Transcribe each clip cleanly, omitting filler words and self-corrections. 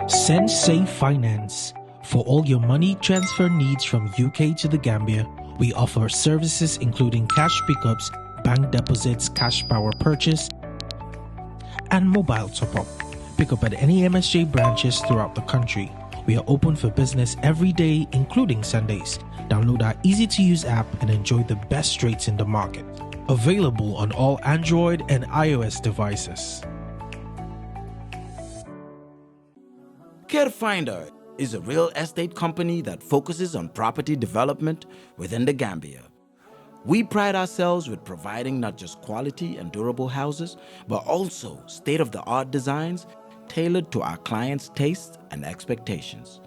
Sensei Finance. For all your money transfer needs from UK to the Gambia, we offer services including cash pickups, bank deposits, cash power purchase, and mobile top-up. Pick up at any MSJ branches throughout the country. We are open for business every day, including Sundays. Download our easy-to-use app and enjoy the best rates in the market. Available on all Android and iOS devices. Kerr is a real estate company that focuses on property development within the Gambia. We pride ourselves with providing not just quality and durable houses, but also state-of-the-art designs tailored to our clients' tastes and expectations.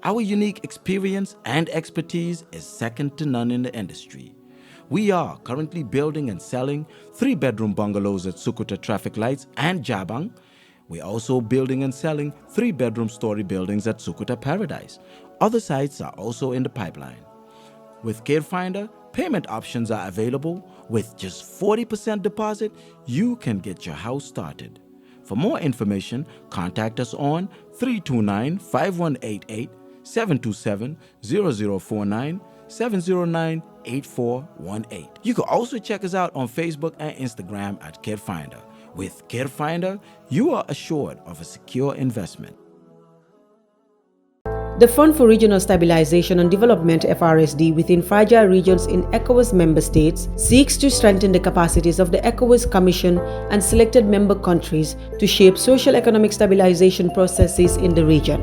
Our unique experience and expertise is second to none in the industry. We are currently building and selling 3-bedroom bungalows at Sukuta Traffic Lights and Jabang. We're also building and selling 3-bedroom story buildings at Sukuta Paradise. Other sites are also in the pipeline. With Kerr, payment options are available. With just 40% deposit, you can get your house started. For more information, contact us on 329-5188, 727-0049, 709-8418. You can also check us out on Facebook and Instagram at Kerr. With Kerr, you are assured of a secure investment. The Fund for Regional Stabilization and Development FRSD within fragile regions in ECOWAS member states seeks to strengthen the capacities of the ECOWAS Commission and selected member countries to shape socio-economic stabilization processes in the region.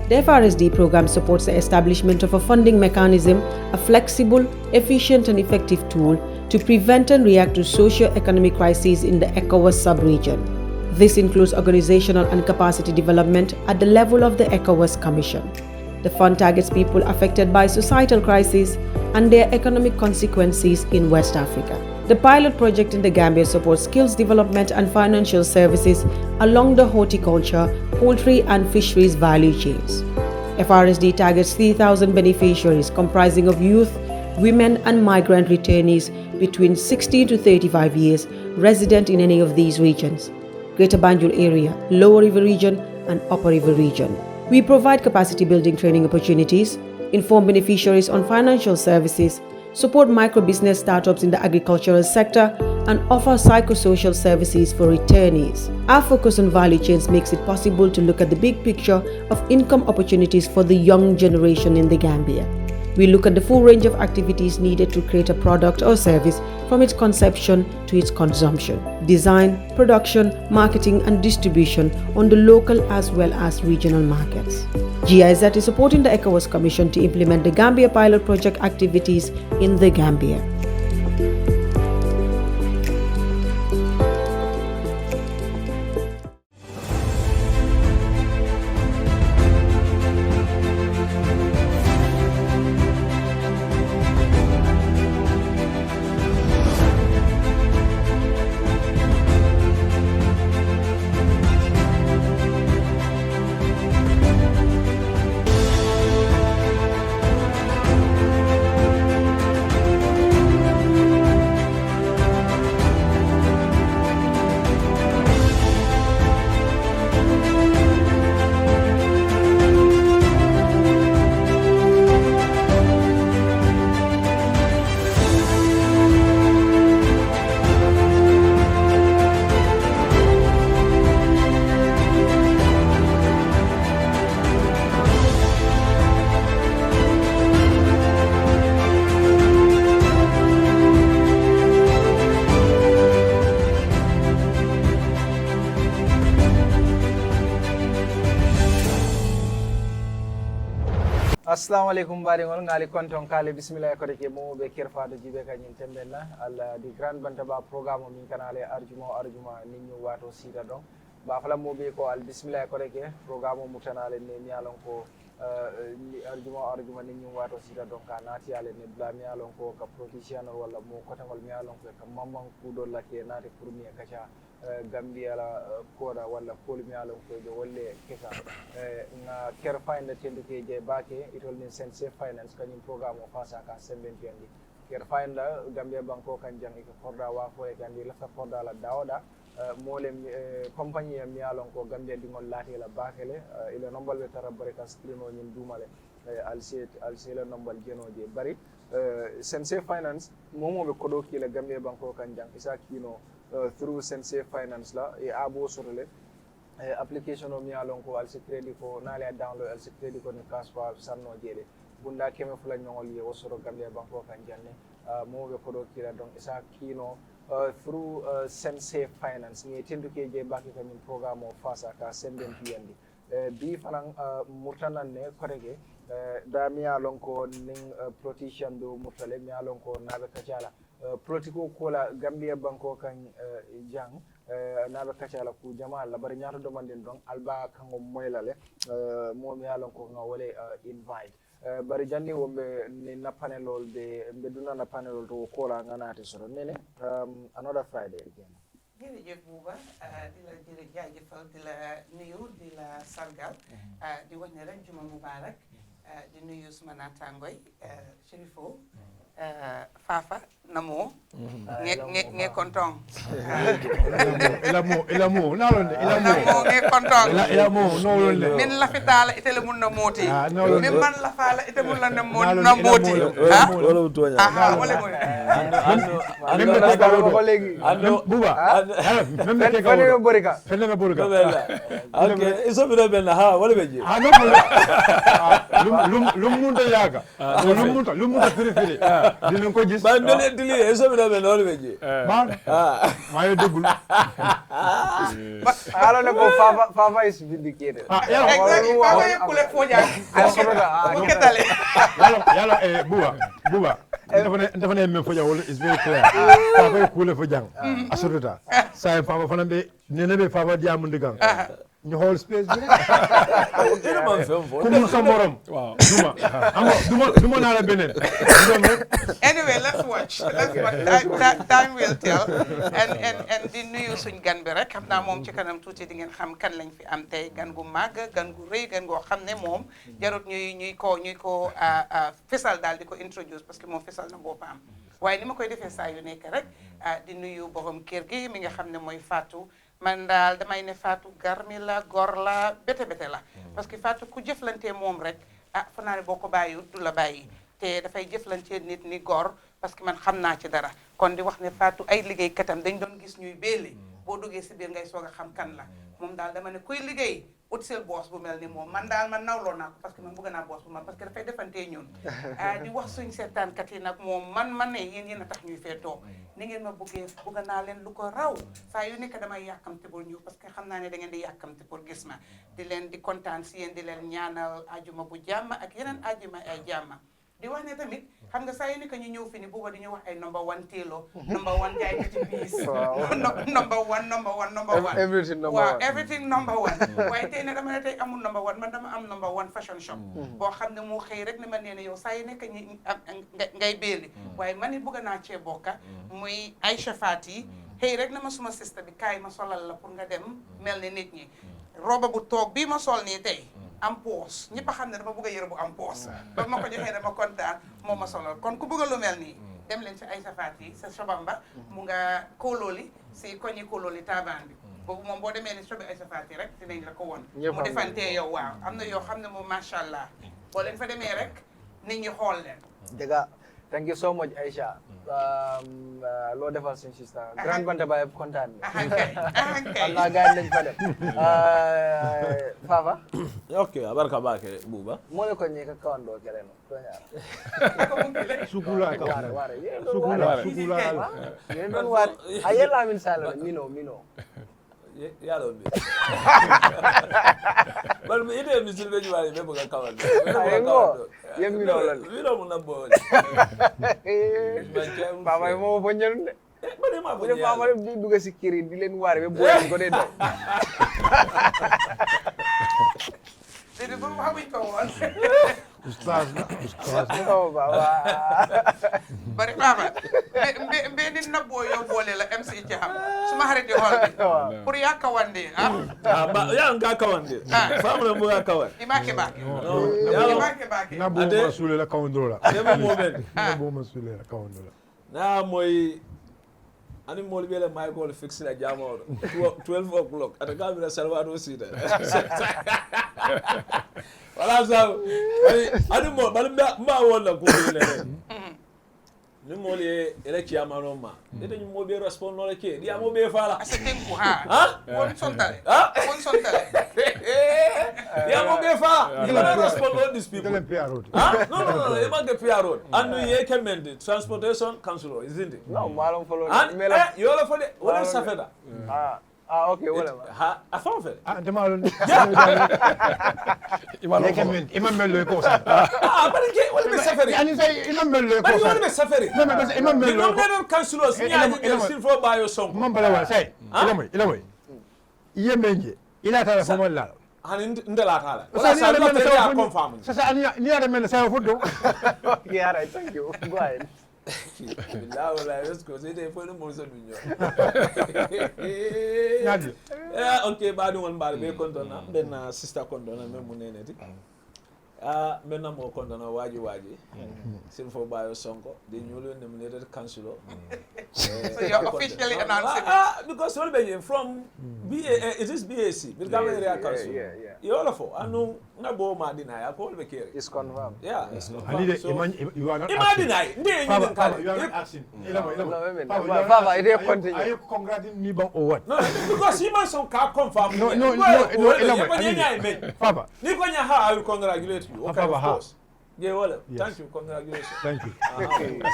The FRSD program supports the establishment of a funding mechanism, a flexible, efficient and effective tool to prevent and react to socio-economic crises in the ECOWAS sub-region. This includes organizational and capacity development at the level of the ECOWAS Commission. The fund targets people affected by societal crises and their economic consequences in West Africa. The pilot project in the Gambia supports skills development and financial services along the horticulture, poultry and fisheries value chains. FRSD targets 3,000 beneficiaries comprising of youth, women and migrant returnees between 16 to 35 years resident in any of these regions: Greater Banjul area, Lower River region and Upper River region. We provide capacity building training opportunities, inform beneficiaries on financial services, support micro-business startups in the agricultural sector, and offer psychosocial services for returnees. Our focus on value chains makes it possible to look at the big picture of income opportunities for the young generation in the Gambia. We look at the full range of activities needed to create a product or service from its conception to its consumption. Design, production, marketing and distribution on the local as well as regional markets. GIZ is supporting the ECOWAS Commission to implement the Gambia pilot project activities in the Gambia. Assalamu alaikum baringol ngali konton kale bismillah ko reke mo be Kerr jibe kanyin tembella alla di grand Bantaba programme min kanale arjuma ninyu wato sita don ba fala mo be ko al bismillah ko reke programme mutanale ne mi alon ko arjuma ninyu wato sita don ka nati ale ne bla mi alon ko ka professional wala mo kotangol mi alon ko ka mamman kudo lake nati pour mi kacha Gambia la koda wala kol mi alon ko je wolle kesa nga Kerr tende ke je bake itol ni sense finance kanyum programme o fasa ka semben yandi Kerr Gambia banko kan jang ko forda wa fo e gandi la sa forda la dawda mole compagnie mi alon ko Gambia dingol lati la bakele ile nombal be tara bare kan screen o nyim dumale alse la nombal jenoje bari Sensei Finance momo be kodo ki la Gambia banko kan jang isa kino through Sensei Finance la e abo sorole application o mi alon ko alse credit ko nale download alse credit ko ni kaspa sanno jede bunda keme fula nyongol ye wosoro Gambia banko kan janne mo be kodo ki la donc isa kino through Sensei Finance ni tinduke je baki kan programme o fasa ka senden piyandi bi fanan murtanan ne korege da mi alon ko ning politician do murtale mi alon ko nabe kacala politiko kola Gambia banko kan jang nabe kacala ku jama la bari nyaato do manden don alba kango moylale mo mi alon ko ngawole invite bari janni wombe ni na panelol be duna na panelol to kola nganati soro nene another Friday again jërëjëf Buuba di la jaajëfal di la nuyu di la sargal di wax ne rek juma mubarak di nuyu suma naataangoy Chérifo Fafa namo nge konton ilamo nalonde ilamo nge konton ilamo nolonde min lafitala itele mun na moti min man lafala ite mun na moti wala utonya wala mo membe te gawo ko legi buba membe te fane borika okay iso bino benna ha wala beje ha no lum munta yaga lum munta firi dinen ko gis ba ndele dili iso bino benna wala beje man mayo degul ala ne ko Fafa is vindicated exactly Fafa ye kule foja ketale yalo buba dafa ne men foja wala is very clear Fafa kule fojang asurata sai Fafa fana be nene be Fafa diamu ndigang ñu xool space bi comme sa morom duma naa la beneen anyway let's watch time will tell and di nuyu suñ gan bi rek xam naa moom ci kanam tuuti di ngeen xam kan lañ fi am tey gan gu màgg gan gu rëy gan goo xam ne moom jarut ñuy ko fesal daal di ko introduce parce que moom fesal na boppam waaye ni ma koy defee saa yu nekk rek di nuyu borom kër gi mi nga xam ne mooy Fatou man daal damay ne Fatou garmi la gor la bete la parce que Fatou ku jëflante moom rek fa naa ne boo ko bàyyi du la bàyyi te dafay jëflante nit ni gor parce que man xam naa ci dara kon di wax ne Fatou ay liggéeykatam dañ doon gis ñuy béele boo duggee si biir ngay soog a xam kan la moom daal dama ne kuy liggéey ut sel boss bu mel ni moom man daal man nawloo naa ko parce que man bëgg naa boss bu man parce que dafay defantee ñun di wax suñ seetaankat yi nag moom man ne yéen a tax ñuy fee toog ni ngeen ma bëggee bëgg naa leen lu ko raw saa yu nekk damay yàkkamte pour ñëw parce que xam naa ne da ngeen di yàkkamte pour gis ma di leen di kontaan si yéen di leen ñaanal ajuma bu jàmm ak yeneen ajuma ay jàmm di wax ne tamit xam nga saa yu nekk ñu ñëw fi ni booba di ñu wax ay number 1 téelo number 1 jaay ci biis number 1 everything number 1 waaye tey ne dama ne tey amul number 1 man dama am number 1 fashion shop boo xam ne moo xëy rek ne ma nee ne yow saa yu nekk ñi ngay béeli waaye man it bëgg naa cee bokka muy Aïcha Fati xëy rek na ma suma sista bi kaay ma solal la pour nga dem mel ni nit ñi roba bu toog bii ma sol nii tey am poos ñëpp a xam ne dama bëgg a yëre bu am poos ba ma ko joxee dama kontaan moo ma solal kon ku bëgg a lu mel nii dem leen ci Aïcha Fati sa sobamba mu nga kóolooli si koñi kóolooli taabaan bi boobu moom boo demee ni sobi Aïcha Fati rek dinañ la ko woon mu defantee yow waaw am na yoo xam ne moom macha allah boo leen fa demee rek nit ñi xool leen dëgg thank you so much Aïcha loo defal suñu sister Grand Bantaba yëpp kontaan Allah gaay lañ fa def Fafa okay abarka baake Buuba mo ko ñe ka kawando kere no to ñaar sukula yéen doon war ayela min sala mino yalo bi bal mi ide mi silbe ju wari be buga kawando yem mino lan mino mo na bo Baba mo bo ñande bari ma bo Baba di dugg ci kiri di leen war be bo ko de do Dede ba xamuñ ko woon Ustaz oh Baba bari Baba mbe ni nabbo yo boole la MC Thiam suma xarit yi xool bi pour yaa kawande ba yaa nga kawande famna mo nga kawan imake baake na bo ma sule la kawandola demo moment na bo ma sule la kawandola na moy ani mol bele may ko fix la jamo 12 o'clock ata gamira salvado sita wala sa ani mo bal ma wala ko le ni mo le ele ci amano ma de ñu mo be respond no le ke dia mo be fala asetin ko ha won sontale dia mo be fala you respond all these people no e ma get PR road and you recommend transportation council isn't it no malum follow you all for the what is safeda okay wala ha afan fe de malum imam mello ko sa bari ke wala be safari ani say imam mello ko sa wala be safari imam mello ko no council ni ya still for buy your song imam bala wa say ilamoy yemenje ila ta fa mo la hani ndela tala wala sa no te ya confirm sasa ni ya men sa fudo yeah right thank you go ahead billah wala let's go say they for no more so dunyo nadi okay ba dum won bar be kontona ben sister kontona même mu neneti maintenant mo kontona waji sin fo bayo sonko de nyolo nominated councilor so you're officially announcing because all be from BA it is BAC Birkama area council you all for anu na bo ma deny I call be care is confirmed it's confirmed so you are not imagine you are not asking Baba ide continue are you congratulating me on what no because he must can confirm no Baba ni ko nya ha I will congratulate you okay of course yeah well thank you congratulations thank you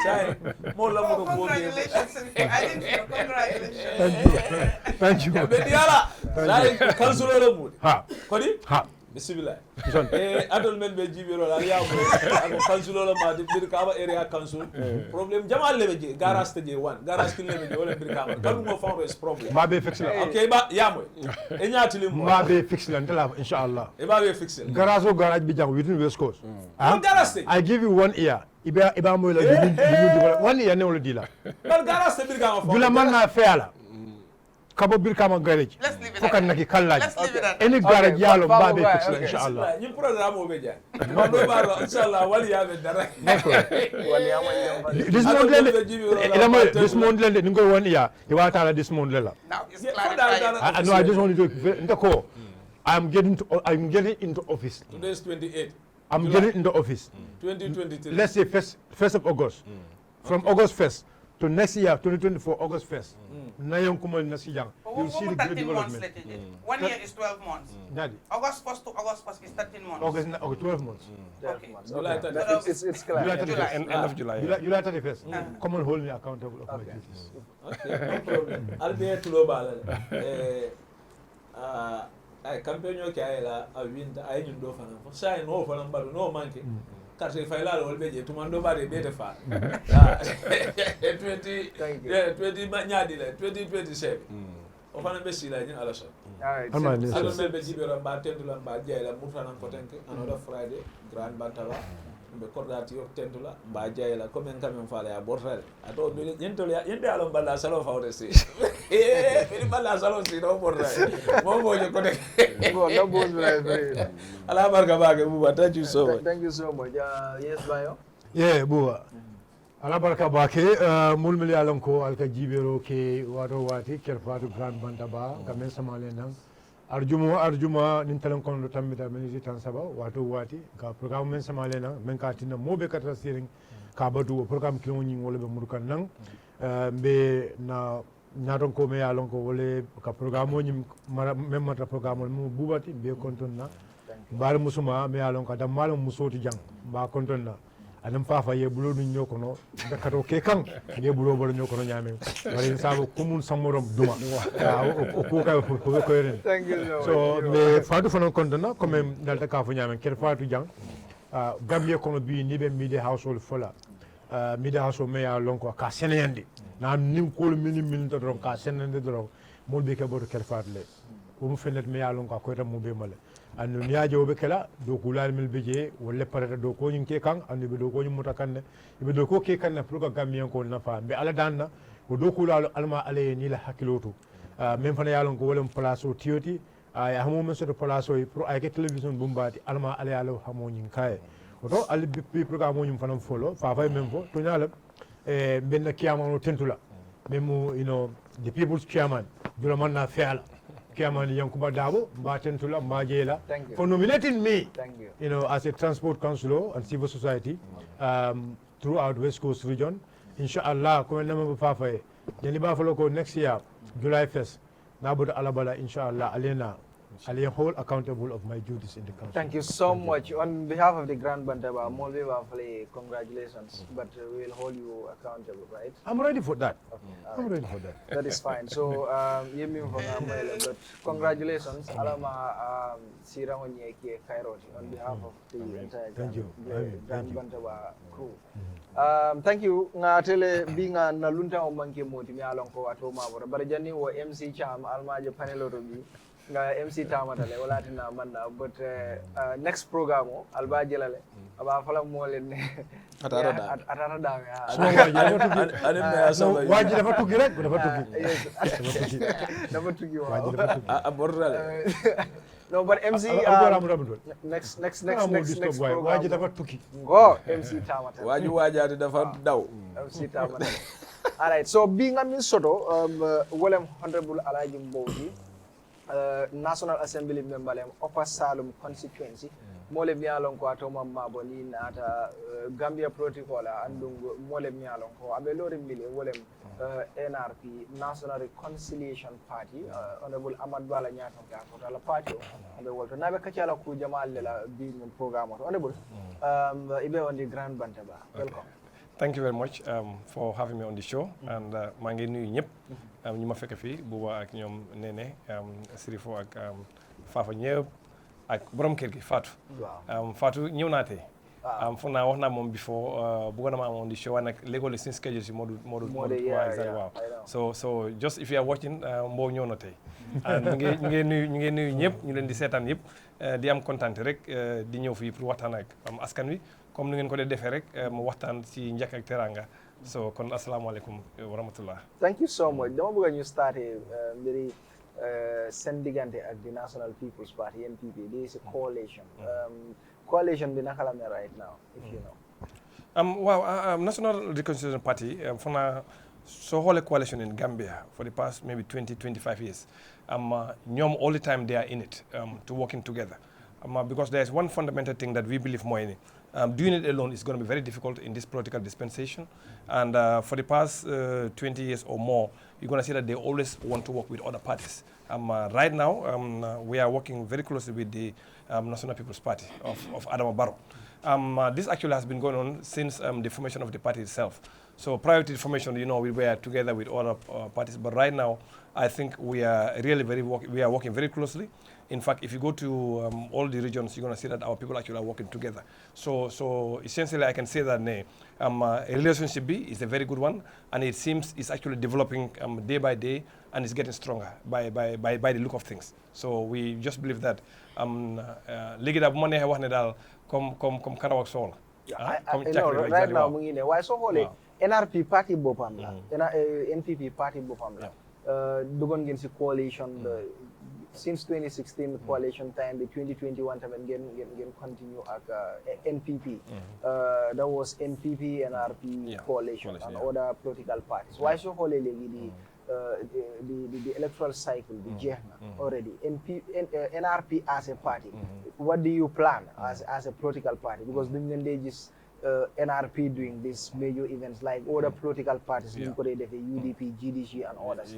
say mo la mo ko congratulations I didn't hear congratulations thank you be diala say councilor lo mo ha kodi ha bismillah adol men be jibiro la ya mo ako councilor lo ma di Birkama area council problem jamal lebe je garage je one garage kin lebe je wala Birkama kan mo found is problem ma be fix la okay ba ya mo e nyaati lim ma be fix la ndala inshallah e ba be fix garage bi jang within West Coast garage I give you 1 year iba mo la you 1 year ne wala dila bal garage Birkama dula man na feala kabo Birkama garage fokan naki kallaji any garage yalo ba be fix la inshallah ni programme o be ja no do ba ro inshallah wali ya be dara wali ya this month lende ni ngoy 1 year e wata la this month lela now it's clarified no I just want to ndako I'm getting into office today is 28 I'm getting into office 2023 let's say first of August from August 1st to next year 2024 August 1st na yon kumal na siyang you'll see the great development 1 year is 12 months Daddy. August 1st to August 1st is 13 months August 12 months okay it's clear end of July July 31st come on hold me accountable of my duties okay no problem albert global ay campaign yo kay la a winta ay ñun do fana fo say no fana mbadu no manke carte fay la wol beje to man do bare bete fa 20 ma nyaadi la 2027 o fana be sila ñin ala so alo mel be jibero ba tendula ba jeyla mutana ko tenke another Friday grand Bantaba be kordati yo tendula ba jeyla comme en kam faala ya bortal ato be yente alo balla salo fawde si be balla salo si do bortal mo boje ko de no boss ala barka baake buba thank you so much yes bayo buba ala barka baake mulmul yalan ko alka jibero ke wato wati Kerr Fatou grand Bantaba gamen samale nan arjuma nin talan kon do tambita miniti tan saba wato wati ka programme men samale nan men ka tinna mobe kata siring ka badu programme kilo nyi wala be murkan nan be na nyaton ko me yalon ko wala ka programme nyi même mata programme mu bubati be konton na bar musuma me yalon ka dam malum musoti jang ba konton na adam fafa ye bulo dun ñokono dakato ke kan ye bulo bolo ñokono ñame wala sabu kumun samorom duma o ko kay ko ren so me Fatou fana kontona comme dalta ka fu ñame Kerr Fatou jang Gambia kono bi ni be media household fola media household me ya lonko ka seneyande na nim ko min to don ka senende don mo be ke boto Kerr Fatou le ko mu fenet me ya lonko ko tam mo be male andu niaje obe kala do kulal mil beje wala parata do ko nyinke kan andu be do ko nyumuta kanne be do ko ke kanne pour ko Gambien ko nafa be ala danna ko do kulal alma ale ni la hakiloto même fana yalon ko wala place o tioti ay hamo men so place o pour ay ke television bumbati alma ale alo hamo nyin kay oto ali bi programme nyum fana folo fa fay même fo to nyala benna kiyama no tentula memo, you know, the people's chairman, Julamanna Fiala, Chairman Yankuba Dabo, Tula, Majela, for nominating me, you know, as a transport councillor and civil society throughout West Coast region. Inshallah, come number Fafa, Jeniba Foloko next year, July 1st, Nabud Alabala, Inshallah, Alena. I'll hold accountable of my duties in the council. Thank you so much. On behalf of the Grand Bantaba, congratulations, but we'll hold you accountable, right? I'm ready for that. Okay, I'm ready for that. That is fine. So, but congratulations, Alama Siramonyeki Kairoti, on behalf of the entire Grand Bantaba crew. Thank you. Ngatele being a Nalunta o Monkey Moti, Alonko at Homa, but Jani or MC Cham, Almaja Panelorobi. MC Tamatale, Olatina Manda, but next program, Alba Jelale, about Fala Molin Atarada. Why did you never took it? Never took you out. No, but MC next program. Why did you never took it? Go MC Tamatale. Why you the MC Tamatale. All right, so being a Minnesota, Hon Alhagie Mbowe. National Assembly member Upper Salem constituency mole mialon ko atoma maboni nata Gambia protocol andum mole mialon ko abe lori mili wolem NRP National Reconciliation Party honorable Ahmad Bala Nyato ka ko la party abe wolto nabe kacala ku jamal la bi mon programme honorable ibe on the Grand Bantaba. Welcome. Thank you very much for having me on the show and maa ngi nuyu ñëpp ñu ma fekk fii Buba ak ñoom Nene Sirifo ak Fafa ñëpp ak borom kër gi Fatou. Fatou ñëw naa tey. Foog naa wax naa moom before bëggoon na ma am on the show waaye nag léegi seen schedule si moo du waaw. So just if you are watching Mbow ñëw na tey. ñu ngi nuyu ñëpp ñu leen di seetaan yëpp di am kontaan rek di ñëw fii pour waxtaan ak askan wi. Comme ni ngeen ko defee rek mu waxtaan ci njëkk ak teranga so kon asalaamaaleykum wa rahmatullah. Thank you so much. Dama bëgg ñu starté mbiri seen diggante ak the National People's Party NPP. There is a coalition. Coalition bi naka la mel right now, if you know. Wow, National Reconciliation Party for now so whole coalition in Gambia for the past maybe 20-25 years. Ñoom all the time they are in it to working together. Because there is one fundamental thing that we believe more in it. Doing it alone is going to be very difficult in this political dispensation. And for the past 20 years or more, you're going to see that they always want to work with other parties. Right now, we are working very closely with the National People's Party of Adama Barrow. This actually has been going on since the formation of the party itself. So prior to the formation, you know, we were together with other parties. But right now, I think we are really we are working very closely. In fact, if you go to all the regions, you're going to see that our people actually are working together. So essentially, I can say that a relationship is a very good one, and it seems it's actually developing day by day, and it's getting stronger by the look of things. So we just believe that ligi da bu ma neexee wax ne daal comme Karawak Sool. Right now mu ngi ne waaye soo xoolee NRP party boppam la NPP party boppam la duggoon ngeen si coalition since 2016 coalition time, the 2021 time and again continue at NPP. That was NPP, NRP coalition and other political parties. Why so whole the electoral cycle, the Jehna already. NRP as a party, what do you plan as a political party? Because they just NRP doing these major events like other political parties, UDP, GDC and others.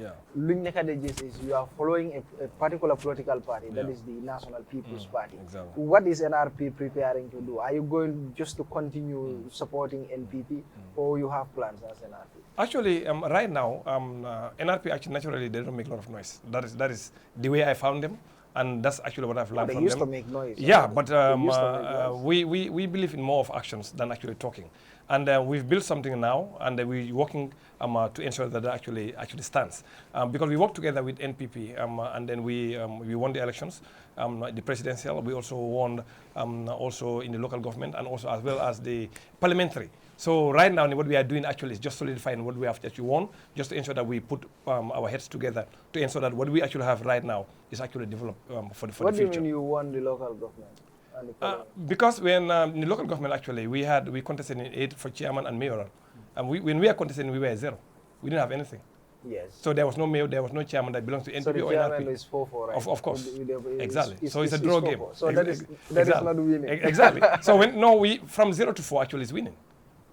Is you are following a particular political party, that is the National People's Party. Exactly. What is NRP preparing to do? Are you going just to continue supporting NPP or you have plans as NRP? Actually, right now, NRP actually naturally they don't make a lot of noise. That is the way I found them. And that's actually what I've learned from them. They used to make noise. Yeah, but we believe in more of actions than actually talking. And we've built something now, and we're working to ensure that actually stands. Because we work together with NPP, and then we won the elections, the presidential. We also won also in the local government, and also as well as the parliamentary. So right now, what we are doing actually is just solidifying what we have actually won, just to ensure that we put our heads together to ensure that what we actually have right now is actually developed for the future. What do you mean you won the local government? Because when in the local government actually we contested in 8 for chairman and mayoral, and when we are contesting we were 0. We didn't have anything. Yes. So there was no mayor, there was no chairman that belongs to NPP so the or chairman NRP. is 4-4, right? Of course. Exactly. So it's a draw game. So that is not winning. Exactly. So we from 0 to 4 actually is winning.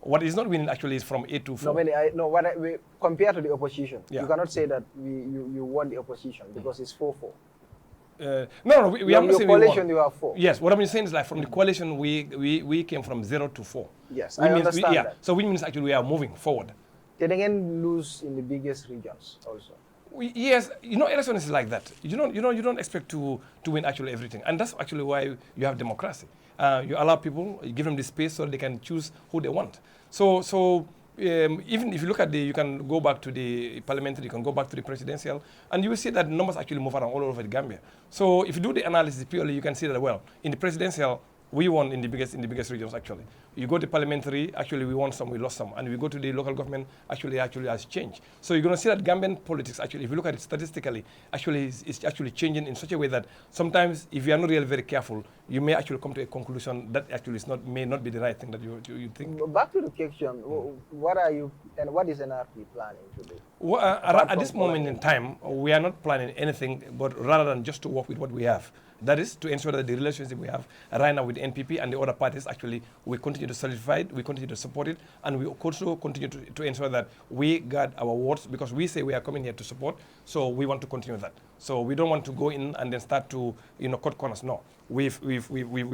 What is not winning actually is from 8 to 4. No, compared to the opposition, Yeah. you cannot say that you won the opposition because it's 4-4. No, we are not saying coalition we you have 4. Yes, what I'm saying is like from the coalition we came from 0 to 4. Yes, I understand that. So which means actually we are moving forward. They again lose in the biggest regions also. Yes, election is like that. You don't expect to win actually everything, and that's actually why you have democracy. You allow people, you give them the space so they can choose who they want. So even if you look at you can go back to the parliamentary, you can go back to the presidential, and you will see that numbers actually move around all over the Gambia. So if you do the analysis purely, you can see that, well, in the presidential, we won in the biggest regions actually. You go to parliamentary, actually we won some, we lost some, and we go to the local government, actually has changed. So you're going to see that Gambian politics actually, if you look at it statistically, actually it's actually changing in such a way that sometimes if you are not really very careful, you may actually come to a conclusion that actually may not be the right thing that you think. Back to the question, what are you and what is NRP planning to do? Well, at this moment in time, we are not planning anything, but rather than just to work with what we have. That is to ensure that the relationship we have right now with NPP and the other parties, actually, we continue to solidify it, we continue to support it, and we also continue to ensure that we guard our words, because we say we are coming here to support, so we want to continue that. So we don't want to go in and then start to, cut corners. No, we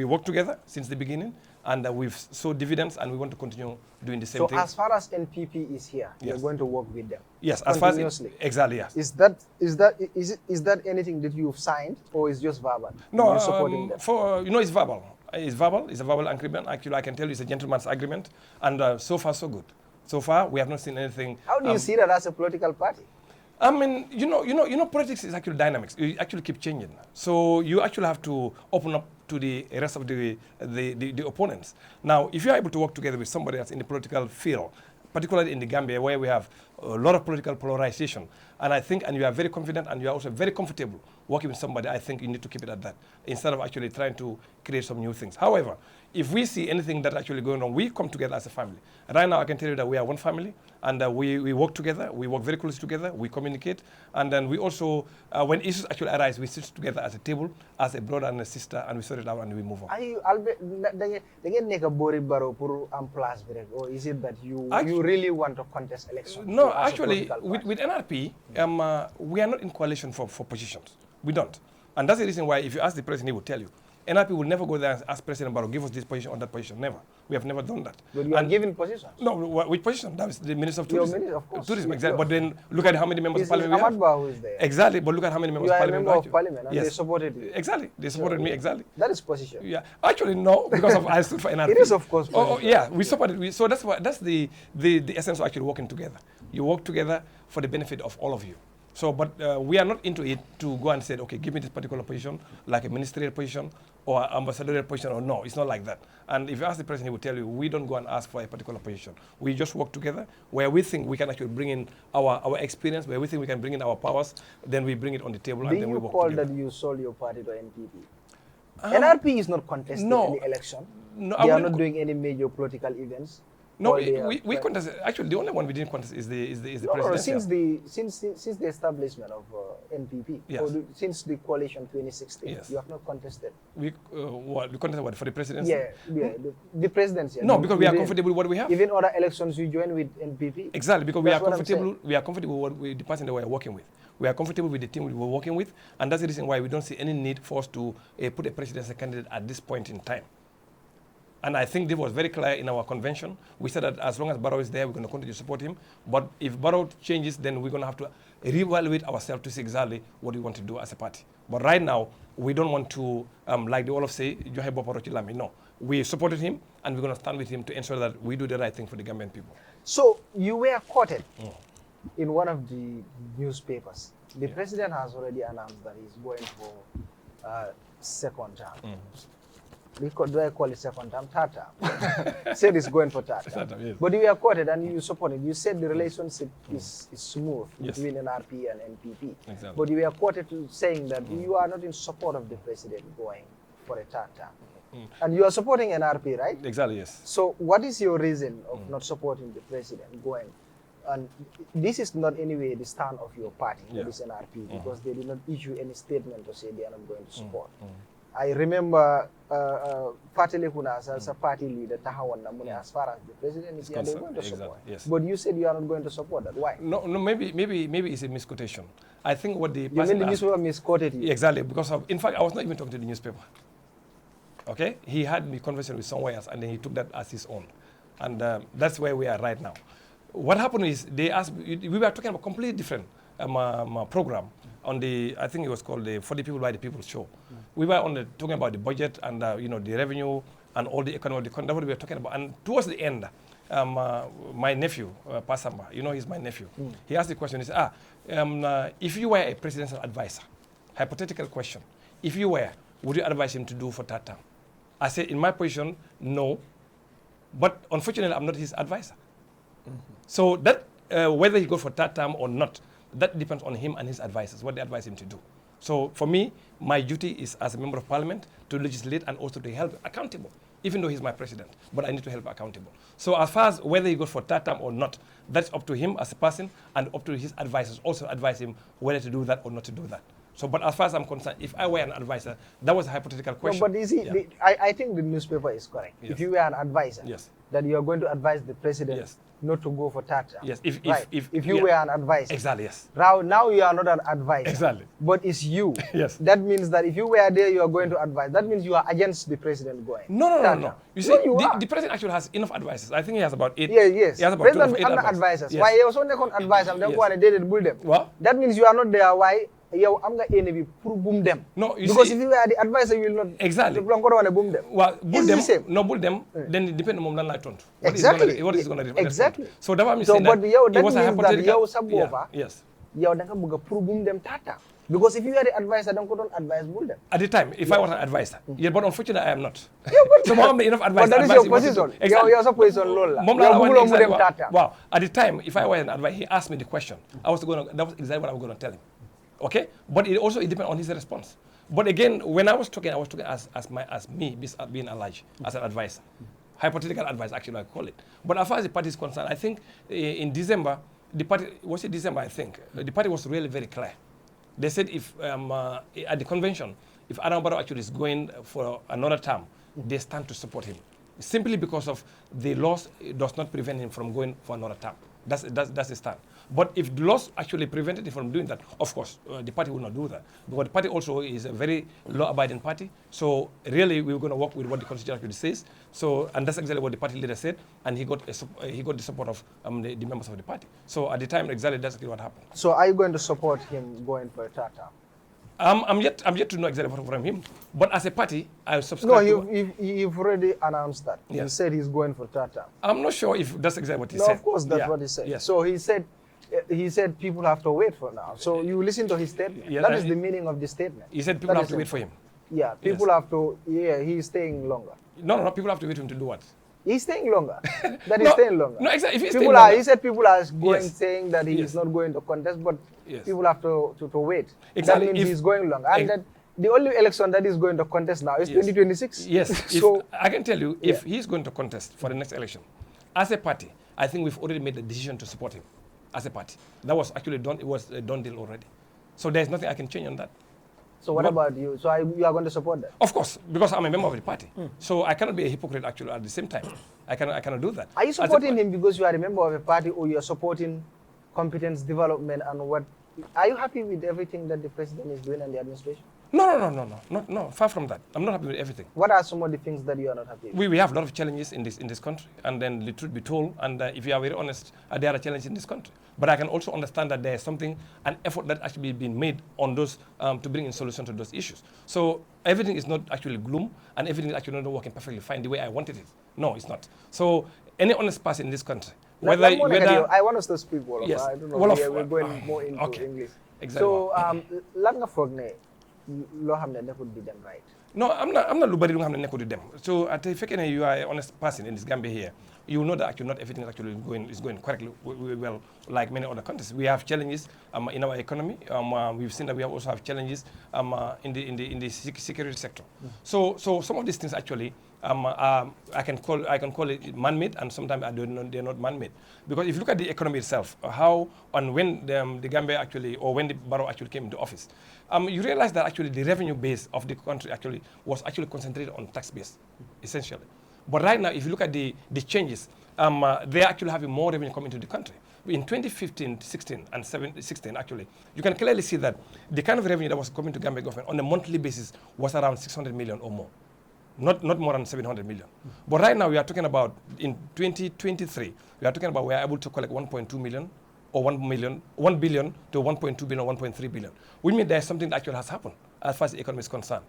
worked together since the beginning, and we've sowed dividends, and we want to continue doing the same thing. So as far as NPP is here, yes, you're going to work with them. Yes, as far as exactly, yes. Is that anything that you've signed, or is just verbal? No, you're supporting them? It's verbal. It's verbal. It's a verbal agreement. Actually, I can tell you it's a gentleman's agreement, and so far so good. So far, we have not seen anything. How do you see that as a political party? I mean, politics is actually dynamics. You actually keep changing. So you actually have to open up to the rest of the opponents. Now, if you are able to work together with somebody that's in the political field, particularly in the Gambia, where we have a lot of political polarization, and you are very confident and you are also very comfortable working with somebody, I think you need to keep it at that, instead of actually trying to create some new things. However, if we see anything that's actually going on, we come together as a family. Right now, I can tell you that we are one family, and we work together, we work very closely together, we communicate, and then we also, when issues actually arise, we sit together as a table, as a brother and a sister, and we sort it out and we move on. Are you, or is it that you really want to contest elections? No, actually, with NRP, we are not in coalition for positions. We don't. And that's the reason why, if you ask the president, he will tell you. NRP will never go there and ask President Barrow, give us this position or that position. Never. We have never done that. But you are given positions? No, which position? That is the Minister of Tourism. Minister, of course. Tourism, exactly. But then look at how many members of parliament we have. Ahmad who is there. Exactly, but look at how many members of parliament you are a member of parliament, and yes, they supported you. Exactly, they supported me, exactly. That is position. Yeah, actually no, because I stood for NRP. It is, of course. Yeah, we supported. So that's the essence of actually working together. You work together for the benefit of all of you. So, but we are not into it to go and say, okay, give me this particular position, like a ministerial position or ambassadorial position, or no, it's not like that. And if you ask the president, he will tell you, we don't go and ask for a particular position. We just work together where we think we can actually bring in our experience, where we think we can bring in our powers, then we bring it on the table and then we work together. Do you call that you sold your party to NPP? NRP is not contesting any election. No, they are not doing any major political events. No, we contested. Actually, the only one we didn't contest is the presidential. Since the establishment of NPP, yes, or since the coalition 2016, yes, you have not contested. We contested what, for the presidency? Yeah, the presidency. No, because we are comfortable with what we have. Even other elections, you join with NPP. Exactly, because we are comfortable. We are comfortable with the person that we are working with. We are comfortable with the team we were working with, and that's the reason why we don't see any need for us to put a presidential candidate at this point in time. And I think this was very clear in our convention. We said that as long as Barrow is there, we're going to continue to support him. But if Barrow changes, then we're going to have to reevaluate ourselves to see exactly what we want to do as a party. But right now, we don't want to, like the Olaf say, Johe Boparo Lami. No. We supported him, and we're going to stand with him to ensure that we do the right thing for the Gambian people. So you were quoted in one of the newspapers. The president has already announced that he's going for second term. Do I call it second term? Third term. Said he's going for third term. Yes. But you were quoted and you supported. You said the relationship is smooth between NRP and NPP. Exactly. But you were quoted saying that you are not in support of the president going for a third term. And you are supporting NRP, right? Exactly, yes. So what is your reason of not supporting the president going and this is not anyway the stand of your party, Yeah. this NRP, because they did not issue any statement to say they are not going to support. I remember Fatou as a party leader, as far as the president is here, they're going to support. Yes. But you said you are not going to support that. Why? No, maybe it's a misquotation. I think what the You person mean the newspaper misquoted you? Exactly, because in fact, I was not even talking to the newspaper. Okay, he had me conversation with somewhere else, and then he took that as his own, and that's where we are right now. What happened is they asked. We were talking about completely different program on the. I think it was called the For the People by the People show. We were talking about the budget and the revenue and all the economic. That's what we were talking about. And towards the end, my nephew, Pasamba, he's my nephew. He asked the question. He said, if you were a presidential advisor, hypothetical question, if you were, would you advise him to do for third term? I said, in my position, no. But unfortunately, I'm not his advisor. So that whether he goes for third term or not, that depends on him and his advisors, what they advise him to do. So for me, my duty is as a member of parliament to legislate and also to help accountable, even though he's my president. But I need to help accountable. So as far as whether he goes for third term or not, that's up to him as a person and up to his advisors also advise him whether to do that or not to do that. So, but as far as I'm concerned, if I were an advisor, that was a hypothetical question. No, but is it, I think the newspaper is correct. Yes. If you were an advisor, that you are going to advise the president not to go for third term. Yes, if you were an advisor. Exactly, yes. Now you are not an advisor. Exactly. But it's you. Yes. That means that if you were there, you are going to advise. That means you are against the president going. No. You see, the president actually has enough advisors. I think he has about 8. Yes. He has about president 2 or 8 advisors. Yes. Why you also not advise them? Well, that means you are not there. Why? Yo, I'm going to boom them. No, because if you were the advisor, you will not. Exactly. Boom them. Well, boom them. The same. No, boom them. Then it depends on that front. Exactly. What is going to Exactly. So that was so, but yo, that was means a hypothetical. Yes. Yo, don't boom them tata. Because if you are the advisor, don't advise boom them. At the time, if I was an advisor, but unfortunately I am not. Yeah, but so mom enough advice. But that is your position. Exactly. You're position lola. Wow. At the time, if I were an advisor, he asked me the question. That was exactly what I was going to tell him. Okay, but it depends on his response. But again, when I was talking as me being Alhagie, as an advisor, hypothetical advice actually I call it. But as far as the party is concerned, I think in December, the party the party was really very clear. They said if at the convention, if Adam Barrow actually is going for another term, they stand to support him, simply because of the laws does not prevent him from going for another term. That's the stand. But if the laws actually prevented him from doing that, of course, the party will not do that. Because the party also is a very law-abiding party. So really, we were going to work with what the Constitution actually says. So, and that's exactly what the party leader said. And he got the support of the members of the party. So at the time, exactly that's what happened. So are you going to support him going for a third term? I'm yet to know exactly what from him. But as a party, I subscribe to... No, you've already announced that. Yes. He said he's going for third term. I'm not sure if that's exactly what he said. No, of course, that's what he said. Yes. So he said people have to wait for now. So you listen to his statement. That is the meaning of the statement. He said people have to wait for him. Yeah, people have to, he's staying longer. No, people have to wait for him to do what? He's staying longer. That is staying longer. No, exactly. He said people are going saying that he is not going to contest, but people have to wait. Exactly. That means he's going longer. And that the only election that is going to contest now is 2026. Yes. So I can tell you, if he's going to contest for the next election, as a party, I think we've already made the decision to support him as a party. That was actually done. It was a done deal already. So there's nothing I can change on that. So what about you? So you are going to support that? Of course, because I'm a member of the party. So I cannot be a hypocrite actually at the same time. I cannot do that. Are you supporting him because you are a member of a party, or you are supporting competence development and what? Are you happy with everything that the president is doing and the administration? No. Far from that. I'm not happy with everything. What are some of the things that you are not happy with? We have a lot of challenges in this country, and then the truth be told, and if you are very honest, there are challenges in this country. But I can also understand that there is an effort that actually being made on those to bring in solution to those issues. So everything is not actually gloom, and everything is actually not working perfectly fine the way I wanted it. No, it's not. So any honest person in this country, whether I want us to speak well. Yes. I don't know. We're going more into English. Exactly. So lan nga foog ne loo xam ne nekkul di dem right? No, I'm not lu bari lu nga xam ne nekkul di dem. So at fekkee ne you are an honest person in this Gambia here, you know that actually not everything is actually going correctly well, like many other countries. We have challenges in our economy. We've seen that we also have challenges in the security sector. So some of these things actually I can call it man-made, and sometimes they're not man-made. Because if you look at the economy itself, how and when the Gambia actually, or when the Barrow actually came into office, you realize that actually the revenue base of the country actually was actually concentrated on tax base, essentially. But right now, if you look at the changes, they're actually having more revenue coming into the country. In 2015, 16, and 16, actually, you can clearly see that the kind of revenue that was coming to Gambia government on a monthly basis was around 600 million or more. Not more than 700 million. But right now, we are talking about, in 2023, we are talking about we are able to collect 1.2 million or 1 billion to 1.2 billion, 1.3 billion. Which means there's something that actually has happened as far as the economy is concerned.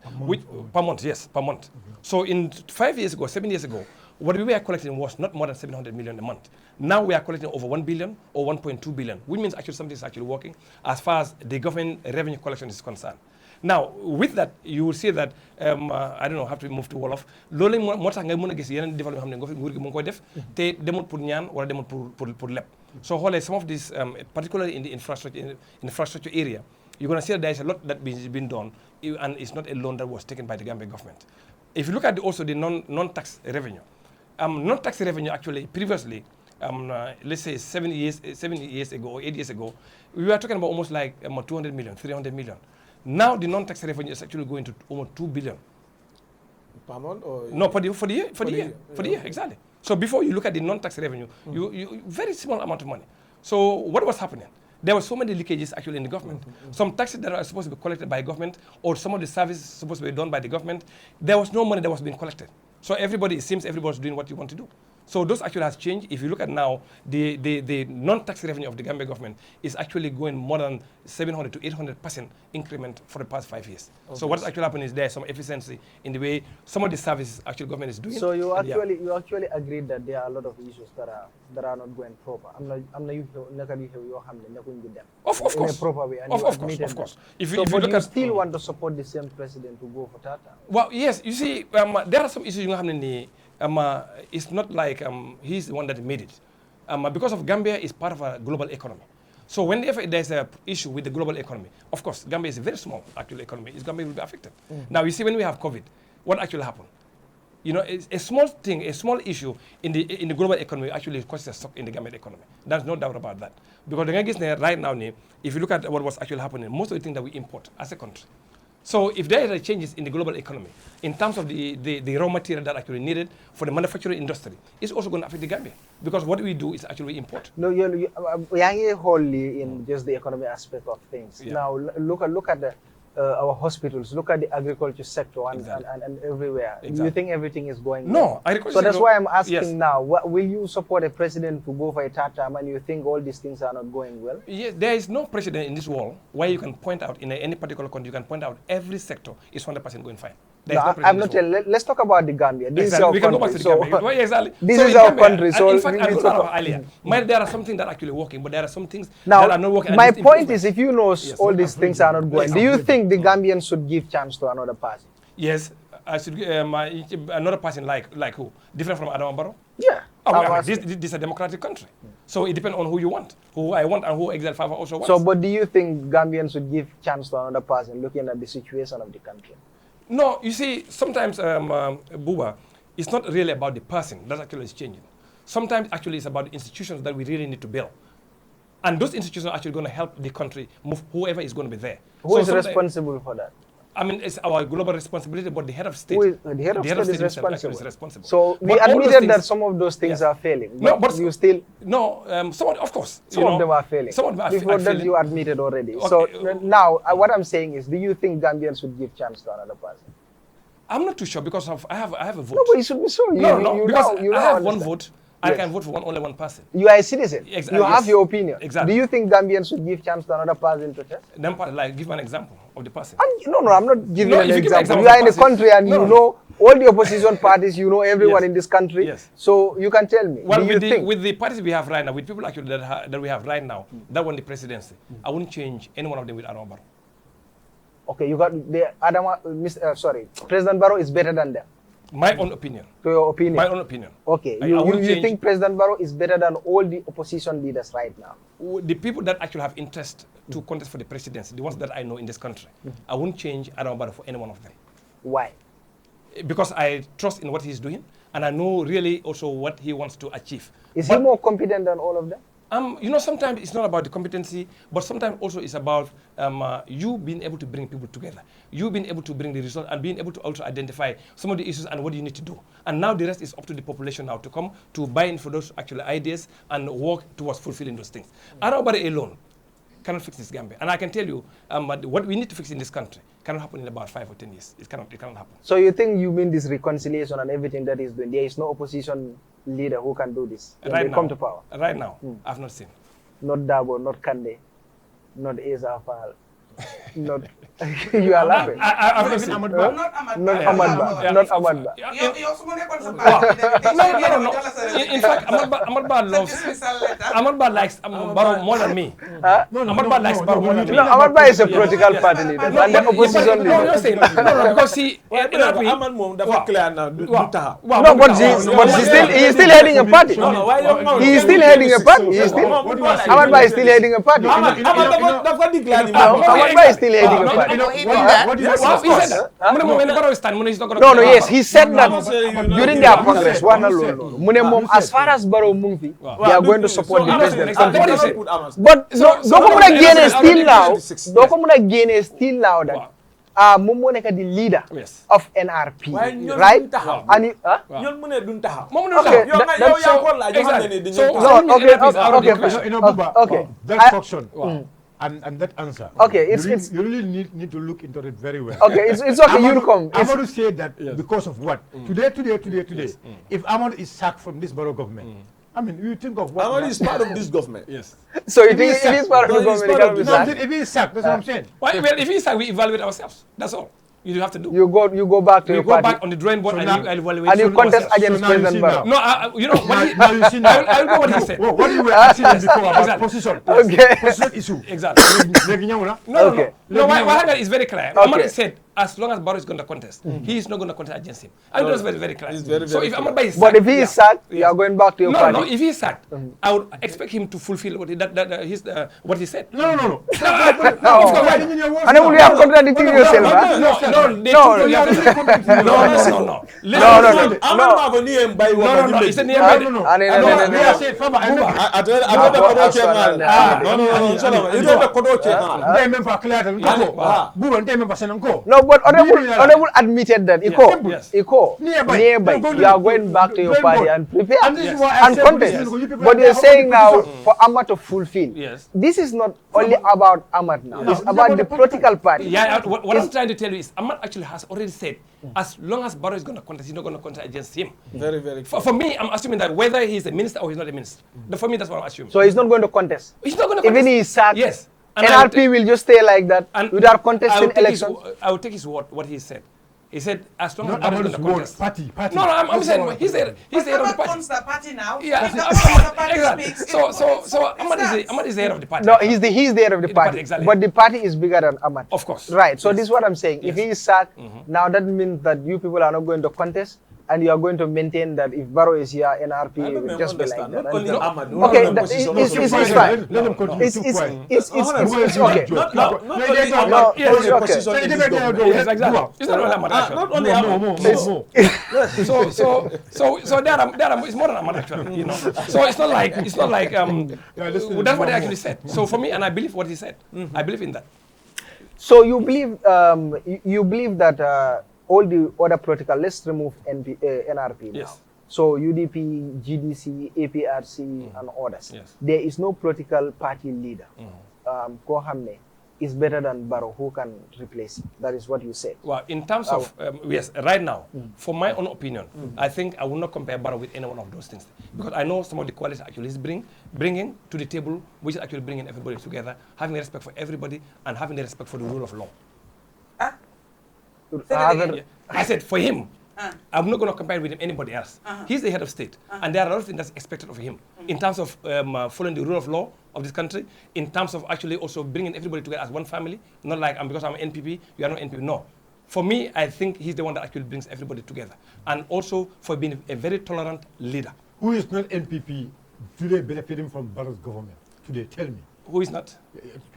Per month, yes, per month. So in 5 years ago, 7 years ago, what we were collecting was not more than 700 million a month. Now we are collecting over 1 billion or 1.2 billion, which means actually something is actually working as far as the government revenue collection is concerned. Now, with that, you will see that, I don't know, have to move to Wolof. Lolé moo tax nga mën a gis yeneen développement xam ne nguur gi mu ngi koy def te demul pour ñaan wala demul pour leb. So xoolee some of these, particularly in the infrastructure area, you're going to see that there is a lot that has been done, and it's not a loan that was taken by the Gambia government. If you look at also the non-tax revenue, non-tax revenue actually previously, let's say 7 years ago or 8 years ago, we were talking about almost like 200 million, 300 million. Now the non-tax revenue is actually going to almost 2 billion. Per month or? No, for the year, exactly. So before you look at the non-tax revenue, you very small amount of money. So what was happening? There were so many leakages actually in the government. Some taxes that are supposed to be collected by government, or some of the services supposed to be done by the government, there was no money that was being collected. So it seems everybody's doing what you want to do. So those actually has changed. If you look at now, the non-tax revenue of the Gambia government is actually going more than 700 to 800% increment for the past 5 years. Okay. So what's actually happening is there's some efficiency in the way some of the services actually government is doing. So you actually agreed that there are a lot of issues that are not going proper. I'm not you Of course. In a proper way. And of course. If you but look you at, still want to support the same president to go for Tata? Well, yes. You see, there are some issues it's not like he's the one that made it. Because of Gambia is part of a global economy. So whenever there's an issue with the global economy, of course, Gambia is a very small actual economy. Gambia will be affected. Now, you see, when we have COVID, what actually happened? You know, a small thing, a small issue in the global economy actually causes a shock in the Gambian economy. There's no doubt about that. Because right now, if you look at what was actually happening, most of the things that we import as a country. So if there are changes in the global economy, in terms of the raw material that actually needed for the manufacturing industry, it's also going to affect the Gambia. Because what we do is actually import. No, we are wholly in just the economic aspect of things. Yeah. Now, look at our hospitals, look at the agriculture sector and everywhere. Exactly. Do you think everything is going well? No. So that's why I'm asking now, will you support a president to go for a third term and you think all these things are not going well? Yes, there is no president in this world where you can point out, in any particular country, you can point out every sector is 100% going fine. No, I'm not telling. Let's talk about the Gambia. This is our country. This is our country. So in fact, there are some things that are actually working, but there are some things that are not working. My point is, if you know all these things are not going, do you think the Gambians should give chance to another person? Yes, I should. Another person like who? Different from Adama Barrow? Yeah. This is a democratic country, so it depends on who you want, who I want, and who Exile 5 also wants. So, but do you think Gambians should give chance to another person, looking at the situation of the country? No, you see, sometimes, Buba, it's not really about the person that actually is changing. Sometimes, actually, it's about the institutions that we really need to build. And those institutions are actually going to help the country move whoever is going to be there. Who is responsible for that? I mean, it's our global responsibility, but the head of state. The head of state is responsible. So we admitted that some of those things are failing. No, but you still... No, of course. Some of them are failing. Some of them are Before that, failing. you admitted already. Okay. So now, what I'm saying is, do you think Gambians should give chance to another person? I'm not too sure because I have a vote. No, but it should be so. I have one vote. I can vote for only one person. You are a citizen. Exactly. You have your opinion. Exactly. Do you think Gambians should give chance to another person to test? Then, like, give an example of the person. No, I'm not giving an example. You are in the country and you know all the opposition parties. You know everyone in this country. Yes. So you can tell me. Well, with the parties we have right now, with people actually that we have right now, that won the presidency, I wouldn't change any one of them with Adama Barrow. Okay, you got the President Barrow is better than them. My own opinion. To your opinion? My own opinion. Okay. You think President Barrow is better than all the opposition leaders right now? The people that actually have interest to contest for the presidency, the ones that I know in this country, I wouldn't change Adama Barrow for any one of them. Why? Because I trust in what he's doing, and I know really also what he wants to achieve. Is he more competent than all of them? You know, sometimes it's not about the competency, but sometimes also it's about you being able to bring people together. You being able to bring the result and being able to also identify some of the issues and what you need to do. And now the rest is up to the population now to come to buy in for those actual ideas and work towards fulfilling those things. Adama Barrow alone cannot fix this Gambia. And I can tell you what we need to fix in this country cannot happen in about 5 or 10 years. It cannot happen. So you think you mean this reconciliation and everything that is doing, there is no opposition leader who can do this when they come to power? Right now, I've not seen. Not Dabo, not Kande, not Eza Fal, not... You are laughing. I've not seen. Not Ahmad Ba. No. In fact, Ahmad Ba likes Barrow more than me. Ahmad Ba likes Barrow more than me. No, Ahmad Ba is a political party leader and the opposition leader. No, you're saying no, because he Ahmad Mom dafa clear now. No, but he is still heading a party. He is still heading a party. Ahmad Ba is still heading a party. Ahmad Ba is still heading a party. What he said that. No, yes, he said that during their congress. As far as Barrow Mumfi, they are going to support the president. But Dokomuna Gene still now that Mumoneka the leader of NRP, right? And okay. That function. And that answer. Okay, you really need to look into it very well. Okay, it's okay. You'll come. I want to say that because of what today. If Ahmad is sacked from this Barrow government, I mean, you think of what Ahmad is part of this government. Yes. So you think it is part of the government? If he is sacked, that's what I'm saying. Well, if he is sacked, we evaluate ourselves. That's all. You have to do. You go back to your party. You go back on the drawing board and you evaluate. And you contest against President Barrow. No, you know what he, I'll go what he said. What you were asking before about position. Okay. Position issue. Exactly. No, why is very clear. Ahmad said, as long as Barrow is going to contest, he is not going to contest against him. I think that's very clear. So if Ahmad is sacked, but if he is sacked, you are going back to your party. No, if he is sacked, I would expect him to fulfill what he said. No. And then we have contradicting yourself. No. No, but Honorable admitted that nearby, you are going back to your party and prepare and contest. But you're saying now for Ahmad to fulfill. This is not only about Ahmad now. It's about the political party. Yeah, what I'm trying to tell you is Ahmad actually has already said, as long as Barrow is going to contest, he's not going to contest against him. Very. For me, I'm assuming that whether he's a minister or he's not a minister. For me, that's what I'm assuming. So he's not going to contest? He's not going to contest. Even he is sacked? Yes. And NRP will just stay like that without contesting elections? I will take his word, what he said. He said, as long as Barrow is going to contest. Party. No, I'm saying he's the head of the party. The party now. Yeah, exactly. So Ahmad is the head of the party. No, he's the head of the party. Exactly. But the party is bigger than Ahmad. Of course. Right. So this is what I'm saying. If he is sacked, now that means that you people are not going to contest. And you are going to maintain that if Barrow is here, NRP will just be like that. Not only Ahmad. Okay, it's fine. Let them continue. It's okay. It's not only Ahmad, actually. Not only Ahmad. So there is more than Ahmad, actually. You know. So it's not like that's what he actually said. So for me, and I believe what he said. I believe in that. So you believe that all the other political, let's remove NRP now. Yes. So UDP, GDC, APRC, and others. Yes. There is no political party leader. Kohamne is better than Barrow, who can replace him. That is what you said. Well, in terms of, yes, right now, for my own opinion, I think I will not compare Barrow with any one of those things. Because I know some of the qualities actually is bringing to the table, which is actually bringing everybody together, having respect for everybody, and having the respect for the rule of law. I said for him, I'm not going to compare with him anybody else. He's the head of state, and there are a lot of things that's expected of him in terms of following the rule of law of this country, in terms of actually also bringing everybody together as one family, not like because I'm NPP, you are not NPP. No, For me, I think he's the one that actually brings everybody together. And also for being a very tolerant leader. Who is not NPP today benefiting from Barrow's government? Today, tell me. Who is not?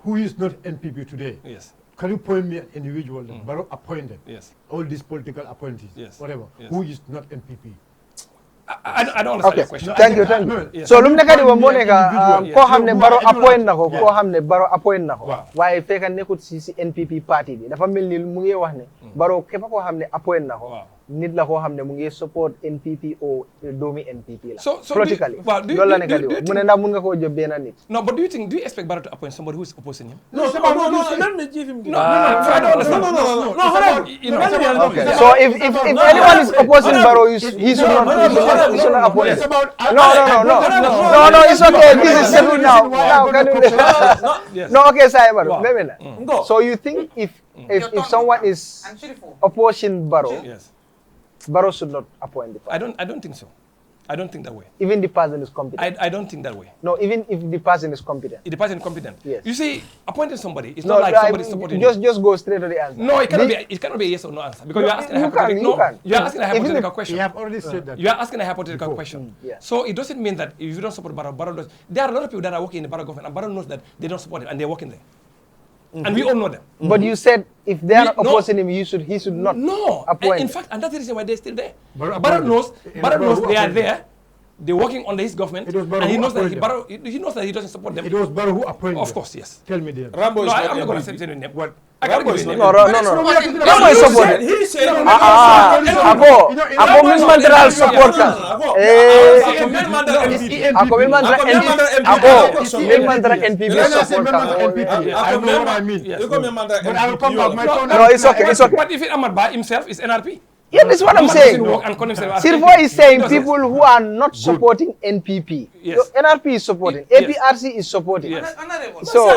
Who is not NPP today? Yes. Can you point me an individual that Barrow appointed? Yes. All these political appointees, whatever. Yes. Who is not NPP? I don't understand your question. Thank you. Yes. So lum nekadi wo moneka ko xamne Barrow appoint nako ko xamne Barrow appoint nako waye fekk nekut ci NPP party bi dafa melni mu ngi wax ne Barrow képp ko xamne appoint nako nit la ko xamne mu ngi support NPP o doomi NPP la politically lolou la nekadi mu ne ndax mun nga ko job bena nit. No, but do you expect Barrow to appoint somebody who is opposing him? No, let me give him. No, I don't understand. No. So if anyone is opposing Barrow, he should not appoint. No, it's okay. This is settled now. No, okay, Simon. So you think if someone is opposing Barrow, Barrow should not appoint the person? I don't think so. I don't think that way. Even the person is competent? I don't think that way. No, even if the person is competent? If the person is competent? Yes. You see, appointing somebody, it's not like somebody supporting you. Just go straight to the answer. No, it cannot be a yes or no answer. Because you're asking a hypothetical question. You have already said that. You are asking a hypothetical question. Yeah. So it doesn't mean that if you don't support Barrow does. There are a lot of people that are working in the Barrow government, and Barrow knows that they don't support him, and they're working there. And we all know them. But you said if they are opposing him, he should not appoint. In fact, and that's the reason why they're still there. Barrow knows they are there. They're working under his government, and he knows that he doesn't support them. It was Barrow who appointed them. Of course, yes. Tell me there. Rambo is I'm not going to say any name. What? I can't give you a name. No. Rambo is supported. He said, Ako Milmandaral support ka. Ako Milmandaral NPP support ka. I know what I mean. But I will come back. My phone. No, it's okay. What if Ahmad Ba himself is NRP? Yeah, that's what I'm saying. Sirvo is saying He people who are not supporting NPP. Yes. NRP is supporting. APRC is supporting. Yes. So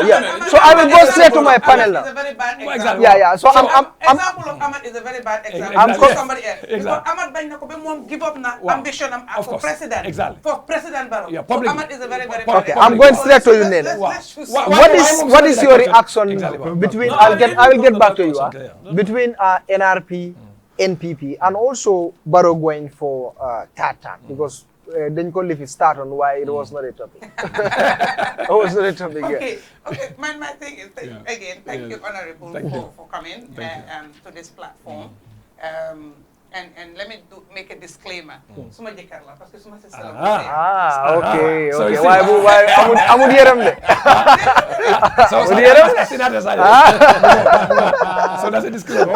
so I will go straight to my panel now. Example. Yeah. So I'm example of Ahmad is a very bad example. I'm For somebody else. Exactly. Because Ahmad Bain give up now ambition for president. Exactly. For President Barrow. Yeah, so Ahmad is a very bad okay. example. I'm going straight to you, Nene. What is your reaction between? I will get back to you. Between NRP, NPP, and also Barrow going for third term, because then call if it start on why it was not a topic. It was not a topic. Okay. My thing is again, thank you, Honorable, for coming to this platform. And let me make a disclaimer. Suma jëkkër la parce que suma sister la. Okay. Why amul yërëm de. So that's a disclaimer.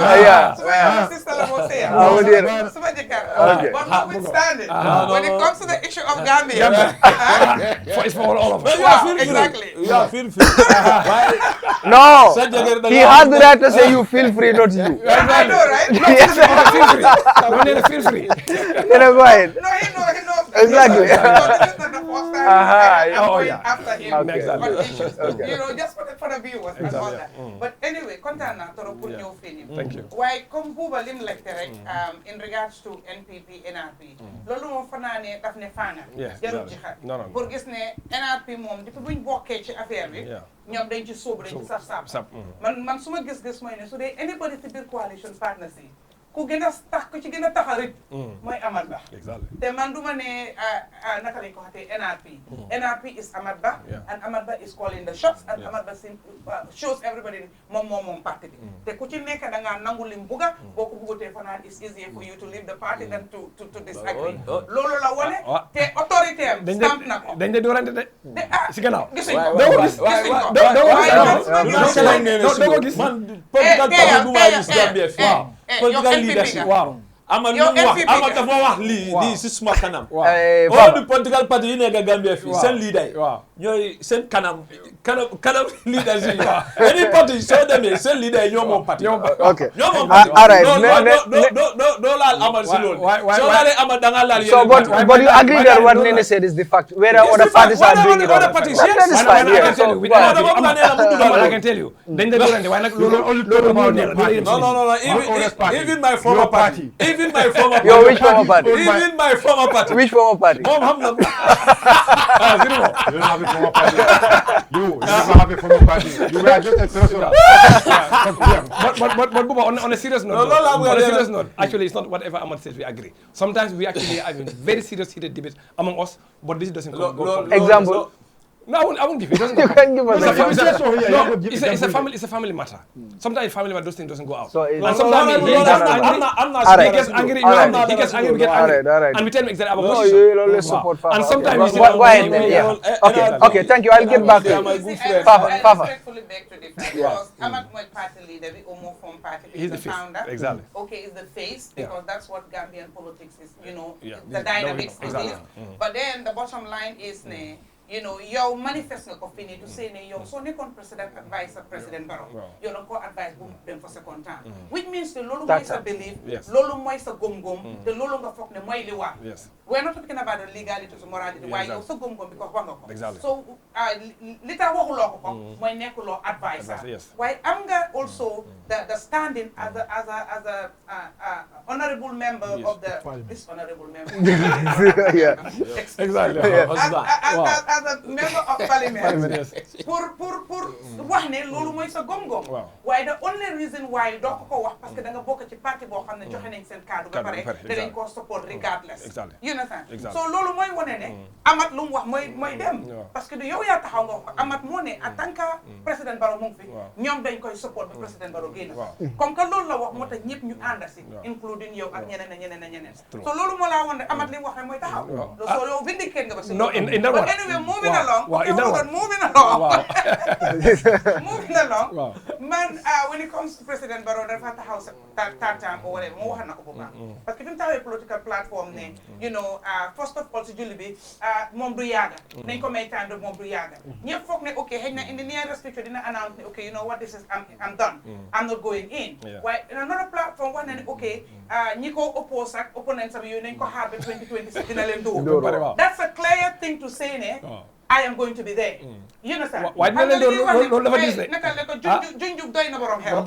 Yeah. Suma sister la mo say. Amul yërëm. Suma jëkkër. But notwithstanding, when it comes to the issue of Gambia, it's for all of us. Exactly. You are feel free. No. He has the right to say you feel free, not you. I know, right? Yes. Feel free. Go ahead. No, he knows. Exactly. This is not the first time I'm going yeah. after him Exactly. on issues. Okay. You know, just for the viewers and all that. But anyway, content na toro put your feeling. Thank you. Why come Buba lim like in regards to NPP, NRP. Lolo mo fanane daf ne fana. Jarul ci xat. No. Pour gis ne NRP mom depuis buñ bokké ci affaire bi. ñom dañ ci soobu dañ ci saf. Man suma gis moy ne su dé anybody ci bir coalition partners yi ku gën a tax ku ci gën a taxarit mooy Ahmad Ba. te man duma ne naka lañ ko waxatee NRP. NRP is Ahmad Ba and Ahmad Ba is calling the shots and Ahmad Ba shows everybody moom parti bi. te ku ci nekk da ngaa nangu lim buga boo ko bugutee fanaan it's easier for you to leave the party than to disagree. loolu la wone te autorité am stamp na ko. dañ de doorante de. si gannaaw. gisuñ ko doo ko gis. Man political party du ma gis Gambia fii. Political leadership. Waaw. Amad dafa wax lii si suma kanam. all the political party yi nekk Gambia fii seen leader yi. ñooy seen kanam leadership. Any party soo demee seen leader yi ñoo moom parti. Okay. ñoo moom parti. All right. doo laal Amad si loolu. soo laalee Amad da nga laal So, but you agree that what Nene said is the fact. Where other parties are doing it. Other parties, That is fine. I can tell you. Dañ de doorante waaye nag loolu No. Even my former party. Even Even my former party. Yo, which former party? Even my former party. Which former party? You don't have a former party. You never have a former party. You were just a treasurer. But on a serious note, actually, it's not whatever Ahmad says we agree. Sometimes we actually have very serious heated debate among us, but this doesn't go. Example. No, I won't give it. It doesn't You go. can give us It's a family matter. Sometimes family matter, those things doesn't go out. So and sometimes he gets angry. He gets angry. We get angry. And we tell him exactly our No, position. you will always support Fafa. And sometimes Go ahead then, yeah. Okay, thank you. I'll get back to you. I Fafa. respectfully beg to differ because Ahmad Moy party leader, we almost form party. He's the founder. Exactly. Okay, is the face because that's what Gambian politics is. You know, Yeah. the dynamics is Exactly. this. But then the bottom line is, you know, your manifest nga ko fini to say ne yow so nekkoon president advice president Barrow yow danga ko advice bu dem for second time which means que loolu mooy sa belief loolu mooy sa gom-gom te loolu nga foog ne mooy li war we're not talking about the legality to morality waaye yow sa gom-gom because wax nga ko so li tax waxuloo ko ko mooy nekkuloo advisor waaye am nga also the standing as a honorable member of the this honorable member Exactly. as a member of parliament pour wax ne loolu mooy sa gom-gom waaye the only reason why doo ko wax parce que da nga bokk ci parti boo xam ne joxe nañ seen kaddu ba pare te dañ koo support regardless you understand so loolu mooy wane ne Amat lu mu wax mooy dem parce que du yow yaa taxaw nga wax Amat moo ne en tant que président Barrow mu ngi fi ñoom dañ koy support ba président Barrow génn comme que loolu la wax moo tax ñëpp ñu ànd si including yow ak ñeneen so loolu moo laa wane ne Amat li mu wax rek mooy taxaw so yow vindicate nga ba si but anyway moving along moving along man when it comes to President Barrow dafa taxaw sa tartan or whatever moo wax na ko bu baax parce que fi mu taxawee political platform ne you know first of all si julli bi moom du yàgga nañ ko may time moom du yàgga ñëpp foog ne ok xëy na in the nearest future dina announce ne ok you know what this is I'm done I'm not going in waaye in another platform wax na ne ok ñi ko oppose ak opponents am yooyu nañ ko xaar ba 2026 dina leen dóor that's a clear thing to say ne I am going to be there. You understand? Why didn't they do this? Junjub doy na borom xel.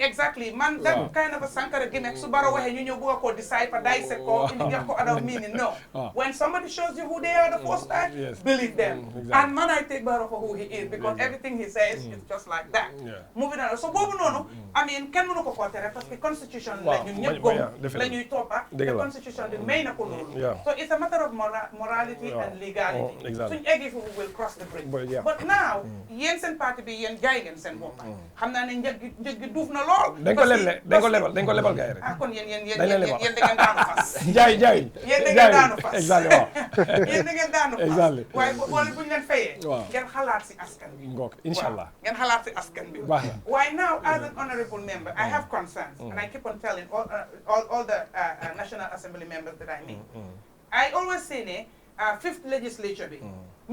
Exactly. Man, that kind of a sankara gimmick. So Barrow waxe ñu ñëw bëgg ko decide for dissect ko indi jox ko other meaning. No. When somebody shows you who they are the first time, believe them. And man, I take Barrow for who he is because everything he says is just like that. Moving on. So boobu noonu, I mean, kenn mënu ko ko tere parce que constitution la ñun ñëpp gëm la ñuy toppa. The constitution di may na ko loolu. So it's a matter of morality and legality. If we will cross the bridge. But now, yéen seen parti bi yéen jaay ngeen seen bopp. Xam naa ne njëg gi duuf na lool. dañ ko lebal gars yi rek. kon yéen da ngeen daanu fas. jaay. Yéen da ngeen daanu fas. Exactly waaw. Yéen da ngeen daanu fas. Exactly. waaye boole bu ñu leen fayee. ngeen xalaat si askan bi. ngoog inshallah. ngeen xalaat si askan bi. Why now, as an honorable member, I have concerns, and I keep on telling all the National Assembly members that I meet. I always say ne. Fifth legislature bi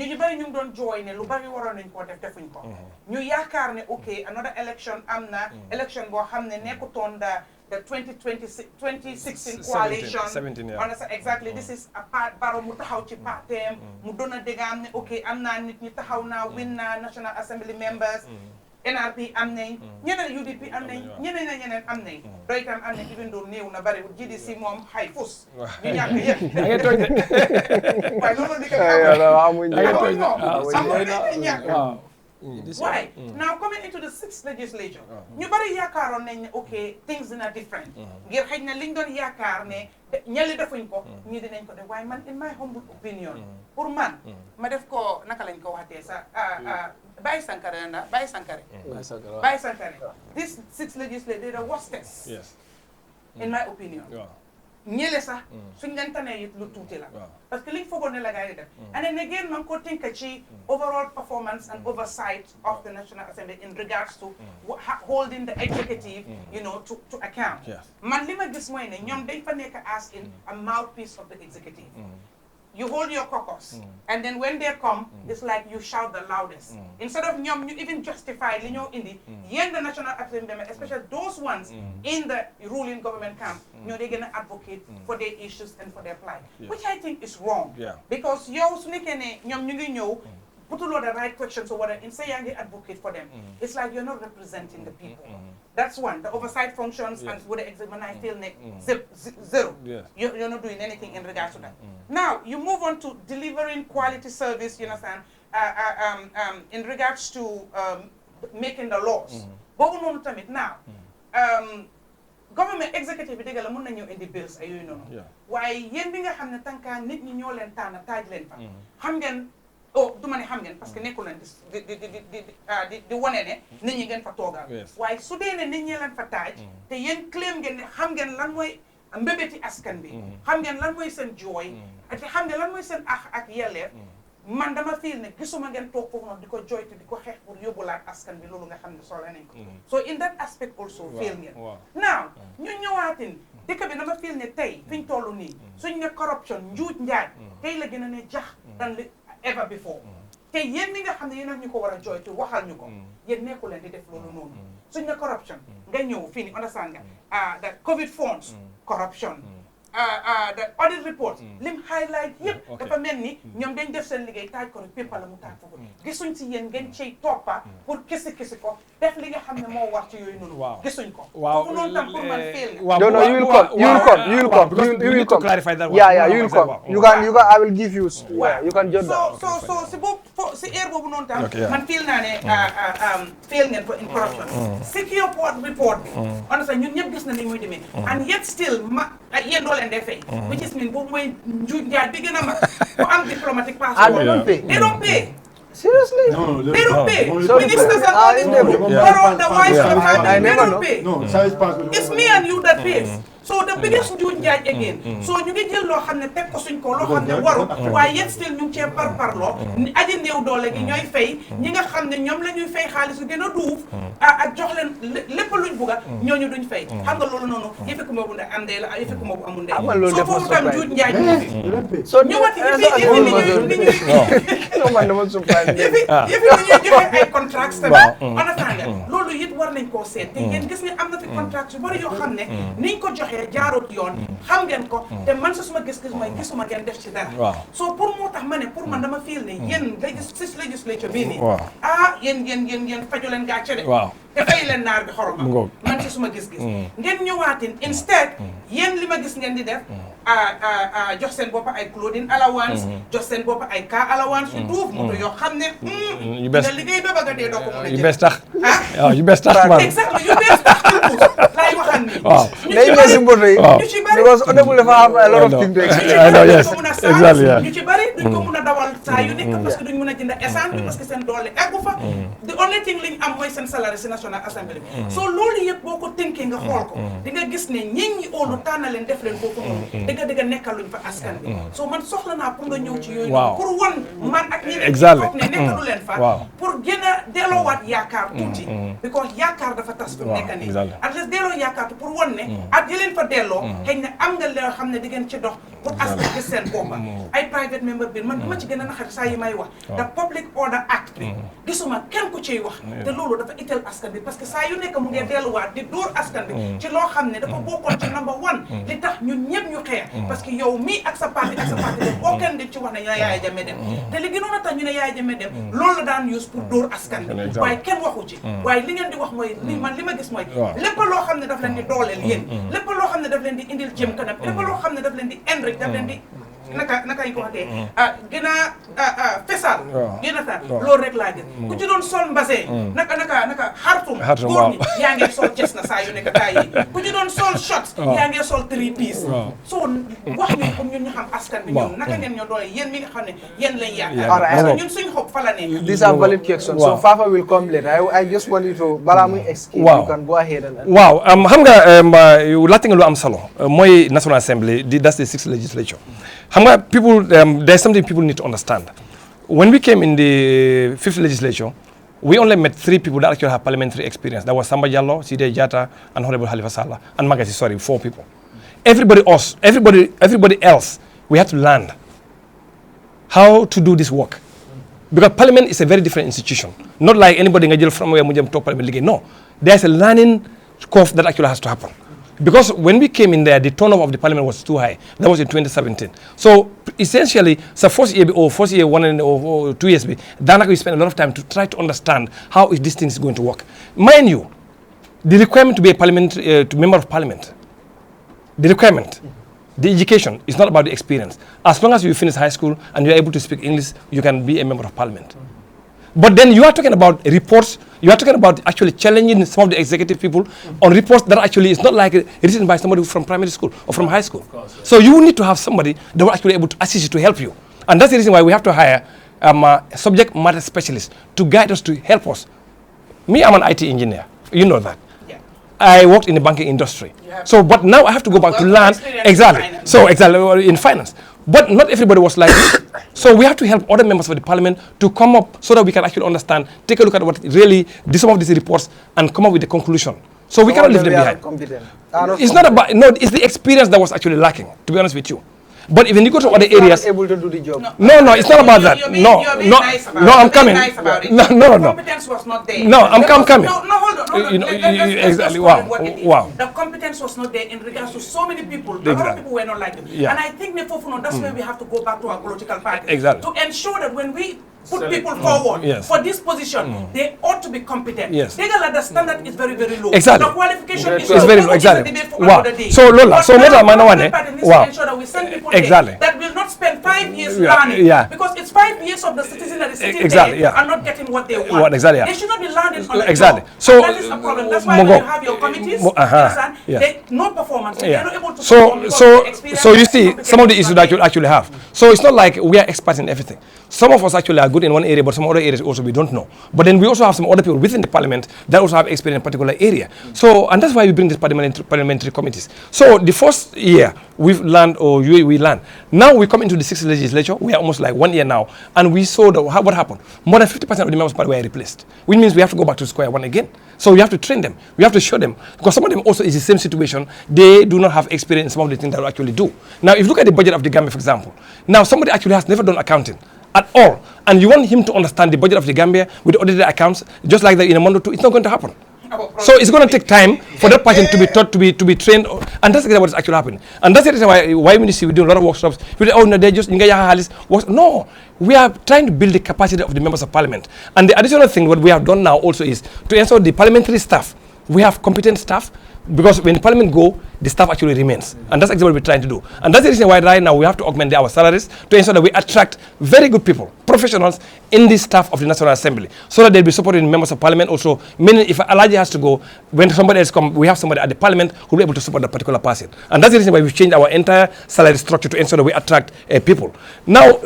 ñu bari ñu doon jooy ne lu bari waroon nañ koo def defuñ ko ñu yaakaar ne ok another election am na election boo xam ne nekkutoon the 2016 coalition exactly this is a part Barrow mu taxaw ci parteem mu doon a déggaam ne ok am naa nit ñi taxaw naa win naa National Assembly members NRP am nañ ñeneen UDP am nañ ñeneen am nañ doy tam am nañ even though néew na bari GDC moom xay fus ñu ñàkk yëpp da ngay tooñ de waaye loolu di why now coming into the sixth legislature ñu bari yaakaaroon nañ ne ok things are different ngir xëy na liñ doon yaakaar ne ñali defuñ ko ñii dinañ ko def waaye man in my humble opinion pour man ma def ko naka lañ ko waxtee sax Baye Sankare. This sixth legislature they the worstest. Yes. In my opinion. ñële sax suñ leen tanee it lu tuuti la parce que liñ foogoon ne la gars yi def and then again man ko think ci overall performance and oversight of the National Assembly in regards to holding the executive you know to account man li ma gis mooy ne ñoom dañ fa nekk as in a mouthpiece of the executive you hold your caucus, and then when they come, it's like you shout the loudest. Instead of you even justify the National Assembly, especially those ones in the ruling government camp, they're going to advocate for their issues and for their plight, which I think is wrong. Because putuloo the right questions or whatever, and say yaa ngi advocate for them, it's like you're not representing the people. That's one. The oversight functions and with the examiner, I feel zero. Yes. You're not doing anything in regards to that. Now, you move on to delivering quality service, you understand, in regards to making the laws. But now, government executive bi dégg la mën na ñëw indi bills ay yooyu noonu waaye yéen bi nga xam ne tànkaa nit ñi ñoo leen tànn taaj leen fa xam ngeen du ma ne xam ngeen parce que nekkul leen di wane ne nit ñi ngeen fa toogal waaye su dee ne nit ñi leen fa taaj te yéen claim ngeen ne xam ngeen lan mooy mbébéti askan bi xam ngeen lan mooy seen jooy te xam ngeen lan mooy seen ak yelleef man dama feel ne gisuma ngeen toog foofu noonu di ko joytu di ko xeex pour yóbbulaat askan bi loolu nga xam ne soxla nañ ko so in that aspect also feel ngeen now ñu ñëwaatin dëkk bi dama feel ne tey fi ñu toll nii suñ ne corruption njuuj njaaj tey la gën a ne jax dan li ever before te yéen mi nga xam ne yéen ñu ko war a joytu waxal ñu ko yéen nekku leen di def loolu noonu suñ ne corruption nga ñëw fii ni understand nga the COVID funds corruption the audit report lim highlight yëpp dafa mel ni ñoom dañ def seen liggéey taaj ko rek pépa la mu taaj foofu gisuñ si yéen ngeen ciy toppa pour kisi ko def li nga xam ne moo war ci yooyu noonu gisuñ ko foofu noonu tam pour man fail no you will come clarify that you will come you can I will give you you can jot that so si boobu si heure boobu noonu tam man feel naa ne fail ngeen ko in corruption secure report bi on sa ñun ñëpp gis na ni muy demee and yet still yéen doo leen dee fay which is mean boobu mooy njuuj njaaj bi gën a mag ku am diplomatic passport they don't pay seriously they don't pay ministers and all these people the wives of the family they don't pay it's me and you that pays so the biggest njuuj njaaj again so ñu ngi jël loo xam ne teg ko suñ ko loo xam ne waru waaye yet still ñu ngi cee parparloo aji néew doole gi ñooy fay ñi nga xam ne ñoom la ñuy fay xaalis yu gën a duuf ak jox leen lépp luñ bugga ñooñu duñ fay xam nga loolu noonu yëfi ku ma bu am ndey la yëfi ku ma bu amul ndey so foofu tam njuuj njaaj so ñëwati yëfi ni ñuy joxe ay contracts tamit understand nga loolu it war nañ koo seet te yéen gis nga am na fi contracts yu bari yoo xam ne niñ ko joxe jaarut yoon xam ngeen ko te man sa suma gis-gis mooy gisuma ngeen def ci dara so pour moo tax ma ne pour man dama feel ne yéen législature bii nii yéen faju leen gàcce de te fay leen naar bi xorom man ci suma gis-gis ngeen ñëwaatin instead yéen li ma gis ngeen di def jox seen bopp ay clothing allowance jox seen bopp ay car allowance yu duuf moto yoo xam ne yu bees nga liggéey ba bëgg a dee doo ko mën a jël yu bees tax yu bees tax man exactly yu bees tax laay waxal nii ñu ci bari because honorable dafa have a lot of things to explain ñu ci bari duñ ko mën a dawal saa yu nekk parce que duñ mën a jënd essence bi parce que seen doole eggu fa the only thing liñ am mooy seen salaire si National Assembly so loolu yëpp boo ko tënkee nga xool ko di nga gis ne ñi óolu tànn leen def leen foofu noonu dëgg nekkaluñ fa askan bi so man soxla naa pour nga ñëw ci yooyu pour wan man ak ñi foog ne nekkalu leen fa pour gën a delloowaat yaakaar tuuti because yaakaar dafa tas fi mu nekk nii at least delloo yaakaar pour wan ne ak yi leen fa delloo xëy na am nga loo xam ne di ngeen ci dox pour askan gis seen boppa ay private member bill man dama ci gën a naxar saa yi may wax the Public Order Act bi gisuma kenn ku ciy wax te loolu dafa itteel askan bi parce que saa yu nekk mu ngi delluwaat di dóor askan bi ci loo xam ne dafa bokkoon ci number one li tax ñun ñëpp ñu xeex parce que yow mii ak sa parti dem boo kenn di ci wax ne ñu ne Yaya Jammeh dem te li gënoon a tax ñu ne Yaya Jammeh dem loolu la daan use pour dóor askan bi waaye kenn waxu ci waaye li ngeen di wax mooy li ma gis mooy lépp loo xam ne daf leen di dooleel yéen lépp loo xam ne daf leen di indil jëm kanam lépp loo xam ne daf leen di enrich daf leen di naka ñu ko waxee gën a fesal gën a taal loolu rek laa gën ku ci doon sol mbase naka xartum góor ñi yaa ngi sol jes na saa yu nekk taa yi ku ci doon sol short yaa ngi sol 3 piece soo wax ñu comme ñun ñu xam askan bi ñoom naka ngeen ñoo doole yéen mi nga xam ne yéen lañ yaakaar parce que ñun suñ xob fa la nekk. These are valid questions so Fafa will come later I just want you to balaa muy escape you can go ahead and waaw xam nga laajte nga lu am solo mooy National Assembly that's the 6th legislature. People, there's something people need to understand. When we came in the 5th legislature, we only met 3 people that actually have parliamentary experience. That was Samba Jallow, Sideh Jatta, and Honorable Halifa Sallah, and Magasi, 4 people. Everybody else, we had to learn how to do this work. Because parliament is a very different institution. Not like anybody from where we talk parliament. No, there's a learning curve that actually has to happen. Because when we came in there, the turnover of the parliament was too high. That was in 2017. So essentially, so first year or 1 or 2 years, then we spent a lot of time to try to understand how is this thing is going to work. Mind you, the requirement to be a member of parliament, the requirement, the education is not about the experience. As long as you finish high school and you're able to speak English, you can be a member of parliament. But then you are talking about reports, you are talking about actually challenging some of the executive people on reports that actually is not like written by somebody from primary school or from high school. Course, yeah. So you need to have somebody that will actually able to assist you to help you. And that's the reason why we have to hire a subject matter specialist to guide us, to help us. Me, I'm an IT engineer. You know that. Yeah. I worked in the banking industry. So, but now I have to go back to learn exactly. So exactly in finance. But not everybody was like this. So we have to help other members of the parliament to come up so that we can actually understand, take a look at what really some of these reports and come up with the conclusion. So we cannot leave them behind. It's not about, no, it's the experience that was actually lacking, to be honest with you. But when you go to other areas, able to do the job. No, it's not about that. No, I'm coming. No. Competence was not there. No, I'm coming. No, hold on. Exactly. Wow. The competence was not there in regards to so many people. A lot of people were not like them. Yeah. And I think that's where we have to go back to our political party. Exactly. To ensure that when we put people forward for this position, they ought to be competent. Yes. They got the standard is very, very low. Exactly. The qualification is very low. Exactly. Wow. So Lola, so what am I now? Wow. Ensure that we send people exactly. that will not spend 5 years learning. Yeah. Because it's 5 years of the citizen that is sitting exactly, there and not getting what they want. What exactly? Yeah. They should not be learning on the exactly. job. So And that is a problem. That's why when you have your committees, no performance. They're not able to perform so you see some of the issues that you actually have. So it's not like we are experts in everything. Some of us actually are good in one area, but some other areas also we don't know. But then we also have some other people within the parliament that also have experience in a particular area. So, and that's why we bring these parliamentary committees. So the first year we've learned, or we learned. Now we come into the 6th legislature. We are almost like 1 year now, and we saw what happened. More than 50% of the members of parliament were replaced, which means we have to go back to square one again. So we have to train them. We have to show them, because some of them also is the same situation. They do not have experience in some of the things that we actually do. Now, if you look at the budget of the Gambia, for example, now somebody actually has never done accounting at all, and you want him to understand the budget of the Gambia with the audited accounts, just like that in a month or two, it's not going to happen. So it's going to take time for that person to be taught, to be trained, and that's exactly what is actually happening. And that's the reason why we see we do a lot of workshops. We do, no, they're just no. We are trying to build the capacity of the members of parliament. And the additional thing what we have done now also is to ensure the parliamentary staff. We have competent staff, because when the parliament go, the staff actually remains. And that's exactly what we're trying to do. And that's the reason why right now we have to augment our salaries to ensure that we attract very good people, professionals in the staff of the National Assembly, so that they'll be supporting members of parliament also. Meaning if Alhagie has to go, when somebody else comes, we have somebody at the parliament who will be able to support that particular person. And that's the reason why we've changed our entire salary structure to ensure that we attract people. Now,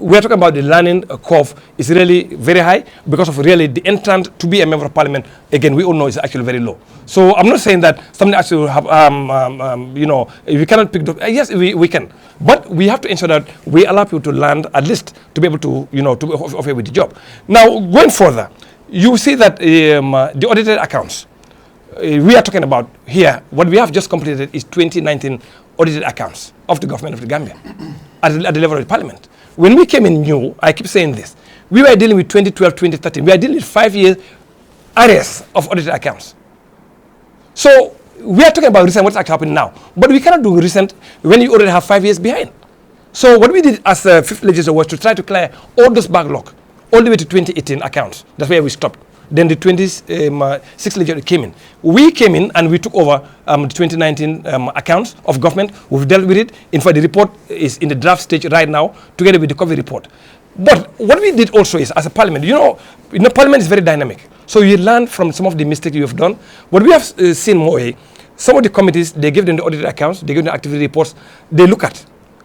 we are talking about the learning curve is really very high, because of really the entrant to be a member of parliament, again, we all know is actually very low. So I'm not saying that something actually have, we cannot pick up. Yes, we can. But we have to ensure that we allow people to learn, at least to be able to, to offer with the job. Now, going further, you see that the audited accounts, we are talking about here, what we have just completed is 2019 audited accounts of the government of the Gambia at the level of the parliament. When we came in new, I keep saying this, we were dealing with 2012, 2013. We are dealing with 5 years arrears of audited accounts. So we are talking about recent, what's actually happening now. But we cannot do recent when you already have 5 years behind. So what we did as a 5th legislature was to try to clear all those backlog, all the way to 2018 accounts. That's where we stopped. Then the 26th legislature came in. We came in and we took over the 2019 accounts of government. We've dealt with it. In fact, the report is in the draft stage right now, together with the COVID report. But what we did also is, as a parliament, parliament is very dynamic. So you learn from some of the mistakes you have done. What we have seen more, some of the committees, they give them the audited accounts, they give them the activity reports, they look at.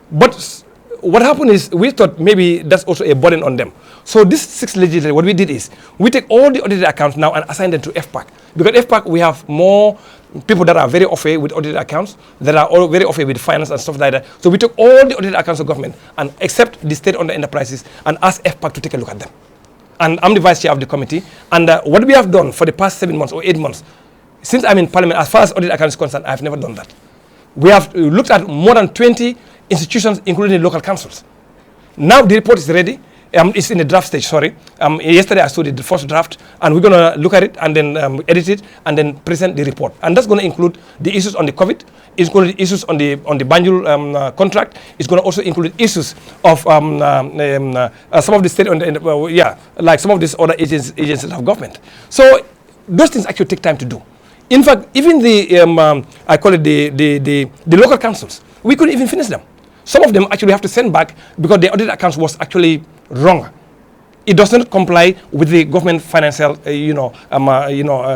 But what happened is, we thought maybe that's also a burden on them. So this 6th legislature, what we did is, we take all the audited accounts now and assign them to FPAC. Because FPAC, we have more people that are very au fait with audited accounts, that are all very au fait with finance and stuff like that. So we took all the audited accounts of government, and except the state-owned enterprises, and asked FPAC to take a look at them. And I'm the vice chair of the committee. And what we have done for the past 7 months or 8 months, since I'm in parliament, as far as audit accounts is concerned, I've never done that. We have looked at more than 20 institutions, including the local councils. Now the report is ready. It's in the draft stage, sorry. Yesterday I saw the first draft, and we're going to look at it and then edit it and then present the report. And that's going to include the issues on the COVID. It's going to be issues on the Banjul contract. It's going to also include issues of some of the state, like some of these other agencies of government. So those things actually take time to do. In fact, even the I call it the local councils, we couldn't even finish them. Some of them actually have to send back because the audit accounts was actually wrong. It does not comply with the government financial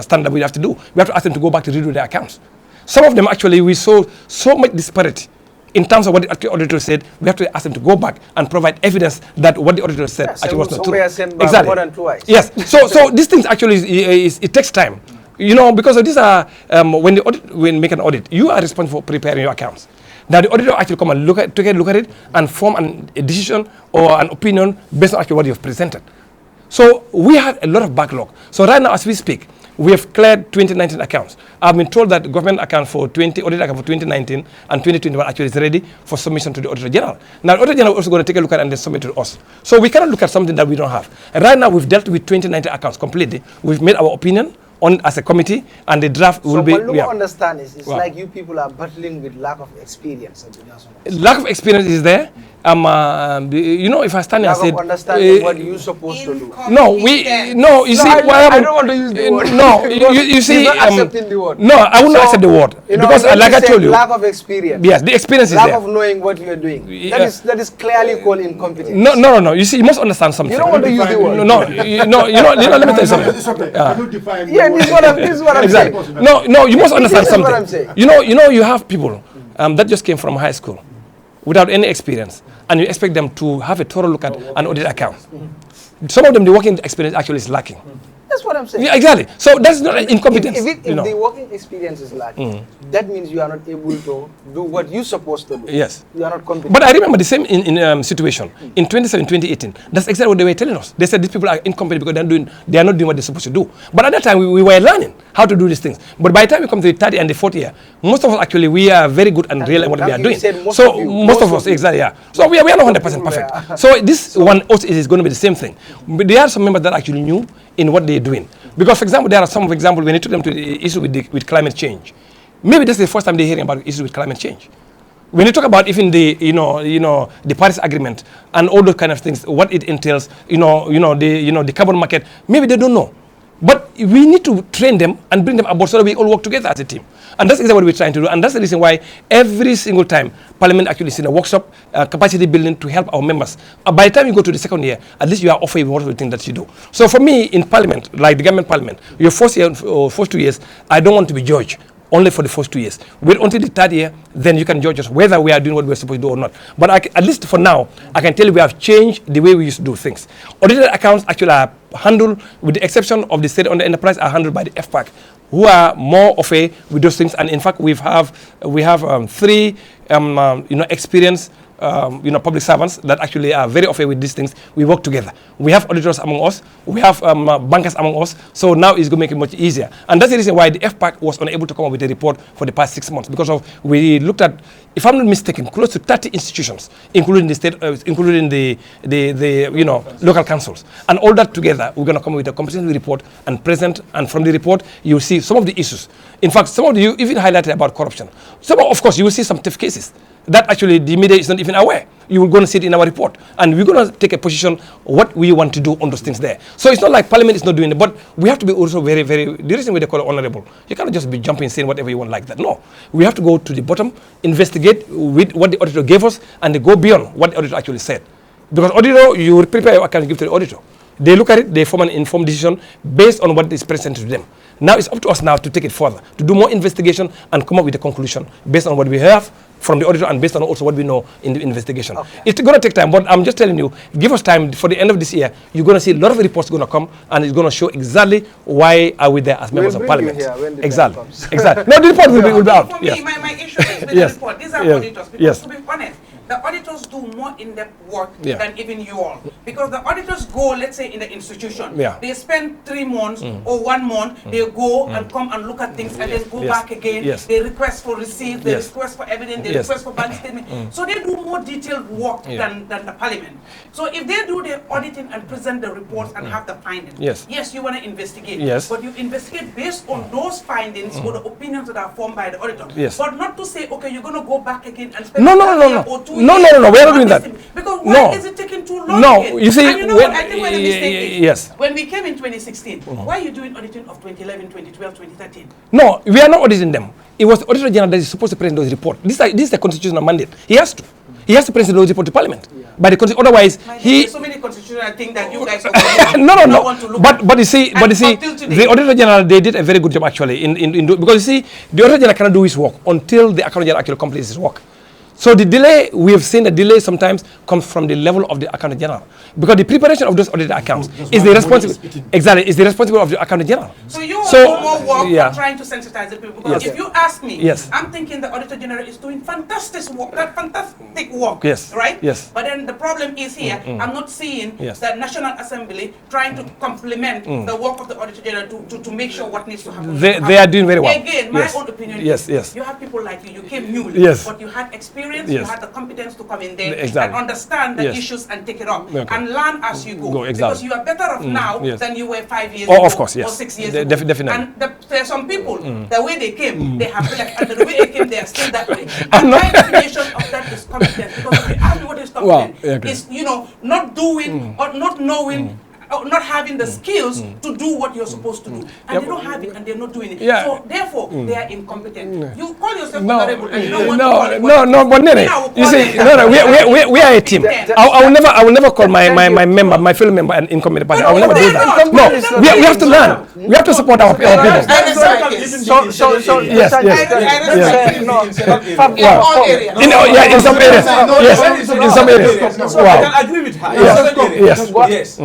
standard we have to do. We have to ask them to go back to redo their accounts. Some of them actually we saw so much disparity in terms of what the auditor said. We have to ask them to go back and provide evidence that what the auditor said actually was not true. Exactly. More than twice. Yes. So these things actually it takes time. Because these are when make an audit, you are responsible for preparing your accounts. Now the auditor actually come and take a look at it and form a decision or an opinion based on actually what you've presented. So we have a lot of backlog. So right now as we speak, we have cleared 2019 accounts. I've been told that government account for audit account for 2019 and 2021 actually is ready for submission to the Auditor General. Now the Auditor General is also going to take a look at it and then submit to us. So we cannot look at something that we don't have. And right now we've dealt with 2019 accounts completely. We've made our opinion on as a committee, and the draft will be. So what I understand is it's like you people are battling with lack of experience at the national. Lack of experience is there. If I stand and say, lack of understanding what you're supposed to do. You see, I don't want to use the word. No, you see, not accepting the word. No, I will not accept the word because, like I told you, lack of experience. Yes, the experience is there. Lack of knowing what you are doing. That is clearly called incompetence. No. You see, you must understand something. You don't want to use the word. Let me tell you something. It's okay. Can you define? Yeah, this is what I'm saying. No, you must understand something. You know, you have people that just came from high school without any experience, and you expect them to have a thorough look at an audit account. Some of them, the working experience actually is lacking. That's what I'm saying. Yeah, exactly. So that's not incompetence. If the working experience is lacking, that means you are not able to do what you're supposed to do. Yes. You are not competent. But I remember the same situation in 2018. That's exactly what they were telling us. They said these people are incompetent because they are not doing what they're supposed to do. But at that time, we were learning how to do these things. But by the time we come to the third and the fourth year, most of us actually, we are very good and real in what we are doing. So most of us, exactly, yeah. So we are not 100% perfect. So this one also is going to be the same thing. But there are some members that actually knew in what they're doing. Because, for example, there are some examples when you took them to the issue with climate change. Maybe that's the first time they're hearing about the issue with climate change. When you talk about even the, the Paris Agreement and all those kind of things, what it entails, the carbon market, maybe they don't know. But we need to train them and bring them aboard so that we all work together as a team. And that's exactly what we're trying to do. And that's the reason why every single time Parliament actually is in a workshop, capacity building to help our members. By the time you go to the second year, at least you are offered what we think that you do. So for me, in Parliament, like the government Parliament, your first year or first 2 years, I don't want to be judged only for the first 2 years. Wait until the third year, then you can judge us whether we are doing what we're supposed to do or not. But at least for now, I can tell you we have changed the way we used to do things. Audited accounts actually are handled, with the exception of the state owned enterprise, are handled by the FPAC, who are more of a with those things. And in fact, we have three experienced public servants that actually are very often with these things. We work together. We have auditors among us. We have bankers among us. So now it's going to make it much easier. And that's the reason why the FPAC was unable to come up with a report for the past 6 months, because we looked at, if I'm not mistaken, close to 30 institutions, including the state, including the local councils. And all that together, we're going to come up with a comprehensive report and present. And from the report, you'll see some of the issues. In fact, some of you even highlighted about corruption. Of course, you will see some tough cases that actually the media is not even aware. You're going to see it in our report. And we're going to take a position what we want to do on those things there. So it's not like Parliament is not doing it, but we have to be also very, very, the reason why they call it honorable, you cannot just be jumping saying whatever you want like that. No. We have to go to the bottom, investigate with what the auditor gave us, and they go beyond what the auditor actually said. Because auditor, you will prepare your account and give to the auditor. They look at it, they form an informed decision based on what is presented to them. Now it's up to us now to take it further, to do more investigation and come up with a conclusion based on what we have from the auditor and based on also what we know in the investigation. Okay. It's going to take time, but I'm just telling you, give us time. For the end of this year, you're going to see a lot of reports going to come, and it's going to show exactly why are we there as members of Parliament. Exactly. No, the report will be out. For me, my issue is with the report. These are auditors, because to be honest, the auditors do more in-depth work Yeah. than even you all. Because the auditors go, let's say, in the institution. Yeah. They spend 3 months or 1 month. They go and come and look at things and then go Yes. back again. Yes. They request for receipts. They Yes. request for evidence. They Yes. request for bank statement. So they do more detailed work than the parliament. So if they do their auditing and present the reports and have the findings, Yes. you want to investigate. Yes. But you investigate based on those findings or the opinions that are formed by the auditor. Yes. But not to say, okay, you're going to go back again and spend No, another year or 2 years. we are not doing that. Because why No. is it taking too long? No, again? you see, and you know when- what? I think where the mistake is. yes. When we came in 2016, why are you doing auditing of 2011, 2012, 2013? No, we are not auditing them. It was the Auditor General that is supposed to present those reports. This is the constitutional mandate. He has to. He has to present those reports to Parliament. By the otherwise, There's so many constitutional things that you guys no. want to look But you see, And until today- the Auditor General, they did a very good job actually because you see, the Auditor General cannot do his work until the Accountant General actually completes his work. So the delay, we have seen the delay sometimes comes from the level of the Accountant General, because the preparation of those audited accounts is the responsibility of the Accountant General. So you do more work for trying to sensitize the people. Because if you ask me, I'm thinking the Auditor General is doing fantastic work, Yes. right? Yes. But then the problem is here, I'm not seeing the National Assembly trying to complement the work of the Auditor General to make sure what needs to happen. They are doing very well. Again, my own opinion Yes. is you have people like you came newly, Yes. but you had experience, Yes. you had the competence to come in there Exactly. and understand the Yes. issues and take it up Okay. and learn as you go. Exactly. Because you are better off now Yes. than you were 5 years Oh, ago of course, yes. or 6 years De- ago. definitely. And there are some people, the way they came, they have left, and the way they came, they are still that way. And my definition of that is competence. Because if you ask me what is competence, is not doing or not knowing. Not having the skills to do what you're supposed to do, and they don't have it, and they're not doing it. Yeah. So therefore, they are incompetent. You call yourself No, honorable, and you don't want to call it what no, it is. but Nene, Me, I will you call see, it- we are a team. I will never call my member, my fellow member, an incompetent party. I will never do that. No, we have to learn. We have to support our people. I respect it. Yes. No, in all areas. In some areas. Yes, in some areas. Wow. I agree with her. Yes. Yes.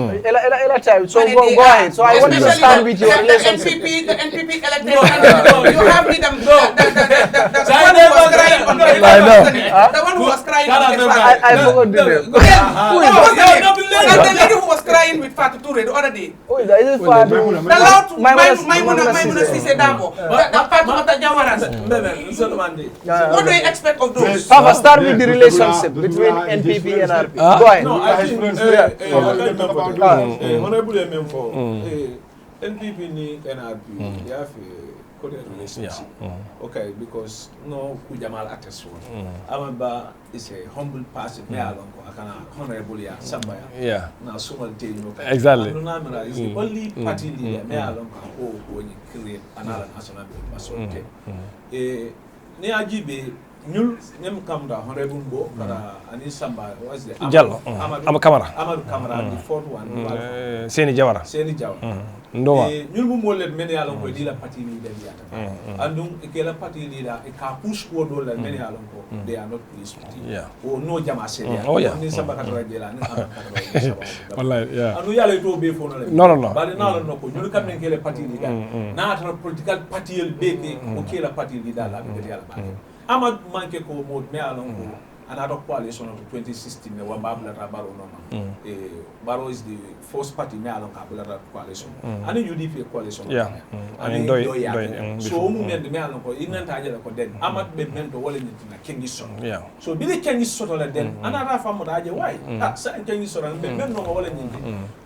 So go ahead. So I want to start with your relationship. The NPP elected you have the one who was crying on the I forgot the name. the lady who was crying with Fatou Toure the other day. Oh, is it Fatou? The loud Maimuna Sise Dabo. The Fatoumata Jawaras. What do you expect of those? Papa, start with the relationship between NPP and NRP. Go ahead. No, I think honorable member NPP ni NRP they have a cordial relationship. Okay, because no kujamal attest one. Amamba is a humble person. Me along akana honorable ya sambaya. Yeah. Na sumal tenyo. Exactly. Anunamira is the only party leader. Me along when you create another national masorte. Ni ajibe ñul ñem kamda honorable Mbowe kara ani samba was the Jallo Amadou Camara the fourth one Seni Jawara Ndowa ñul bu mo len men yalla ko di la parti ni dem yata andum ke la parti ni la e ka push ko do la men yalla ko they are not pleased o no jama se ya ni samba ka radio la ni am wallahi yeah anu yalla to be fo no no ba na no ko ñul kam men ke le parti ni da na ta political party el be ke o ke la parti ni da la be yalla ba Amad manke ko mo me alon ko another coalition of 2016 ne wababla Baro no Baro is the first party me alon ka bla coalition ani UDP coalition ani doy so mu men me alon ko inanta ajala ko den Amad be mento wala ni na kengi so so bi le kengi so to la den another famu da aje why sa kengi so ran be men no wala ni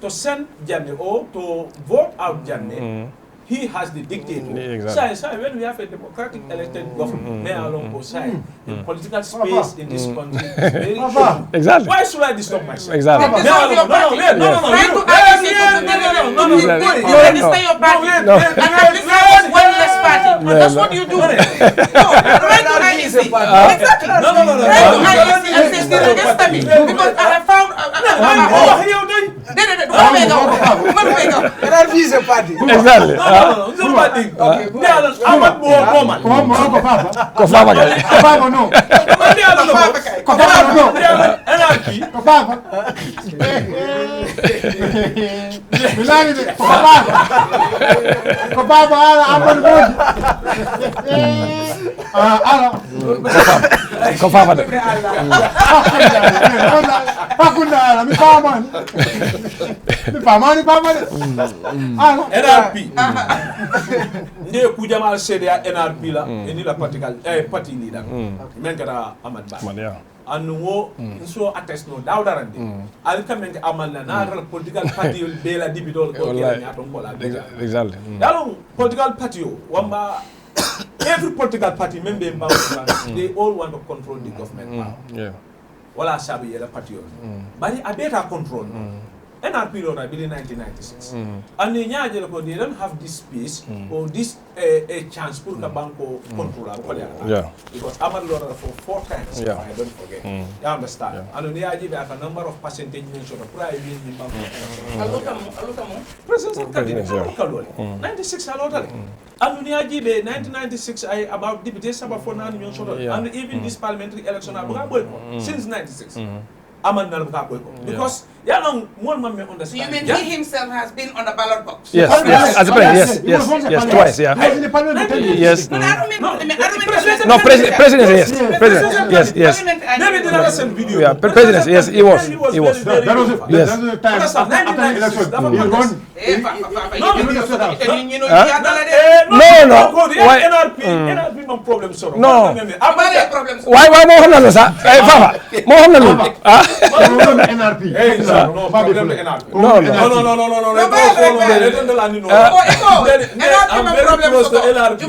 to send Jammeh or to vote out Jammeh. He has the dictator. So when we have a democratic elected government, may alone go side. The political space in this country is very short. Exactly. Why should I disturb myself? Exactly. No. Register your party. And have this one less party. That's what you do. No, right to IEC. Exactly. Right to IEC and say still register me. Because I have found NRP is a party. Exactly. ko fafata Hakuna mi famani. Mi famani famani. NRP. Ndiye kujamal sede ya NRP la eni la party leader. Men kada Ahmad Ba. Anu wo nso attest no dawdarande. Al kamen amal na political party bela dibidol ko kela nyato ngola. Exactly. Dalong political party wamba every political party member in they all want to control the government. Yeah. Wala sabi yela party bari a better control. NRP I believe 1996. And they don't have this space or this a chance for the banco control. Yeah. Because I'm a for 4 times, if I don't forget. You understand? And they have a number of percentage mentioned of private in bank. President 96 a lot. And they have 1996 about deputies about 4 million. And even this parliamentary election since 96. Because one man may understand. You mean he himself has been on the ballot box? Yes, as a president, yes, twice, yeah. Yes. But I don't mean no, president, yes. President, yes. Maybe the recent video. Yeah, president, yes, he was. That was the time after election. He won. NRP problem sorrow. No. Why mo hamna lo sa? Fafa. Mo hamna lo. NRP. No problem the NRP. No. I'm very close to NRP.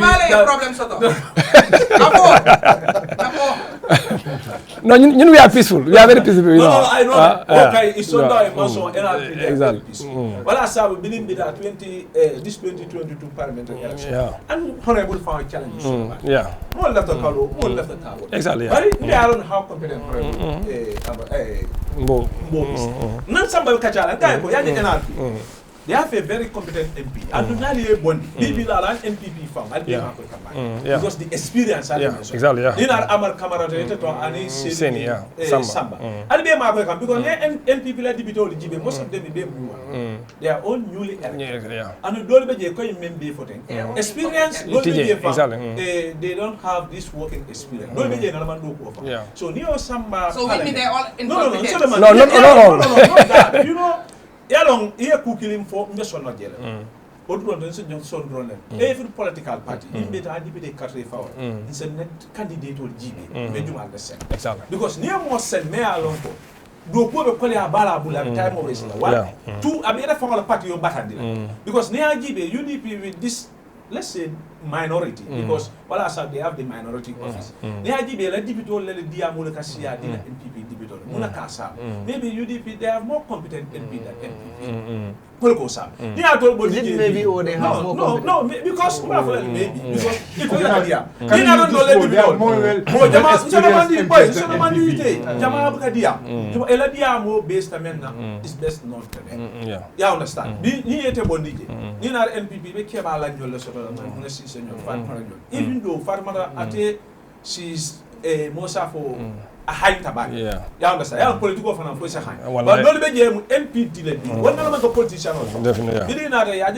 No, we are peaceful. We are very peaceful. You know. No, I know. Okay, it's so that NRP. Exactly. Well, I saw believe me that this 2022 parliamentary election. Yeah. And honorable found challenges. Yeah. More left the color, more left the table. Exactly. But I don't know how competent Mbowe. Not somebody catch out. NRP. They have a very competent MP. And not a bondi. Maybe an NPP farm. Because the experience. Exactly. Yeah. They are our camaraderie and he's Samba. And they are because NPP like the most of them they are all newly elected. And don't be member for them. Experience. They don't have this working experience. Don't be so Neo Samba. So we mean they all incompetent. No. You know. Yalong here cooking for Mission Nagela. Every political party, in better deputy country for it's a net candidate or GB, you understand. Exactly. Because near more send me along do go call a balabula time of one. 2, I mean, for all party of Batandi. Because near GB, UDP with this, let's say, minority, because what I said, they have the minority office. Near GB, let deputy Diamulakasia, NPP deputy, Munakasa. Maybe UDP, they have more competent MP than NPP. Polkosa. They are told maybe or they have more competent. No, because maybe. Because it was an idea. They are not let me know. More Jamandi boy, Jamandi, Jamabukadia. Eladia more based amendment is best not to them. You understand? Ni ete bondije. Ni na NPP be keba la nyola so na si senyor Fatou. Even though Fatou ate she's a mosa for a high tabak. You understand? Yeah, political for a high. But don't be MP dealer. One of the politicians. Definitely. I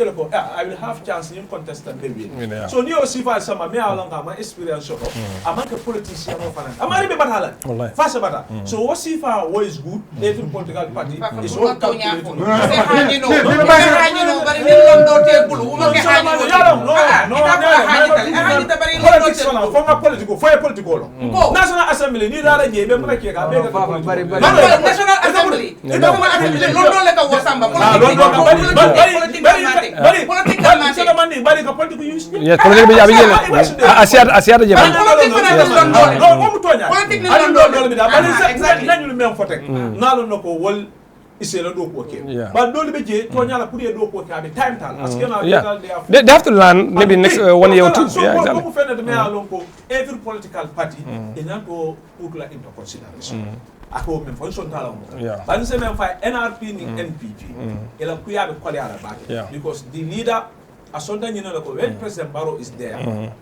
will have chance in contestant baby. So Neo Sifa Sama me along my experience. I'm not a politician of an American battle. Fast battle. So what Sifa was good, every political party is all calculated. Political. National Assembly need National Assembly. They have to learn maybe next 1 year or 2. Every political party is not to put into consideration. Ako men function tala mo. But NRP ni NPP. Ela kuya be kwale ala back because the leader Asonda when President Barrow is there,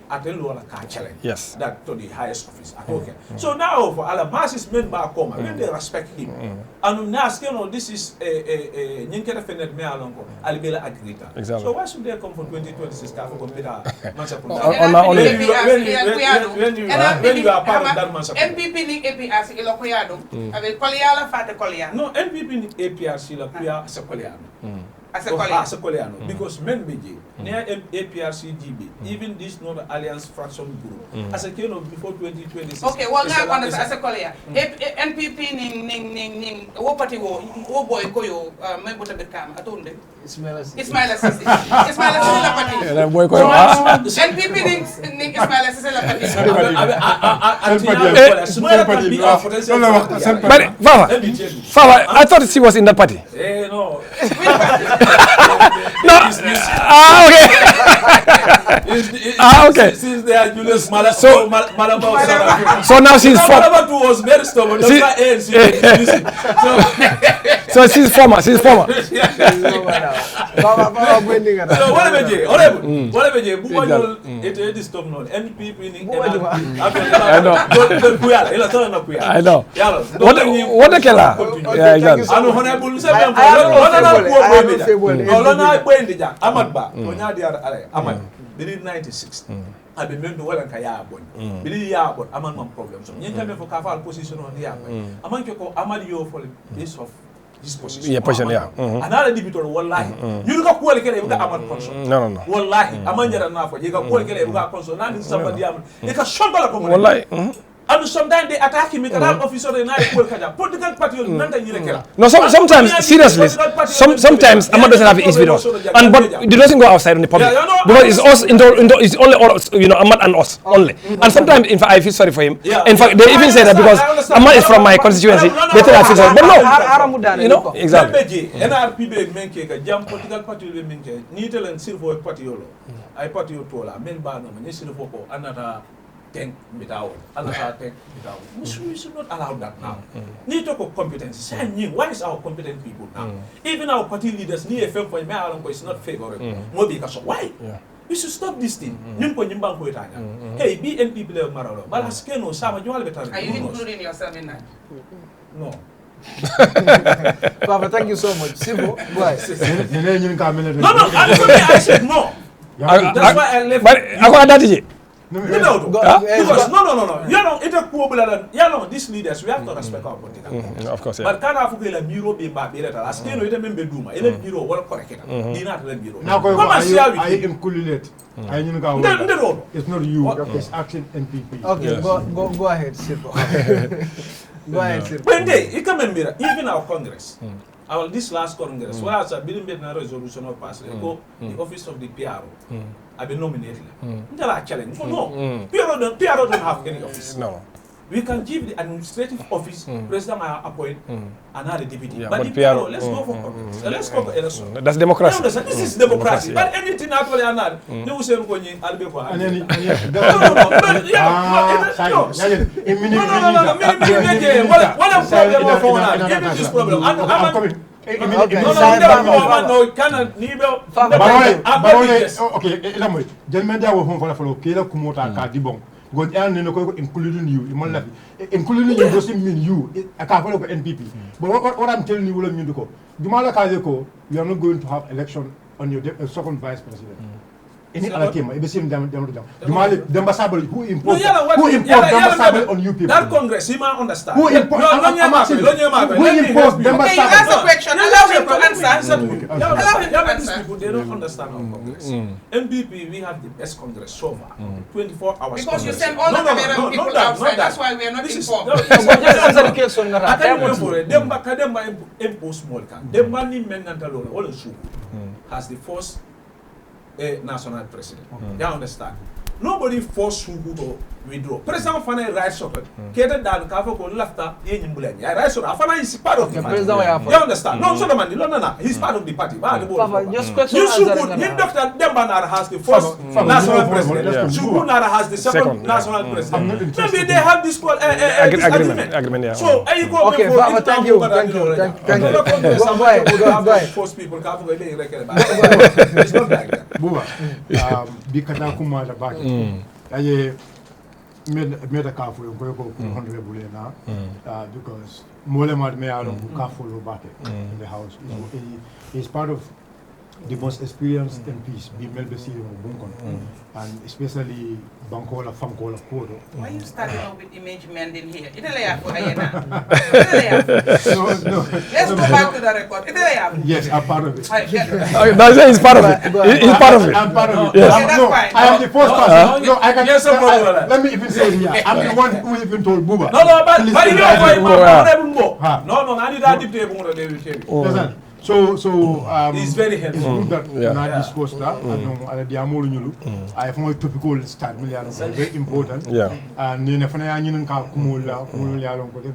at the lower challenge. Yes. That to the highest office. Okay. So now for all the masses men back home, when they respect him, and now this is a Ninkera Fenet me alongo, Albela Agrita. Exactly. So why should they come for 2026 for compare when you are part of that Mansa? NPP ni APRC ilokoyado. Avec Koliala Fata Koliano. No, NPP ni APRC la kuya sa Koliano. As a Koliano. Because men BJ, near APRC GB, even this Northern Alliance fraction group, as a kind of before 2026. Okay, well now on as a Kolia. NPP ning wo party wo boy koyo may buta bekam atunde. Ismail Assisi la party. Boy koyo. NPP ning Ismail Assisi la party. But Fafa, I thought she was in that party. No. No. Okay. Okay. Since they are Julius Malaba. So now she's Malaba too was very stubborn. That's why ANC. So she's former. So what about you? Bubanol it is stop no NPP ni I know. What the killer? Yeah, exactly. Anu honorable Ahmad Ba, Ahmad, 96. I've been meant to well and Kayabon. Believe Yabon, among my problems. You can for Kafal position on the Yabon. Among you call Amadio for this of this position. Yeah, position, yeah. Another debitor, wallahi. You look up quality, you got Ahmad Consul. No. Wallahi, Amanda enough, you got quality, you got Consul, and somebody, you can show the Wallahi. And sometimes they attack him, make an officer in political party. No, sometimes seriously, sometimes Ahmad doesn't have his video, but it doesn't go outside on the public because it's us. It's only Ahmad and us only. And sometimes, in fact, I feel sorry for him. In fact, they even say that because Ahmad is from my constituency, they think I feel sorry. But no, exactly. NRP menke jam political party will menke nitel and silver party yolo. I party yotola men ba no men silver ko another. Tank without, another tank without. We should not allow that now. Need talk of competence. Why is our competent people now? Even our party leaders, near FM for me, is not favorable. Why? We should stop this thing. Hey, BNP player Maralo. But as Keno, Sama, you are better. Are you including yourself in that? No. Papa, thank you so much. Simple. Why? No, I said no. That's why I left. But I got that. Because no. It's a problem. These leaders we have to respect our political. Of course, yeah. But can I forget a bureau be back here? As can we remember Duma? A bureau, what correct? Not a bureau. Now, I inculate. It's not you. It's action NPP. Okay, go ahead, Sirko. Go ahead, Sirko. When you come and mirror, even our Congress. This last Congress, whereas I didn't make a resolution of pass, the office of the PRO. I've been nominated. Challenge. No, PRO don't have any office. No. We can give the administrative office, president appoint another deputy. Yeah, but the PRO, let's go for Congress. Let's go for election. That's democracy. This is democracy. But anything actually another, they will say going Albeko. Including you, including you doesn't mean you. I can't follow NPP. But what I'm telling you, you are not going to have election on your second vice president. Any other team, the same damn. The ambassador who import ambassador on you people. That Congress, he might understand. Who import the ambassador? Okay, you ask a question. Allow him to answer. Allow him to answer. People, they don't understand our Congress. NPP, we have the best Congress so far. 24 hours. Because you send all the Cameroon people outside. That's why we are not informed. I can't remember it. Demba impose small camp. Demba ni menantalo all the shoe has the first national president. You understand? Nobody forced Sugu to withdraw. President Fana right shot. Catered down Kavo ko lafta yen bulen. Yeah, right shot. Afana is part of the party. You understand? No, so the man, no. He's part of the party. Just question. You should put him Dr. Dembanar has the first national president. Sugu Nara has the second national president. Maybe they have this agreement. Yeah. So I go okay, thank you. Force people. It's not like that. Buba, bikata kuma da baki. Aye, made a car for you, go 100 bulena, because Molemad me out of car follow back in the house. He's part of the most experienced MPs, be Melbesi or Bunkon, and especially Bankola, Fankola, Kodo. Why you starting out with image men in here? No. Let's go back to the record. Yes, I'm part of it. He's part of it. He's part of it. I'm part of it. Yes. Okay, that's No, fine. I am the first person. No, I can. Yes, no problem. Let me even say it here. I'm the one who even told Buba. No, but Please you do know that. why no, I need that deep table. Listen, so It's very it's helpful. good that Yeah. I discussed that. I diamond nyulu. I found topical start million very important. Yeah. And you know, kumula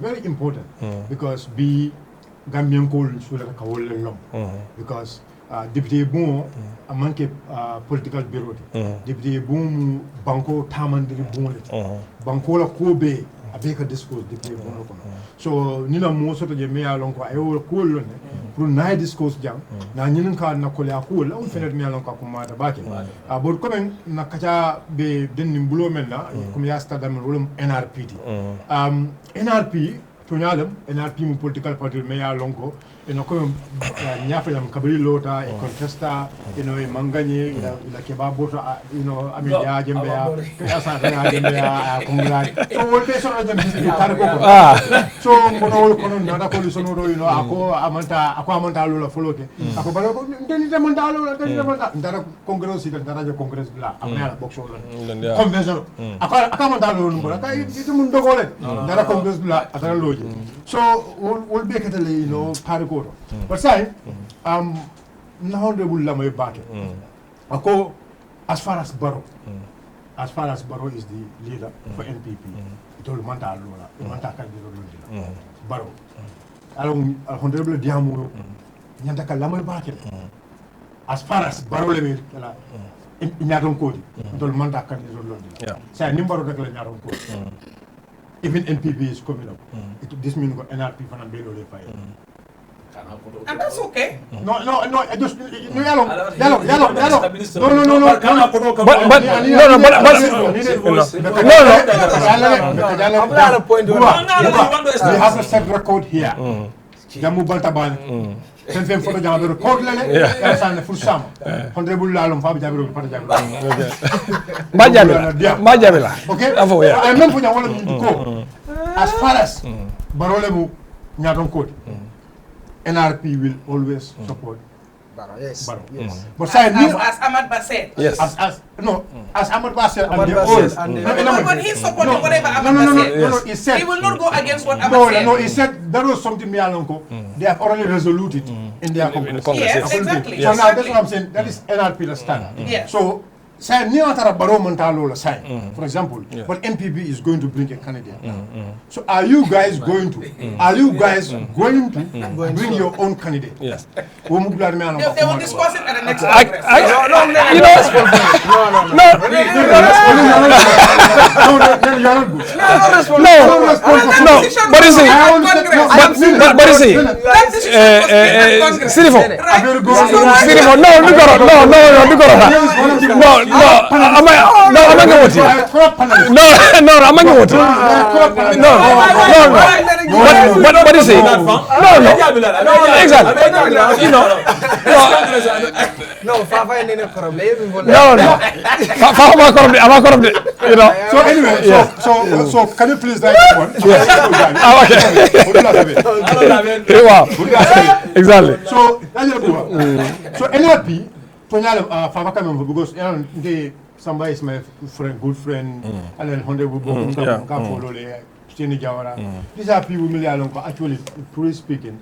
very important because be Gambian call because Deputy Boom a manke political bureau. Deputy Boom Banco Tamandri Boom. Bancola Kobe a bigger discourse Deputy Boom. So Nina Moso to Jamea Lonko, I will call on night discourse jam. Na Ninin card na Kola cool, on Fenet Mialonka Kumata Baki. About coming Nakaja be Denim Blomena, Kumiasta Dam NRP. NRP. Tunyalem, NRP political party Maya Lonko, you know, come Nyafam Kabri Lota, a contesta, you know, a Mangani, like Kebabota, you know, Amelia Jembea, Congrats. So, what they saw them so, Nada Polisono, you know, Aquamanta Lula Folote, Aquamantalo, Congress, Congress, Amana Boxer, Convention, Aquamantalo, it's a Mundogole, Nada Congress, Atalo. So we'll be actually, you know, Paragodo. But say, now they will love my battle. Ako, as far as Barrow is the leader for NPP, it will Manta Lola, Manta Candidate Barrow. Along Honorable Diamu, Yantaka Lama battle. As far as Barrow level, in Yaron Cody, it will Manta Candidate. Say, number of the Yaron Cody. Even NPP is coming up. This means NRP for Belo fire. And that's okay. No, I just yellow. We have a set record here. Jamu Bantaba. Send for the record, and full sum. Honorable Lalum Fabian Majabila. Okay? I remember I wanted to go. As far as Barolemu Nyadon Code, NRP will always support Barrow. Yes. But as Ahmad Ba said. Yes. As Ahmad Ba said, But he's supporting whatever Ahmad Ba said. He will not go against what Ahmad said. No, he said that was something they have already resolved it in their Congress. Yes, exactly. So now that's what I'm saying. That is NRP the standard. Yes. So say Barrow Montalo sign, for example, but NPP is going to bring a candidate. So are you guys going to bring your own candidate? Yes. They will discuss it at the next But you see, exactly. You know, you know. So anyway, so can you please that one? Exactly. So NRP, because somebody is my friend, good friend, and then these are people actually, truly speaking,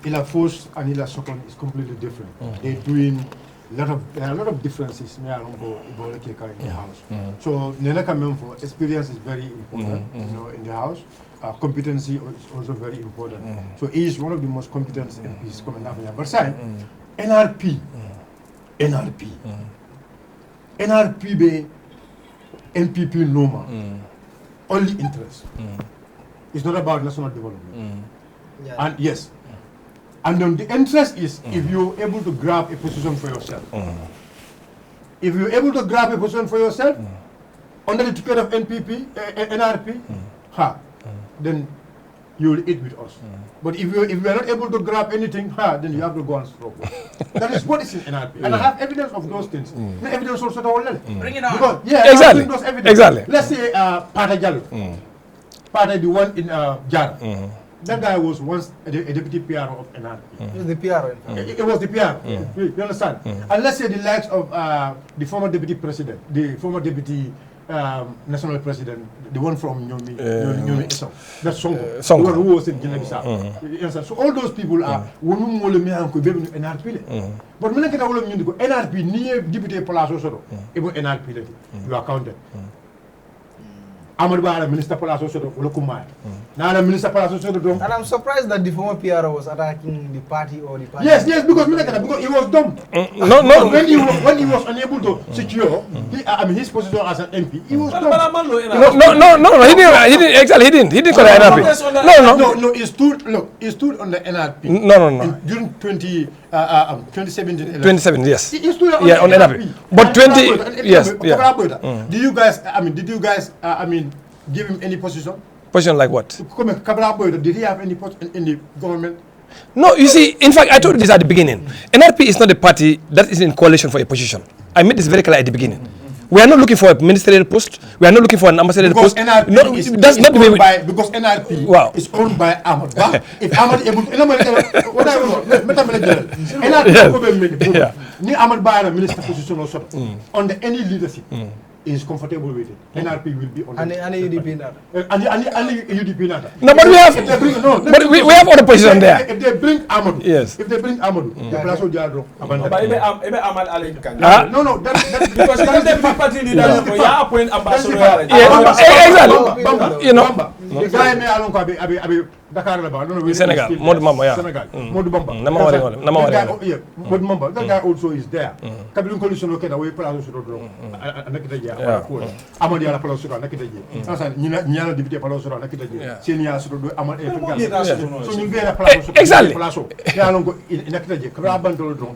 Ila Force and Ila Sokon is completely different. They're doing there are a lot of differences in the house. So Nenaka Memfo, experience is very important, you know, in the house. Competency is also very important. So he is one of the most competent MPs coming up here. But say, NRP be NPP normal. Only interest. It's not about national development. And yes. And then the interest is if you're able to grab a position for yourself. If you're able to grab a position for yourself, under the ticket of NRP, then you will eat with us. But if you are not able to grab anything, then you have to go and struggle. That is what is in NRP. And I have evidence of those things. The evidence also Bring it on. Because, exactly. Those evidence. Exactly. Let's say Pata Jallo. Pata, the one in Jara. That guy was once a deputy PR of NRP. It was the PR. It was the PR. You understand? And let's say the likes of the former deputy president, the former deputy national president, the one from Nyomi Isam, that's Sonko, the one who was in Guinea-Bissau. So all those people are one who NRP. But when I get a NRP near deputy Palace also, even NRP, you are counted. Amadou Ba Minister Palace also Lokumai. Now the Minister Palace also. And I'm surprised that the former PR was attacking the party or the party. Yes, because he was dumb. No. When he was unable to secure his position as an MP, he was dumb. No. He didn't. Exactly, he didn't call the NRP. No. He stood on the NRP. No. During 2017. 27, yes. He stood on on NRP. But 20, yes. Did you guys give him any position? Position like what? Did he have any position in the government? No, you see, in fact, I told you this at the beginning. NRP is not a party that is in coalition for a position. I made this very clear at the beginning. We are not looking for a ministerial post. We are not looking for an ambassadorial post. NRP That's not the way because NRP is owned by Ahmad. If Ahmad able to minister position also under any leadership is comfortable with it. NRP will be on and UDP now. And UDP now. No, but we have we have other position there. If they bring Amadou, yes. If they bring Amadou, the place will be Ahmad Ali can. No, because the party leader, you appoint ambassador. Exactly. You know. The guy may alone be Dakar Laba, Senegal, Modou Bamba, yeah. Senegal, Modou Bamba. Modou Bamba, that guy also is there. Kabilun Coalition Okeda, we put out Nakitaja, Amadi Ala Palosura, Nakitaja. Nyana Deputy Palosura, Nakitaja, Senior Sudo, Amad, so you get a Palosura. Exactly.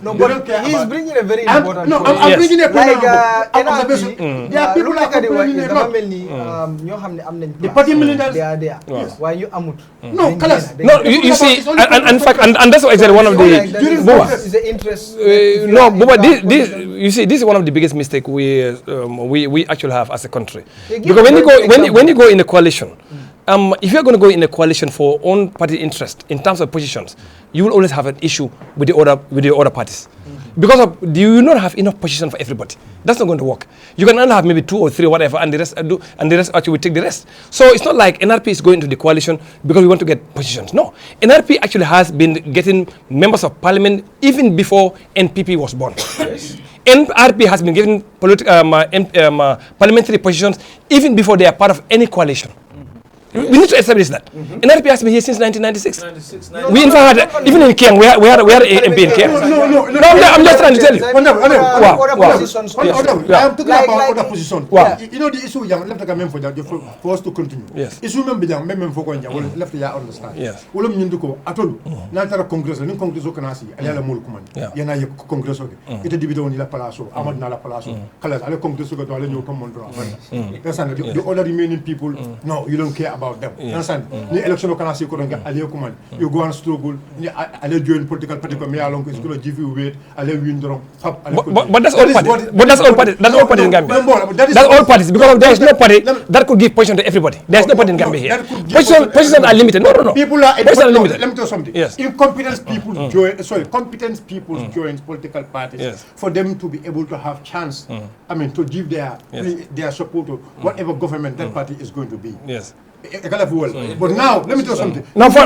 No, but he's bringing a very important point. I'm bringing a point. There are people like the party militants, they are there. Why you Amut? No, you see, and fact, and that's exactly one of the is the interest. No, Boba, this you see, this is one of the biggest mistakes we actually have as a country. Because when you go in a coalition, if you're going to go in a coalition for own party interest in terms of positions, you will always have an issue with the other parties. Because you not have enough position for everybody. That's not going to work. You can only have maybe 2 or 3 or whatever, and the rest actually will take the rest. So it's not like NRP is going to the coalition because we want to get positions. No, NRP actually has been getting members of parliament even before NPP was born. Yes. NRP has been given parliamentary positions even before they are part of any coalition. We need to establish that. NRP has been here since 1996. We in fact had, even in Kerr, we had an MP in Kerr. No, I'm just trying to tell you. I'm talking about other positions. You know the issue, left the government for us to continue. Yes. Issue member left the understand. Yes. Well, atolu. Natara Congress, the Congress of Kanasi, Ayala Mulkuman, Yana Congress of it. It did on La Palazzo, Ahmad Nala Palazzo, Kalas, Ale Congress of the New Commandra. The other remaining people, no, you don't care about them. Understand? The election of Kanasi Koranka, Ale Kuman, you go and struggle, Ale join political party, me along is going to give you weight, Ale Windrum, but that's all parties. But that's all parties. That's all parties in Gambia. That's all parties because there is no party that could give position to everybody. There's no party in Gambia here. Positions are limited. No. People are limited. Let me tell you something. Yes. Incompetent people competent people join political parties for them to be able to have chance. To give their support to whatever government that party is going to be. Yes. But now, let me tell you something. No, for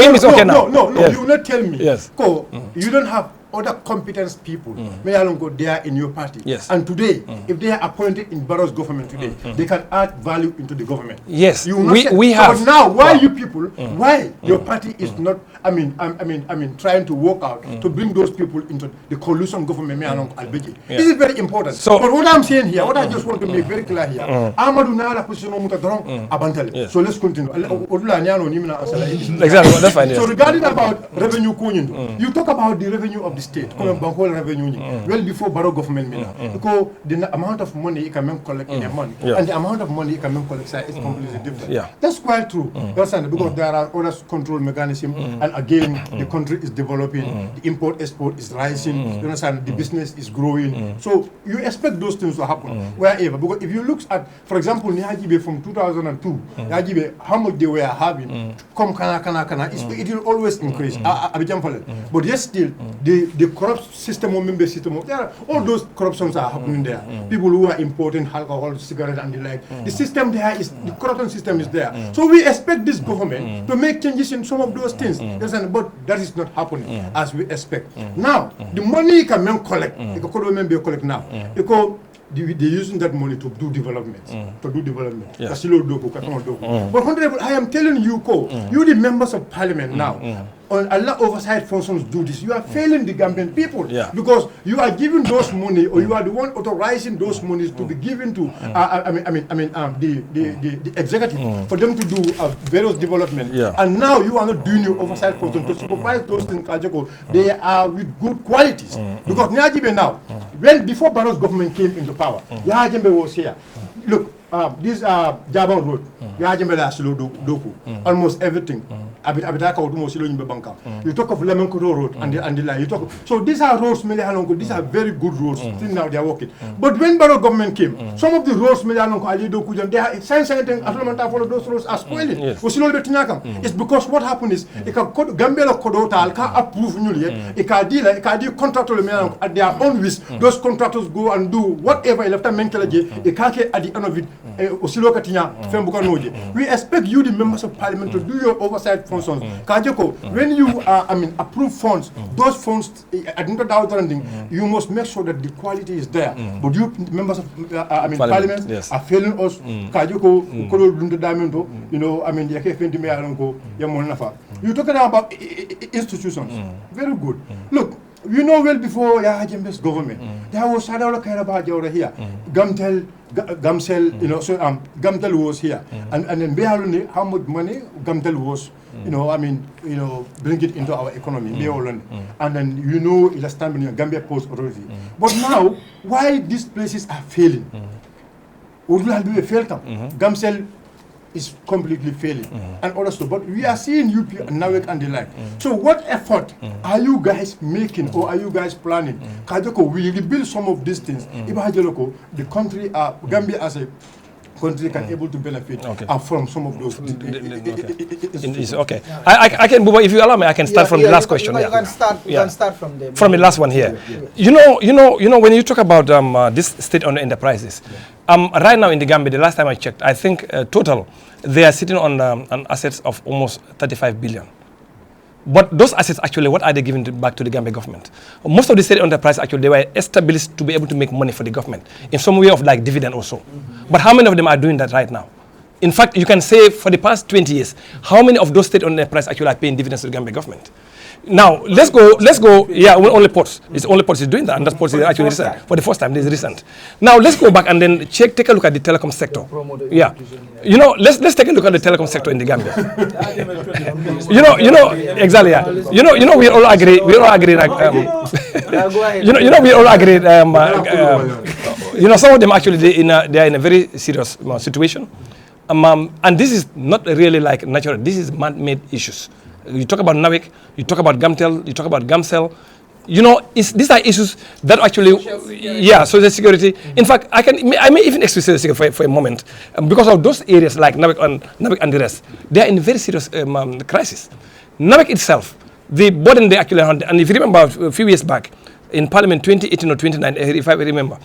him it's okay now. No, you will not tell me. Yes. You don't have other competence people may along go there in your party. Yes. And today, if they are appointed in Barrow's government today, they can add value into the government. Yes. We have. But now, why you people? Why your party is not? Trying to work out to bring those people into the coalition government. May along Alhagie. This is very important. So, but what I'm saying here, what I just want to make very clear here, Amadou na la position muta drong abantale. So let's continue. Exactly. That's fine. So regarding about revenue, you talk about the revenue of the the state, whole revenue, well before Barrow government, because the amount of money it can collect in a month and the amount of money it can collect is completely different. That's quite true. Because there are other control mechanisms, and again, the country is developing, the import-export is rising, you understand, the business is growing. So you expect those things to happen wherever. Because if you look at, for example, Nihajibe from 2002, Nihajibe, how much they were having, it will always increase. But yes, still, the corrupt system of member system, all those corruptions are happening there. People who are importing alcohol, cigarettes, and the like. The system there is, the corruption system is there. So we expect this government to make changes in some of those things. But that is not happening as we expect. Now, the money can collect, now, because they're using that money to do development. But Honorable, I am telling you, you the members of parliament now, Allah oversight functions do this. You are failing the Gambian people because you are giving those money, or you are the one authorizing those monies to be given to the executive for them to do various development. And now you are not doing your oversight function to supervise those things. They are with good qualities because Niajibe now, when before Barrow's government came into power, Niajibe was here. Look, this Jabon Road, Niajibe la silo doku, almost everything. You talk of Lemoncodo Road and the line. So these are roads, these are very good roads. Still now they are working. But when Barrow government came, some of the roads, they are science follow those roads are spoiling. It's because what happened is, Gambia Kodota can approve newly, contractor at their own risk. Those contractors go and do whatever left at the end of it. We expect you, the members of parliament, to do your oversight functions. When you approve funds, those funds you must make sure that the quality is there. But you members of parliament are failing us. You're talking about institutions. Very good. Look, you know well before Yahajembe's government, there was Sadala Kairaba here, Gamsel, Gamtel was here, and then Behaluni, how much money Gamtel was, bring it into our economy, and then it's time Gambia Post Authority. But now, why these places are failing? Gamsel is completely failing, and also, but we are seeing UP Nawek and the like. So what effort are you guys making, or are you guys planning? Kajoko, we rebuild some of these things. The country, Gambia as a country can able to benefit from some of those. Okay. I can, if you allow me, I can start from the last question. You can start from there. From the last one here. You know, when you talk about this state-owned enterprises, right now in the Gambia, the last time I checked, I think total, they are sitting on assets of almost 35 billion. But those assets actually, what are they giving back to the Gambia government? Most of the state enterprise actually, they were established to be able to make money for the government in some way of like dividend also. But how many of them are doing that right now? In fact, you can say for the past 20 years, how many of those state enterprise actually are paying dividends to the Gambia government? Now, let's go, yeah, only ports. It's only ports is doing that, and that ports is actually recent. For the first time, this is recent. Now, let's go back and then take a look at the telecom sector. Yeah. Let's take a look at the telecom sector in the Gambia. Exactly, yeah. We all agree, we all agree, some of them actually, they are in a very serious situation. And this is not really like natural, this is man-made issues. You talk about NAWIC, you talk about Gamtel, you talk about Gamcel. These are issues that actually, social security. In fact, I may even express social security for a moment because of those areas like NAWIC and the rest. They are in a very serious crisis. NAWIC itself, the burden they actually had, and if you remember a few years back in Parliament 2018 or 2019, if I remember,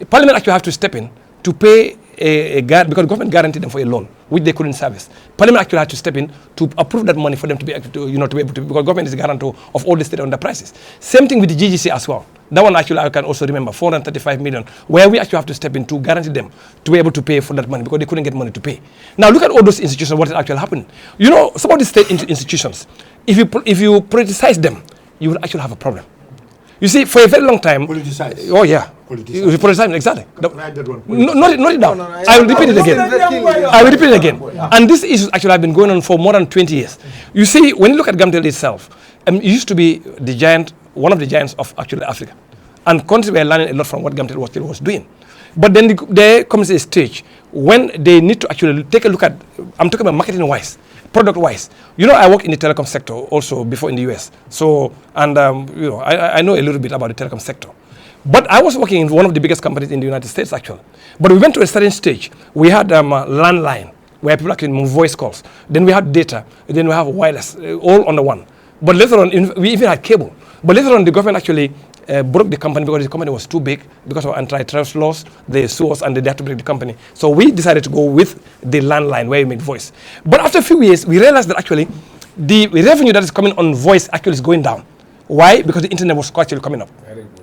Parliament actually have to step in to pay because government guaranteed them for a loan, which they couldn't service. Parliament actually had to step in to approve that money for them to be able to, to be able to, because government is the guarantor of all the state enterprises. Same thing with the GGC as well. That one actually I can also remember, 435 million, where we actually have to step in to guarantee them to be able to pay for that money because they couldn't get money to pay. Now look at all those institutions, what is actually happening. Some of the state institutions, if you politicize them, you will actually have a problem. You see, for a very long time. Politicize. Oh yeah. Politicize, exactly. Not it down. I will repeat it again. And these issues actually have been going on for more than 20 years. You see, when you look at Gamtel itself, it used to be the giant one of the giants of actually Africa. And countries were learning a lot from what Gamtel was doing. But then there comes a stage when they need to actually take a look at, I'm talking about marketing-wise, product-wise. You know, I work in the telecom sector also before in the US. So, and you know, I know a little bit about the telecom sector. But I was working in one of the biggest companies in the United States, actually. But we went to a certain stage. We had a landline, where people can move voice calls. Then we had data. Then we have wireless, all on the one. But later on, we even had cable. But later on, the government actually broke the company because the company was too big because of antitrust laws. They sued us and they had to break the company. So we decided to go with the landline where we made voice. But after a few years, we realized that actually the revenue that is coming on voice actually is going down. Why? Because the internet was actually coming up. Very good.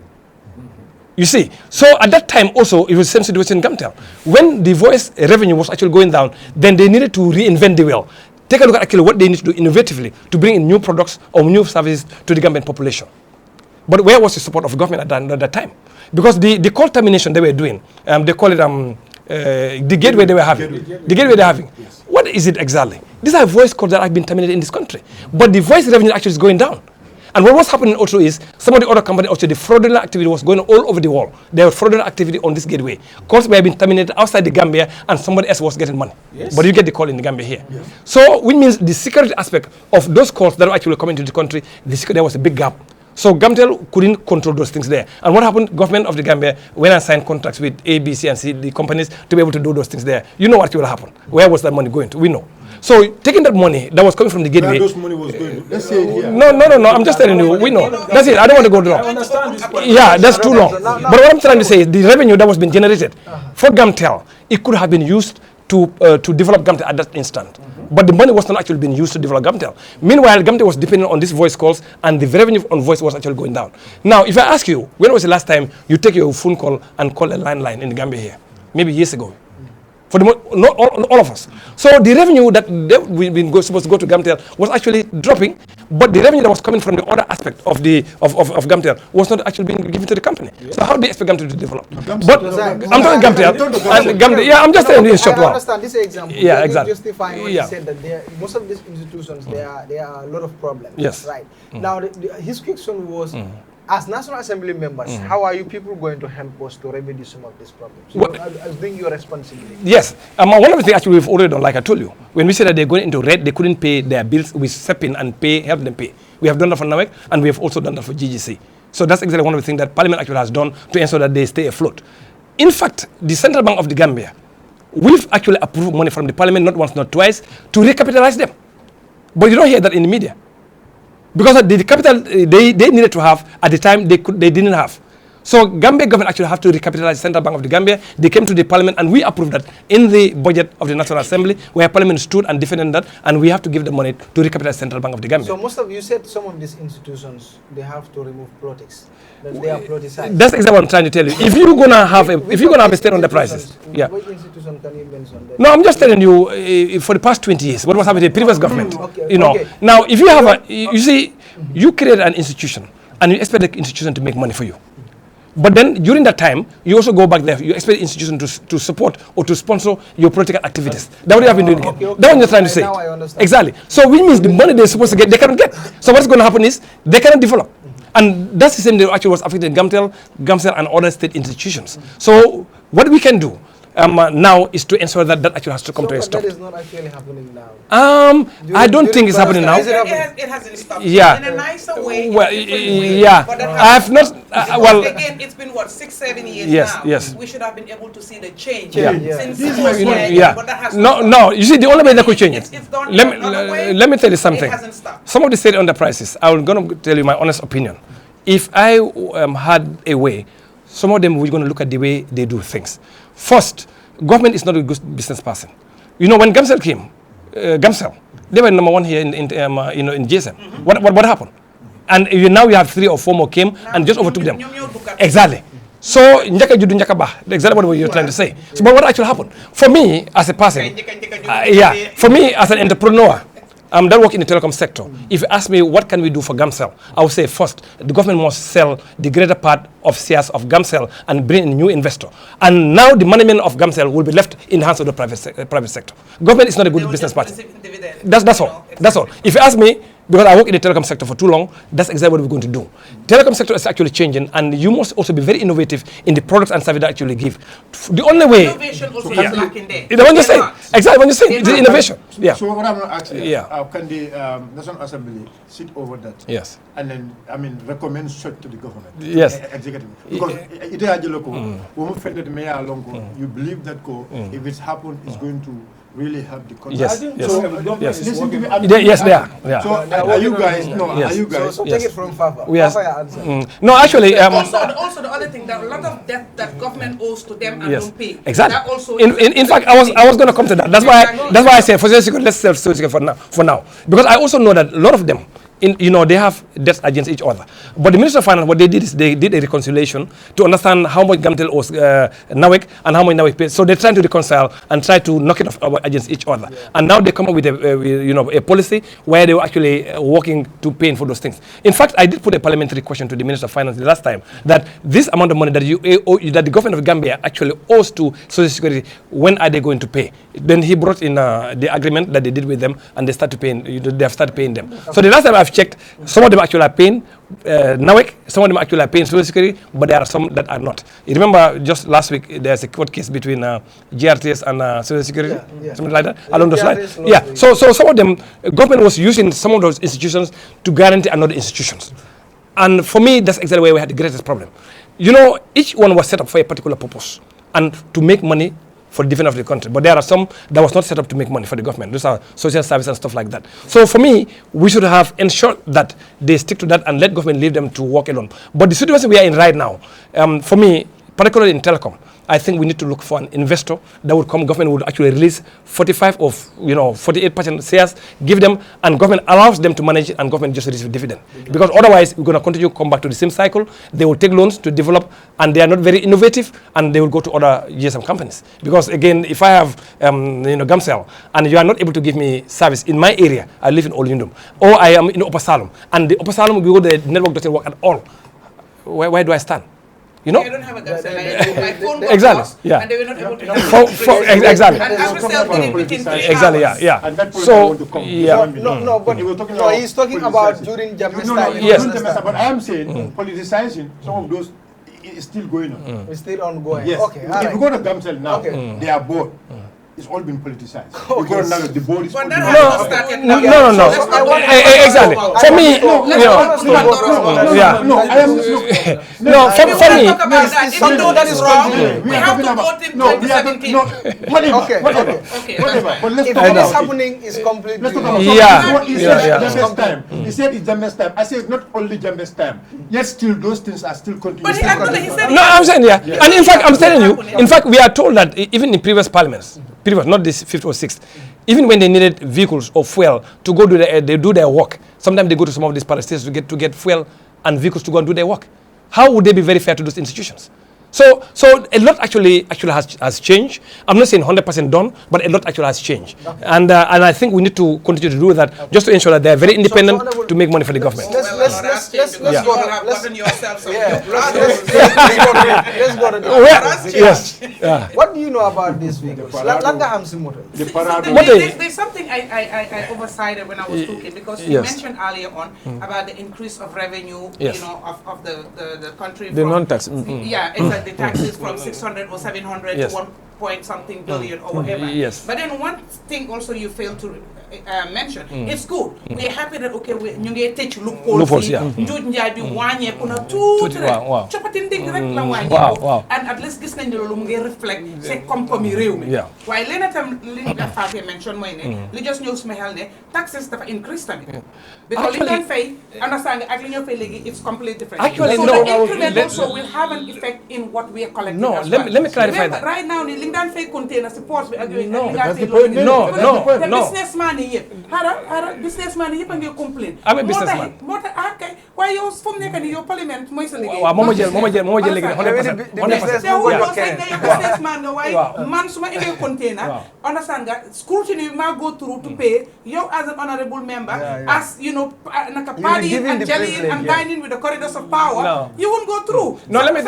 You see, so at that time also, it was the same situation in Gamtel. When the voice revenue was actually going down, then they needed to reinvent the wheel. Take a look at actually what they need to do innovatively to bring in new products or new services to the Gambian population. But where was the support of government at that time? Because the call termination they were doing, they call it the gateway they were having. The gateway they're having. Yes. What is it exactly? These are voice calls that have been terminated in this country. But the voice revenue actually is going down. And what was happening also is some of the other companies also, the fraudulent activity was going on all over the world. There was fraudulent activity on this gateway. Calls were being terminated outside the Gambia and somebody else was getting money. Yes. But you get the call in the Gambia here. Yes. So which means the security aspect of those calls that were actually coming to the country, there was a big gap. So Gamtel couldn't control those things there. And what happened? Government of the Gambia went and signed contracts with A, B, C, and C, the companies, to be able to do those things there. You know what will happen. Where was that money going to? We know. So taking that money that was coming from the gateway. Where those money was going to? Let's say it here. No. I'm just telling you. We know. That's it. I don't want to go wrong. I understand this part. Yeah, that's too long. But what I'm trying to say is the revenue that was being generated for Gamtel, it could have been used to develop Gamtel at that instant. But the money was not actually being used to develop Gamtel. Meanwhile, Gamtel was depending on these voice calls, and the revenue on voice was actually going down. Now, if I ask you, when was the last time you take your phone call and call a landline in the Gambia here? Maybe years ago. For not all of us. So the revenue that we've been supposed to go to Gamtel was actually dropping, but the revenue that was coming from the other aspect of Gamtel was not actually being given to the company. Yes. So how do you expect Gamtel to develop? But I'm talking Gamtel. Yeah, I'm just telling you in short. I understand this example. Yeah, exactly. Justifying what you said that most of these institutions there are a lot of problems. Yes. Right. Now his question was. As National Assembly members, how are you people going to help us to remedy some of these problems? As being your responsibility. Yes. One of the things actually we've already done, like I told you, when we said that they're going into red, they couldn't pay their bills, we step in and help them pay. We have done that for NAWEC, and we have also done that for GGC. So that's exactly one of the things that Parliament actually has done to ensure that they stay afloat. In fact, the Central Bank of the Gambia, we've actually approved money from the Parliament, not once, not twice, to recapitalize them. But you don't hear that in the media. Because the capital they needed to have at the time they didn't have. So Gambia government actually have to recapitalize Central Bank of the Gambia. They came to the Parliament and we approved that in the budget of the National Assembly, where Parliament stood and defended that, and we have to give the money to recapitalize Central Bank of the Gambia. So you said some of these institutions they have to remove politics. That they are politicized. That's exactly what I'm trying to tell you. If you're gonna have a state on the prices, yeah. Which institution can you mention? No, I'm just telling you for the past 20 years what was happening in the previous government. Okay, you know. Okay. Now if you have you see, you create an institution and you expect the institution to make money for you. But then during that time, you also go back there. You expect the institution to support or to sponsor your political activities. That's what you have been doing again. Okay. That's what you're trying to say. Now I understand. Exactly. So which means the money they're supposed to get, they cannot get. So what's going to happen is they cannot develop. And that's the same that actually was affecting Gamtel and other state institutions. So what we can do now is to ensure that actually has to come to a stop. That is not actually happening now. I don't think it's happening now. It hasn't stopped. Yeah. In a nicer way. Well, yeah. I have not. Well, again, it's been what 6-7 years now. Yes. We should have been able to see the change. Yeah. Since But that has no. You see, the only way that could change it. It's done Let me tell you something. It hasn't stopped. Some of the state underprices. I'm going to tell you my honest opinion. If I had a way, some of them we're going to look at the way they do things. First, government is not a good business person. You know, when Gamcel came, they were #1 here in GSM. What happened? And now you have 3 or 4 more came and just overtook them. Exactly. So, exactly what you're trying to say. So, but what actually happened? For me, as a person, for me as an entrepreneur, that work in the telecom sector. If you ask me what can we do for Gamcel, I would say first, the government must sell the greater part of shares of Gamcel and bring in new investor. And now the management of Gamcel will be left in the hands of the private sector. Government is not a good business partner. That's all. That's all. If you ask me, because I work in the telecom sector for too long, that's exactly what we're going to do. Telecom sector is actually changing, and you must also be very innovative in the products and services that actually give. The only way... Innovation also is lacking there. When you say, exactly, when you say the innovation. Yeah. So what I'm going to ask you, can the National Assembly sit over that? Yes. And then, I mean, recommend such to the government? Yes. Executive. Because you believe that if it's happened, it's going to really help the country. Yes. Yes, they are. Yeah. So are you guys? No, yes. Are you guys? So take it from Fafa. Yes. Fafa No, actually. Also, the other thing, that a lot of debt that government owes to them and don't pay. Exactly. That also in fact, I was going to come to that. That's why I say for security, let's sell security for now, because I also know that a lot of them. They have debts against each other. But the Minister of Finance, what they did is they did a reconciliation to understand how much Gamtel owes NAWEC and how much NAWEC pays. So they're trying to reconcile and try to knock it off against each other. And now they come up with a policy where they were actually working to pay for those things. In fact, I did put a parliamentary question to the Minister of Finance the last time that this amount of money that that the government of Gambia actually owes to Social Security, when are they going to pay? Then he brought in the agreement that they did with them, and they started paying. They have started paying them. So the last time I've checked, some of them actually are paying NAWEC, some of them actually are paying Social Security, but there are some that are not. You remember just last week there's a court case between GRTS and Social Security, something like that, along those lines. Yeah. So some of them, government was using some of those institutions to guarantee another institutions. And for me, that's exactly where we had the greatest problem. Each one was set up for a particular purpose and to make money for the defense of the country. But there are some that was not set up to make money for the government. Those are social service and stuff like that. So for me, we should have ensured that they stick to that and let government leave them to work alone. But the situation we are in right now, for me, particularly in telecom, I think we need to look for an investor that would come. Government would actually release 45 of 48% shares, give them, and government allows them to manage it, and government just receive dividend. Because otherwise, we're going to continue to come back to the same cycle. They will take loans to develop, and they are not very innovative, and they will go to other GSM companies. Because again, if I have Gamcell, and you are not able to give me service in my area, I live in Olundum, or I am in Upper Salem, and the Upper Salem, the network doesn't work at all. Where do I stand? They don't have a Gamcell. My phone got exactly. lost, Yeah. and they were not able to exactly. And Gamcell did it within 3 exactly. hours. Yeah. And that So but he's talking about during Jammeh's time. Yes. But I am saying politicizing some of those is still going on. It's still ongoing. Yes. Okay. If you go to Gamcell now, they are bored. It's all been politicized. You go now, the board is But that politicized. has not started now. No. Exactly. For me, for me. Talk about that. Even though that is wrong, we have to vote in 2017. Whatever. But let's If talk what is about happening is completely Let's talk about Yeah. He said it's Jammeh's time. He said it's Jammeh's time. I said not only Jammeh's time. Yet still those things are still continuing. But he said No, I'm saying and in fact, I'm telling you. In fact, we are told that even in previous parliaments, not this 5th or 6th, even when they needed vehicles or fuel to go do their work, sometimes they go to some of these parastates to get fuel and vehicles to go and do their work. How would they be very fair to those institutions? So a lot actually has changed. I'm not saying 100% done, but a lot actually has changed. Okay. And I think we need to continue to do that just to ensure that they're very independent to make money for the government. Let's go to the Yes. What do you know about this vehicle? There's something I oversighted when I was talking, because you mentioned earlier on about the increase of revenue, of the country. The non-tax. Yeah, exactly. The taxes from 600 or 700 to 1 point something billion or whatever. Yes. But then one thing also you failed to mention, it's good. We're happy that ñu ngi tëj loopholes yi. Njuuj njaay bi wàññeeku na tuuti rek. Coppati ndig rek la wàññeeku. And at least gis nañ ne loolu mu ngi reflect c'est koom-koom yi réew mi. waaye leneen tam li nga Fatou mention mooy ne li just ñëw suma xel ne taxes dafa increase tamit. Because li ñu fay understand ak li ñu fay léegi it's completely different. Actually, so no. the increment also will have an effect in what we are collecting. No, let me clarify that. Right now ni li nga fay container support bi ak yooyu No. businessman yi yëpp businessman yi yëpp a ngi complain. I'm a businessman. moo tax kay waaye yow fu mu nekk nii yow parlement mooy sa liggéey. waaw moo jël léegi 100%. businessman nga waaye man su ma indee container. understand nga scrutiny maa go through to pay yow as an honorable member. as you know naka partying and jellying and dining with the corridors of power. you won't go through. no let me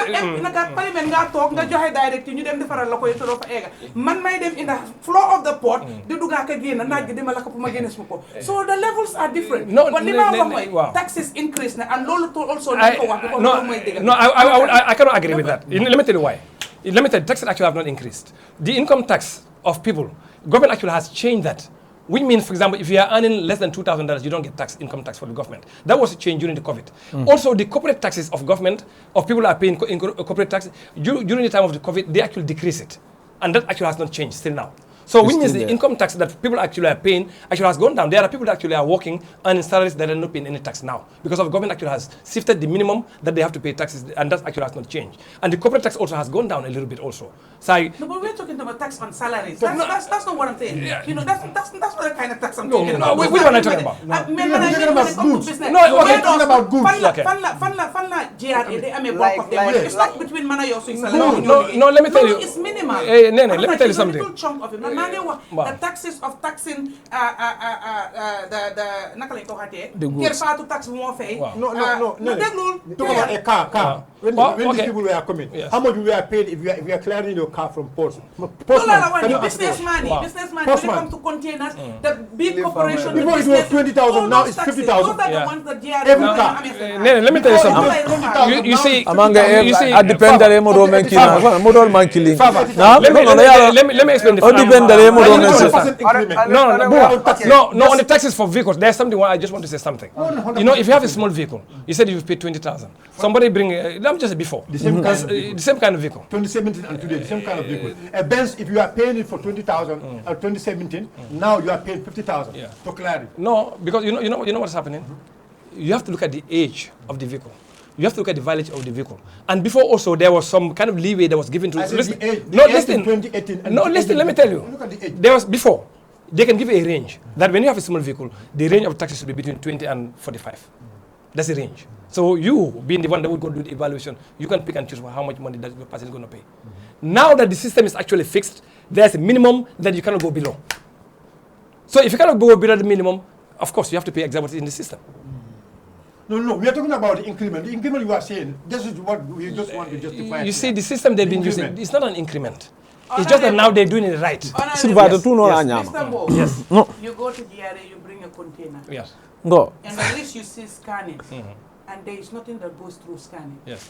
naka parlement nga toog nga joxe direct ñu dem defaral la ko yi toloo fa eega man may dem in the floor of the port di duggaa ka génn naaj gi dima la ko pour ma génne suma ko so the levels are different. but li ma wax mooy taxes increase na and loolu also nañ ko wax because loolu mooy dëgg. no I cannot agree with that. Let me tell you why. Let me tell you, taxes actually have not increased. The income tax of people, government actually has changed that. Which means, for example, if you are earning less than $2,000, you don't get income tax for the government. That was a change during the COVID. Also, the corporate taxes of government, of people are paying corporate taxes, during the time of the COVID, they actually decrease it. And that actually has not changed still now. So which means the income tax that people actually are paying actually has gone down. There are people that actually are working earning salaries that are not paying any tax now. Because of government actually has shifted the minimum that they have to pay taxes, and that actually has not changed. And the corporate tax also has gone down a little bit also. So no, but we're talking about tax on salaries. That's not what I'm saying. Yeah. You know, that's not the kind of tax I'm talking about. Which one are you talking about? We're talking about goods. Funla GRA, they are a bulk of them. It's not between Manayo and No, let me tell you. It's minimal. Let me tell you something. A little chunk of it. The taxes of taxing the nakale ko hate Kerr Fatou tax mo fay no talk about a car when these people were coming how much we were paid if you are clearing your car from postman businessman when it comes to containers the big corporation before it was 20,000 now it's 50,000 those are the ones that every car let me tell you something you see adipendale modo mankina modo mankili let me explain No, on the taxes for vehicles, there's something I just want to say something. You know, if you have a small vehicle, you said you pay 20,000. Somebody bring, let me just say before, the same kind of vehicle. 2017 and today, the same kind of vehicle. A Benz, if you are paying it for 20,000 or 2017, now you are paying 50,000. Yeah. To clarify. No, because you know what's happening? You have to look at the age of the vehicle. You have to look at the mileage of the vehicle. And before also, there was some kind of leeway that was given to... Listen, let me tell you. Look at the age. There was before, they can give a range. That when you have a small vehicle, the range of taxes should be between 20 and 45. That's the range. So you, being the one that would go do the evaluation, you can pick and choose how much money that the person is going to pay. Now that the system is actually fixed, there's a minimum that you cannot go below. So if you cannot go below the minimum, of course, you have to pay exactly what's in the system. No, we are talking about the increment. The increment you are saying, this is what we just want to justify. You see, the system they've been using, it's not an increment. It's just that now they're doing it right. Yes. No. You go to GRA, you bring a container. Yes. Go. And at least you see scanning. And there is nothing that goes through scanning. Yes.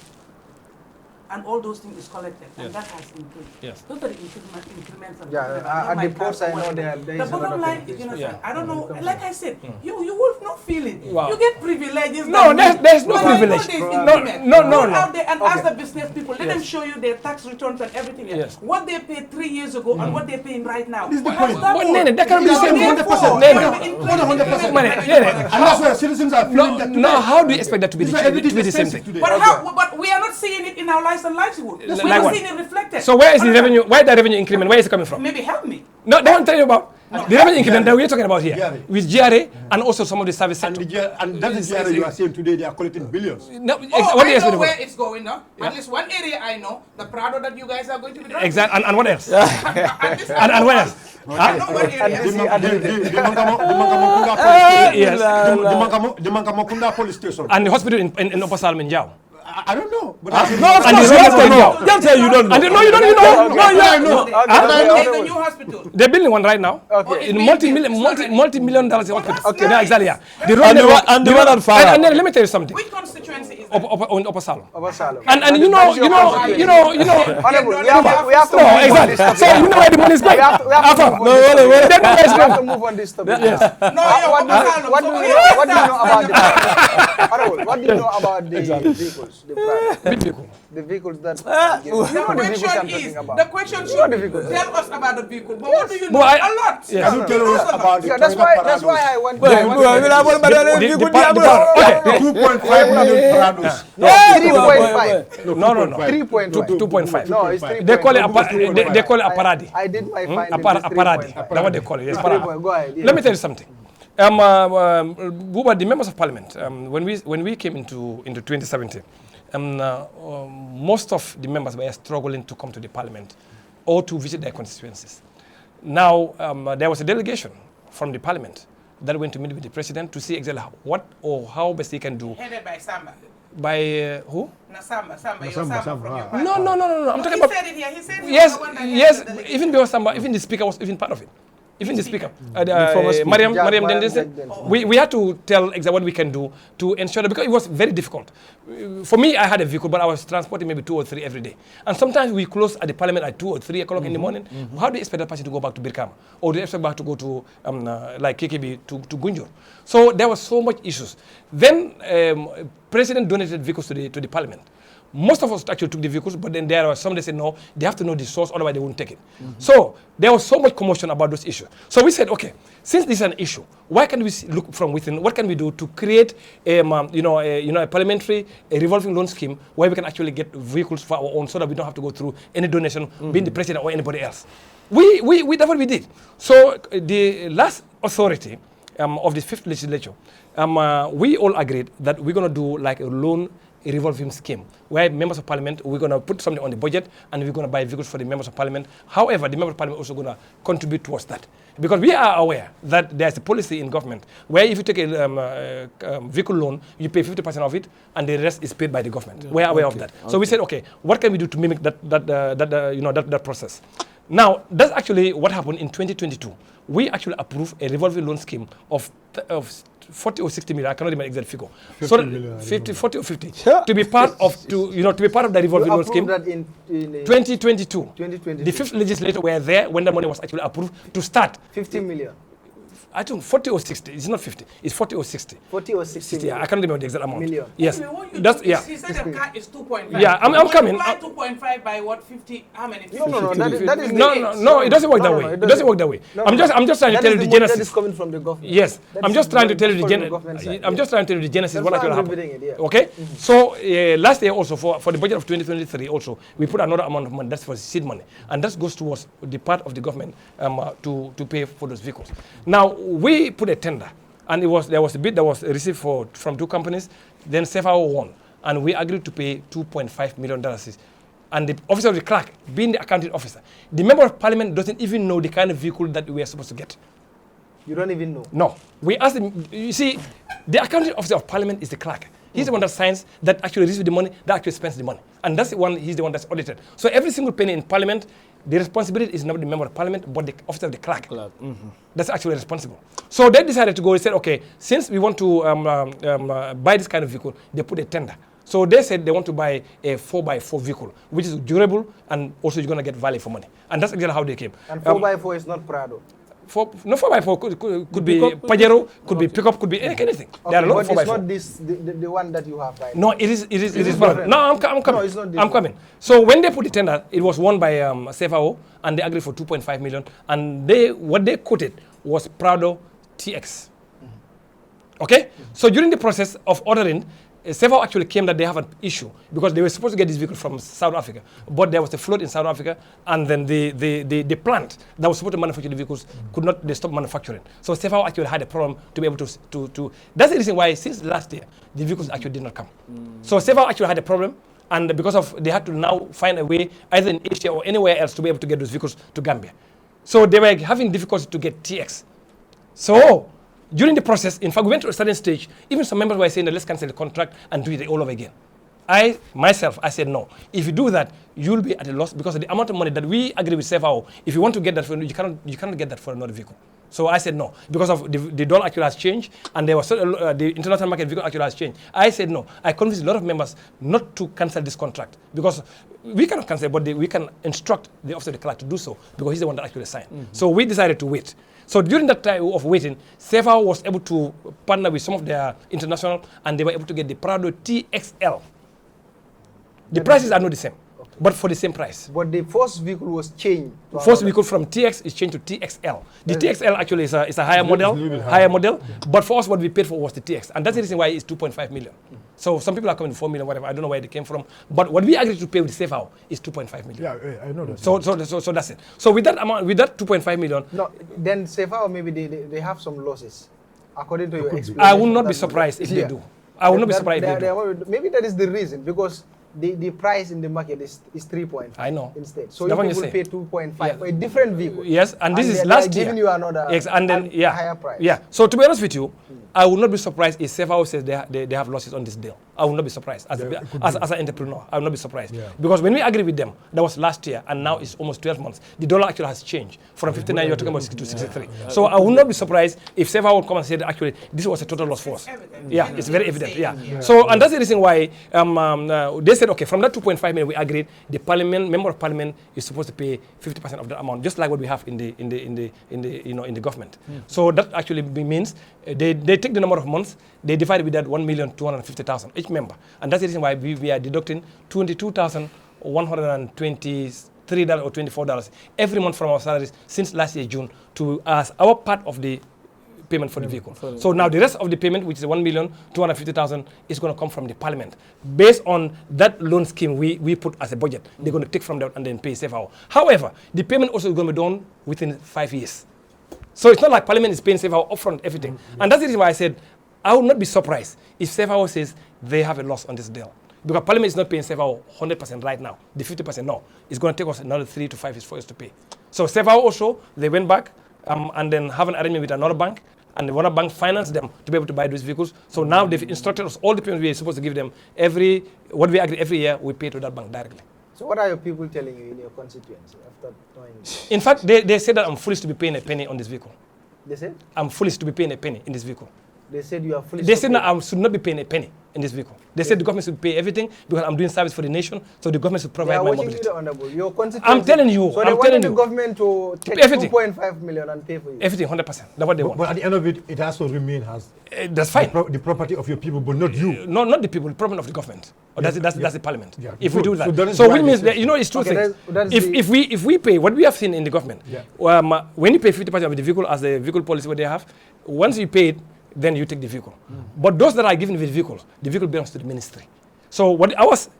And all those things is collected, and that has increased. Yes. Those are the increments of at the ports I know there is the bottom line is, you know, I don't know, like I said, you will not feel it. Wow. You get privileges. No, there's no privilege. No. Out there and ask the business people, let them show you their tax returns and everything else. Yes. What they paid 3 years ago and what they're paying right now. This is the point. That can be the same 100%. And that's why citizens are feeling that. No, how do you expect that to be the same thing? But we are not seeing it in our lives and livelihood. We're not seeing it reflected. So where is the revenue? Where is the revenue increment? Where is it coming from? Maybe help me. No, they won't tell you about the revenue increment that we're talking about here with GRA and also some of the service sector. And that is GRA you are saying today they are collecting billions. No, I know where it's going now. At least one area I know, the Prado that you guys are going to be driving. Exactly. And what else? and what else? I know what area. The Mangamokunda police station. And the hospital in Upper Salman Jau. I don't know. But Don't say you don't know. No, you don't know. I know. The new hospital. They're building one right now. Okay. In multi-million dollars hospital. Okay. Yeah, exactly. Yeah. And the one at Farah. And then let me tell you something. Which constituency is that? Upper Salon. Salom. And you know. Honorable, we have to No, move on exactly. this topic. So you know where the money is going. We have to We have to move on this topic. Yes. What do you know about the Honorable, what do you know about the vehicles? The vehicles that the question should tell us about the vehicle. But what do you know? Well, a lot. Yes. You tell us about the that's why I want The 2.5 million parados. 3.5. No. 3.5. 2.5. No, it's 3.5. They call it aparadi. I did my findings. Aparadi. That's what they call it. Yes, Go ahead. Let me tell you something. Buba, the members of parliament, when we came into 2017, most of the members were struggling to come to the parliament or to visit their constituencies. Now, there was a delegation from the parliament that went to meet with the president to see exactly what or how best he can do. Headed by Samba. By who? Samba from your party. No. I'm talking about. He said it here. He said Yes. Even before Samba, even the speaker was even part of it. Even the speaker, Mariam Dendense, we had to tell exactly what we can do to ensure that, because it was very difficult. For me, I had a vehicle, but I was transporting maybe 2 or 3 every day. And sometimes we close at the parliament at 2 or 3 o'clock in the morning. How do you expect that person to go back to Birkama? Or do you expect back to go to, like KKB, to Gunjur? So there was so much issues. Then, President donated vehicles to the parliament. Most of us actually took the vehicles, but then there were some that said no, they have to know the source, otherwise they won't take it. So there was so much commotion about those issues. So we said, okay, since this is an issue, why can't we look from within? What can we do to create a parliamentary revolving loan scheme where we can actually get vehicles for our own, so that we don't have to go through any donation, being the president or anybody else. That's what we did. So the last authority of the 5th legislature, we all agreed that we're going to do like a loan revolving scheme where members of parliament, we're going to put something on the budget and we're going to buy vehicles for the members of parliament. However, the members of parliament also going to contribute towards that, because we are aware that there's a policy in government where if you take a vehicle loan, you pay 50% of it and the rest is paid by the government. We're aware of that. So we said, okay, what can we do to mimic that process? Now, that's actually what happened in 2022. We actually approved a revolving loan scheme of 40 or 60 million. I cannot remember the exact figure. 40 or 50 to be part of the revolving loan scheme. That in 2022. The 5th legislature were there when the money was actually approved to start. 50 million. I think 40 or 60. It's not 50. It's 40 or 60. 40 or 60. Yeah, I can't remember the exact amount. Million. Yes. He said the car is 2.5. Yeah, I'm coming. 2.5 by what? 50? How many? 50? No. That is no. It doesn't work that way. It doesn't work that way. I'm just trying to tell you the genesis. That is coming from the government. Yes, I'm just trying to tell you the genesis. I'm just trying to tell you the genesis. What actually happened? Okay. So last year also for the budget of 2023 also we put another amount of money. That's for seed money, and that goes towards the part of the government to pay for those vehicles. Now we put a tender, and there was a bid that was received from 2 companies. Then CFAO won, and we agreed to pay $2.5 million. And the officer of the clerk, being the accounting officer, the member of parliament doesn't even know the kind of vehicle that we are supposed to get. You don't even know? No. We asked him. You see, the accounting officer of parliament is the clerk. He's the one that signs, that actually receives the money, that actually spends the money. And that's the one, he's the one that's audited. So every single penny in parliament, the responsibility is not the member of parliament, but the officer of the clerk. That's actually responsible. So they decided to go, they said, okay, since we want to buy this kind of vehicle, they put a tender. So they said they want to buy a 4x4 vehicle, which is durable and also you're going to get value for money. And that's exactly how they came. And 4x4 is not Prado? 4x4 could be Pajero, could be pickup, could be anything. Okay, there are a lot of 4x4. But it's not the one that you have right now. No, it is different. No, I'm coming. No, it's not this I'm coming. So when they put the tender, it was won by CFAO, and they agreed for 2.5 million. And what they quoted was Prado TX. Okay? So during the process of ordering, CFAO actually came that they have an issue because they were supposed to get this vehicle from South Africa, but there was a flood in South Africa, and then the plant that was supposed to manufacture the vehicles could not, they stopped manufacturing. So CFAO actually had a problem to be able to that's the reason why since last year, the vehicles actually did not come. So CFAO actually had a problem, and because of, they had to now find a way, either in Asia or anywhere else, to be able to get those vehicles to Gambia. So they were having difficulty to get TX. So during the process, in fact, we went to a certain stage, even some members were saying that let's cancel the contract and do it all over again. I said no. If you do that, you'll be at a loss because of the amount of money that we agree with CFAO. If you want to get that, you cannot get that for another vehicle. So I said no, because of the dollar actually has changed, and there was the international market vehicle actually has changed. I said no. I convinced a lot of members not to cancel this contract because we cannot cancel, but we can instruct the officer of the clerk to do so because he's the one that actually signed. So we decided to wait. So during that time of waiting, CFAO was able to partner with some of their international, and they were able to get the Prado TXL. The prices are not the same, but for the same price. But the first vehicle was changed. First vehicle from TX is changed to TXL. The TXL actually is a higher model, but for us what we paid for was the TX, and that's the reason why it's 2.5 million. So some people are coming to 4 million, whatever. I don't know where they came from, but what we agreed to pay with CFAO is 2.5 million. Yeah, I know that. So that's it. So with that amount, with that 2.5 million. No, then CFAO maybe they have some losses. according to your explanation. I will not be surprised if they do. I will not be surprised if they do. Maybe that is the reason, because the price in the market is 3.5. I know. Instead. So you will pay 2.5 for a different vehicle. Yes, and this is last year. Giving you another higher price. Yeah. So to be honest with you, I will not be surprised if Sefao says they have losses on this deal. I will not be surprised as an entrepreneur. I will not be surprised because when we agree with them, that was last year, and now it's almost 12 months. The dollar actually has changed from 59. You're talking about 60 to 63. So I will not be surprised if Sefao will come and say that actually this was a total loss for us. Yeah, it's very evident. Yeah. So and that's the reason why they said, okay, from that 2.5 million we agreed, the member of parliament is supposed to pay 50% of the amount, just like what we have in the government. So that actually means they take the number of months, they divide it with that 1,250,000 each member, and that's the reason why we are deducting $22,123 or $24 every month from our salaries since last year June as our part of the payment for the vehicle. So now the rest of the payment, which is 1,250,000, is going to come from the parliament based on that loan scheme we put as a budget. They're going to take from that and then pay Sefao. However, the payment also is going to be done within 5 years. So it's not like parliament is paying Sefao upfront everything. And that's the reason why I said I would not be surprised if Sefao says they have a loss on this deal. Because parliament is not paying Sefao 100% right now. The 50% no. It's going to take us another 3 to 5 years for us to pay. So Sefao also, they went back and then have an arrangement with another bank, and the bank financed them to be able to buy those vehicles. So now they've instructed us all the payments we are supposed to give them what we agree every year, we pay to that bank directly. So what are your people telling you in your constituency after knowing this? In fact, they said that I'm foolish to be paying a penny on this vehicle. They said? I'm foolish to be paying a penny in this vehicle. They said you are foolish. They said that I should not be paying a penny in this vehicle. They said the government should pay everything because I'm doing service for the nation, so the government should provide my mobility. Your constituency. I'm telling you. So they wanted the government to take 2.5 million and pay for you. Everything, 100%. That's what they want. But at the end of it, it has to remain as that's fine. The property of your people, but not you. No, not the people. The property of the government. Or that's the parliament. Yeah. If we do that, So which means that, it's two things. If we pay what we have seen in the government, when you pay 50% of the vehicle as the vehicle policy what they have, once you pay it, then you take the vehicle. But those that are given the vehicle belongs to the ministry. So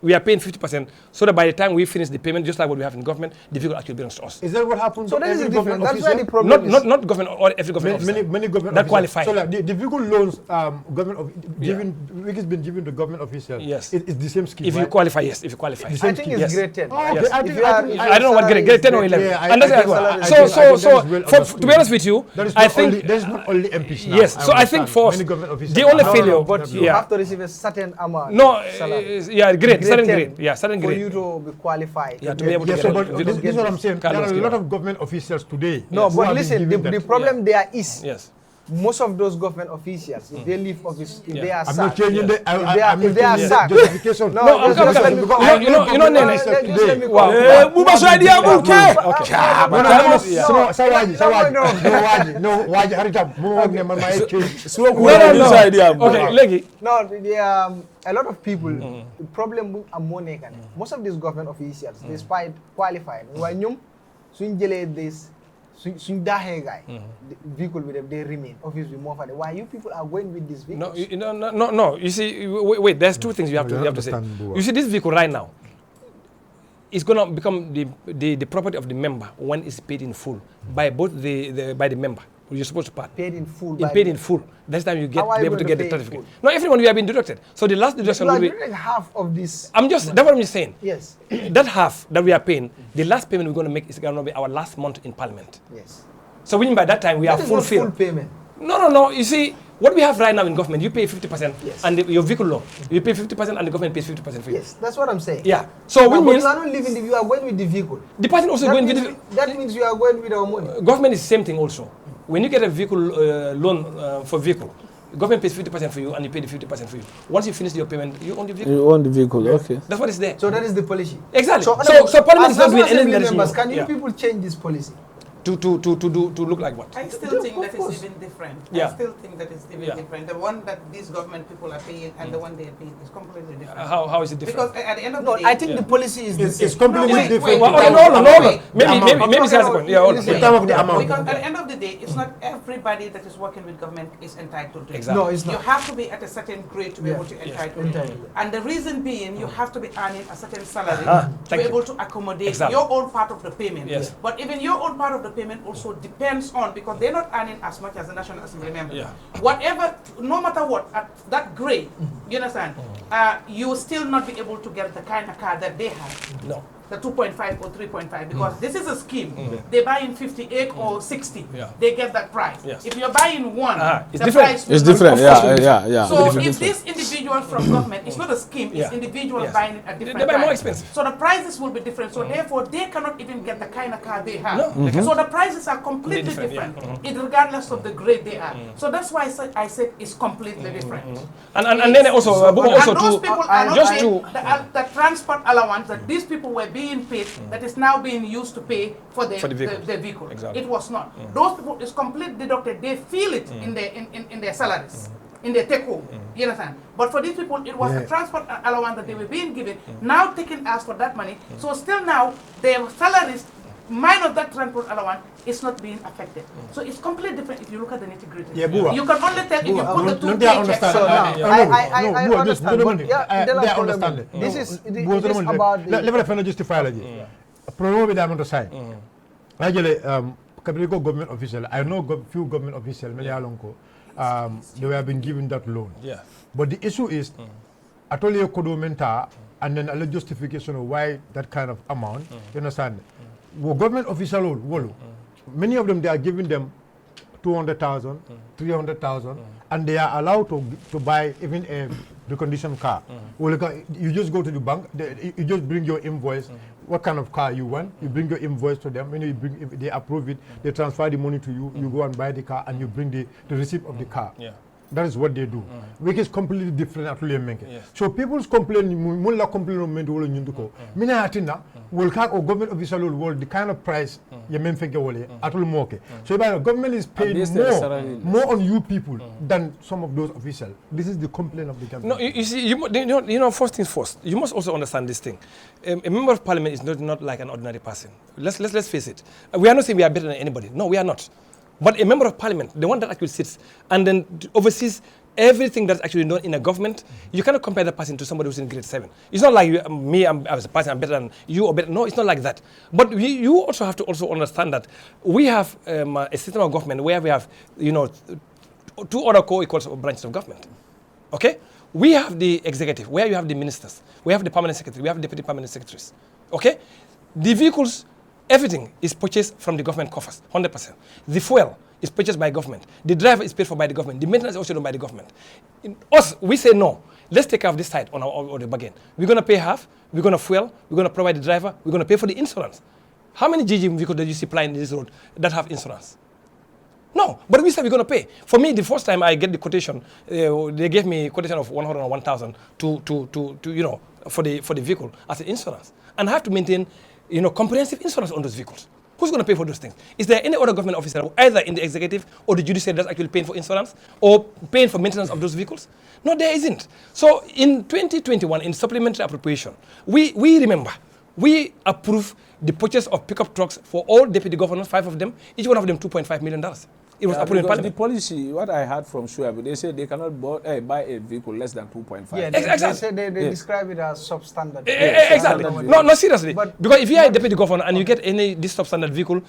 we are paying 50%, so that by the time we finish the payment, just like what we have in government, the vehicle actually belongs to us. Is that what happens? So that is the difference. That's why the problem is. Not government or every government officer. Many government that qualify. So like the vehicle loans, which has been given to government officials. Yes. It's the same scheme. If you qualify, yes. If you qualify. I think it's grade 10. Oh, yes. I don't know what grade 10 or 11. Yeah, and to be honest with you, I think there's not only MPs now. Yes. So I think for the only failure, but you have to receive a certain amount. Grade. Certain grade. Yeah, certain grade. For you to be qualified. Yeah, to be able to get it. This is what I'm saying. There are a lot of government officials today. No, but listen, the problem there is. Yes. Most of those government officials, if they leave office, if they are sacked, I'm not changing the. If they are sacked, justification. No, you know, a lot of people, the problem with money, most of these government officials, despite qualifying, when this the vehicle with them, they remain. Obviously, more for them. Why you people are going with this vehicle? No. You see, wait. There's two things you have to say. You see, this vehicle right now is going to become the property of the member when it's paid in full by both by the member. You're supposed to pay. Paid in full. Paid in full. That's time you be able to get the certificate. No, everyone we have been deducted. So the last deduction will be half of this. That's what I'm just saying. Yes. That half that we are paying, the last payment we're going to make is going to be our last month in Parliament. Yes. So we mean by that time we are fulfilled. Full payment. No. You see, what we have right now in government, you pay 50%, and your vehicle loan, you pay 50%, and the government pays 50% for you. Yes, that's what I'm saying. Yeah. So we means you are not living. You are going with the vehicle. The person also going with that means you are going with our money. Government is the same thing also. When you get a vehicle loan for vehicle, the government pays 50% for you, and you pay the 50% for you. Once you finish your payment, you own the vehicle. You own the vehicle, okay. That's what is there. So that is the policy. Exactly. So Parliament is not doing anything. Can you people change this policy? To look like what? I still think that is even different. Yeah. I still think that is even different. The one that these government people are paying and the one they are paying is completely different. How is it different? Because at the end of the day, I think the policy is it's completely different. No. Maybe that's the point. Yeah, in terms of the amount. Because at the end of the day, it's not everybody that is working with government is entitled to it. Exactly. No, it's not. You have to be at a certain grade to be able to entitle it. And the reason being, you have to be earning a certain salary to be able to accommodate your own part of the payment. Yes. But even your own part of the payment also depends on, because they're not earning as much as the National Assembly member. Yeah. Whatever, no matter what, at that grade, you understand, you will still not be able to get the kind of car that they have. No. The 2.5 or 3.5, because this is a scheme. They buy in 58 or 60, they get that price. Yes. If you're buying one, it's the different. price will It's not different, go up. yeah. So if this individual from government, it's not a scheme, it's individuals buying it at different They buy more price. expensive. So the prices will be different. So therefore, they cannot even get the kind of car they have. So the prices are completely different, regardless of the grade they are. So that's why I said it's completely different. And then also, and those people are not just paid to the transport allowance that these people were being paid, that is now being used to pay for the vehicle. Exactly. It was not. Those people is completely deducted. They feel it in their salaries, in their take home. You understand? But for these people, it was the transport allowance that they were being given, now taken as for that money. So still now, their salaries, minus that transport allowance, is not being affected. So it's completely different if you look at the nitty-gritty. Yeah, Bua. You can only tell if you put the two They paychecks. I understand. But yeah, they understand it. This is about the... Let me justify it. Promo with them to sign. Actually, Caprico government official, I know few government officials, they have been given that loan. Yeah. But the issue is, I told you Kodomenta, and then a justification of why that kind of amount. You understand? Well, government official, many of them, they are giving them 200,000, 300,000, and they are allowed to buy even a reconditioned car. Well, you just go to the bank, you just bring your invoice, what kind of car you want, you bring your invoice to them, when you bring, they approve it, they transfer the money to you, you go and buy the car, and you bring the receipt of the car. Yeah. That is what they do, which is completely different actually. Yes. So people's complain, mulla complain on men wala nyunduko. Mina hatina, will car or government official will the kind of price you men figure wale atul moke. So the government is paying more on you people than some of those officials. This is the complaint of the government. No, you see, you know, first things first. You must also understand this thing. A member of parliament is not like an ordinary person. Let's face it. We are not saying we are better than anybody. No, we are not. But a member of parliament, the one that actually sits and then oversees everything that's actually done in a government, you cannot compare that person to somebody who's in grade 7. It's not like as a person, I'm better than you or better. No, it's not like that. But you also have to also understand that we have a system of government where we have, you know, two other co-equal branches of government. Okay? We have the executive, where you have the ministers. We have the permanent secretary. We have deputy permanent secretaries. Okay? The vehicles, everything is purchased from the government coffers, 100%. The fuel is purchased by government. The driver is paid for by the government. The maintenance is also done by the government. In us, we say no. Let's take off this side on the bargain. We're going to pay half. We're going to fuel. We're going to provide the driver. We're going to pay for the insurance. How many GG vehicles did you see plying this road that have insurance? No, but we said we're going to pay. For me, the first time I get the quotation, they gave me a quotation of 101,000 to you know, for the vehicle as an insurance, and I have to maintain, you know, comprehensive insurance on those vehicles. Who's going to pay for those things? Is there any other government officer, either in the executive or the judiciary, that's actually paying for insurance or paying for maintenance of those vehicles? No, there isn't. So in 2021, in supplementary appropriation, we remember, we approved the purchase of pickup trucks for all deputy governors, 5 of them, each one of them $2.5 million. It was approved in Parliament. The policy, what I heard from Shuaib, they said they cannot buy a vehicle less than 2.5. Yeah, they say they describe it as substandard. Exactly. No, seriously. But because if you are a deputy governor and you get this substandard vehicle,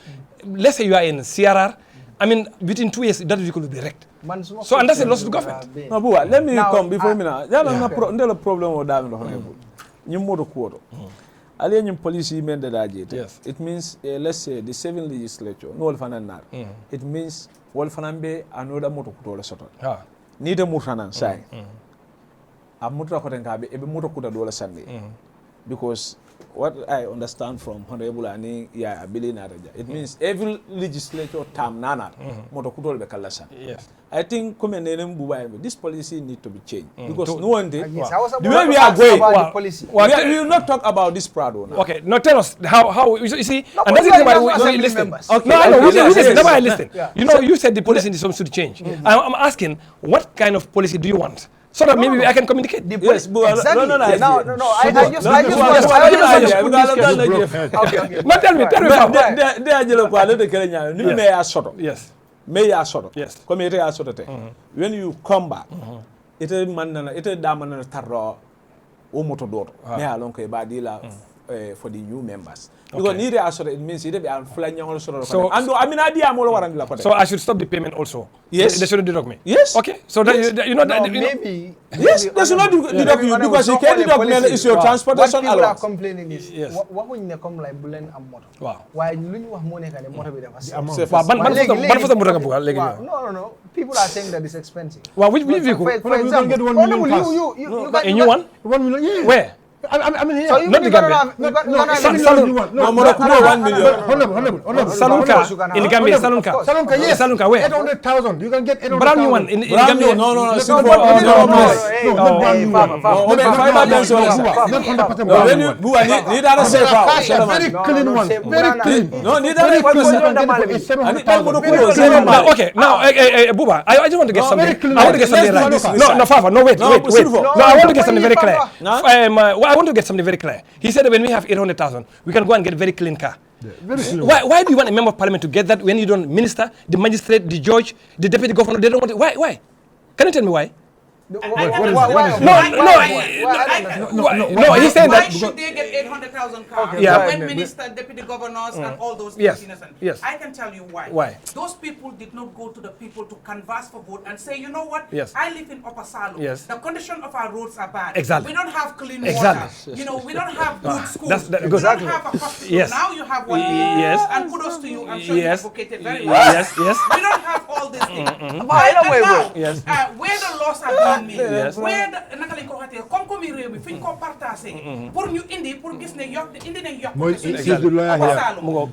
let's say you are in CRR, I mean, within 2 years, that vehicle will be wrecked. So, and that's a loss to the government. No, Bua, let me come before me now. There's a problem with that. You motor quarter. Alien policy meant that yes. It means, let's say, the 7th legislature, no Wolfanan. It means Wolfanambe another motor kutola soto. Need a mutanan say. A mutra kotenkabe, a motor kuta dola Sunday. Because what I understand from Honorable Ani, yeah, billionaire, it means every legislature term nana, motor kutola bekalasan. Yes. I think this policy need to be changed because no one did. Yes, the way we are going, about the policy. We will not talk about this Prado now. Okay, now tell us how you see. No, and that's why we listen. Okay. No, we listen. That's why I listen. You know, you said the policy in some should change. I'm asking, what kind of policy do you want? So that maybe I can communicate. Yes, but exactly. No. I just No, tell me. Yes. May I sort of yes. Come here, sort of when you come back, it is man, it is daman and tarro, o motodor, me along a badilla, for the new members. Because need it means it be flying so I mean idea more warrant la. So I should stop the payment also. Yes. They should deduct me. Yes. Okay. So that you know that maybe. Yes, they should not deduct you because you can't deduct me is your transportation allowance. What people are complaining is what when you come like bulen am moto. Wow. Why lu ñu wax mo nekk ne moto bi dafa ban fa moto nga bugal legi. No. People are saying that it's expensive. Wow, which vehicle? For example, get 1 million cars. You a new one? 1 million, yeah. Where? I mean, here. So you Not the Gambia. No, 1 million. Salon car in the Gambia. Salon car. Yes. Salon car where? 800,000. You can get 800,000. Brand new one in the Gambia. No. Very clean one. Very clean. No, Okay, now, Buba, I just want to get something. I want to get something right. No, Fafa, no, wait. No, I want to get something very clear. I want to get something very clear. He said that when we have 800,000, we can go and get a very clean car. Why do you want a member of parliament to get that when you don't minister, the magistrate, the judge, the deputy governor, they don't want it? Why? Can you tell me why? No, he's saying why that. should they get 800,000 cars? Okay, yeah. When minister, deputy governors, and all those Yes. innocent. Yes. I can tell you why. Why? Those people did not go to the people to canvass for vote and say, you know what? Yes. I live in Upper Salo. Yes. The condition of our roads are bad. Exactly. We don't have clean Exactly. water. You know, we don't have good schools. That's we good. don't have a hospital. Yes. Now you have one. Yes. And kudos to you. I'm sure you Yes. advocated very well. Yes. Yes. We don't have all these things. But Now, Yes. where the laws are being made, Yes. where the comme réew mi fiñ ko partager pour ñu indi pour gis ne yok indi nañ yok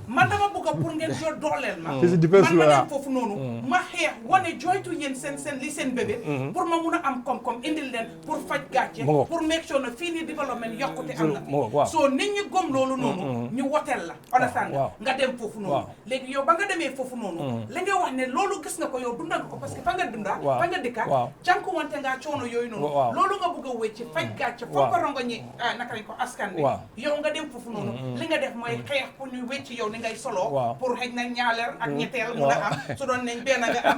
man dama bëgg pour ngeen jot dolel ma man ma fofu nonu ma xex woné joytu yeen sen li sen bébé pour ma mëna am kom indil len pour faj gatché pour make sure na fini development yokuté am na so nit ñi gom lolu nonu ñu wotel la understand nga dem fofu nonu légui yow ba nga démé fofu nonu la nga wax ne lolu gis nga ko yow dundal ko parce que fa nga dunda fa nga dikka janku wonté nga ciono yoy nonu lolu nga bëgg wécc faj gàcce foo ko rongo ñi naka lañ ko askan bi yow nga dem foofu noonu li nga def mooy xeex pour ñu wécc yow ni ngay solo pour xëj na ñaaleer ak ñetteel mun a am su doon nañ benn nga am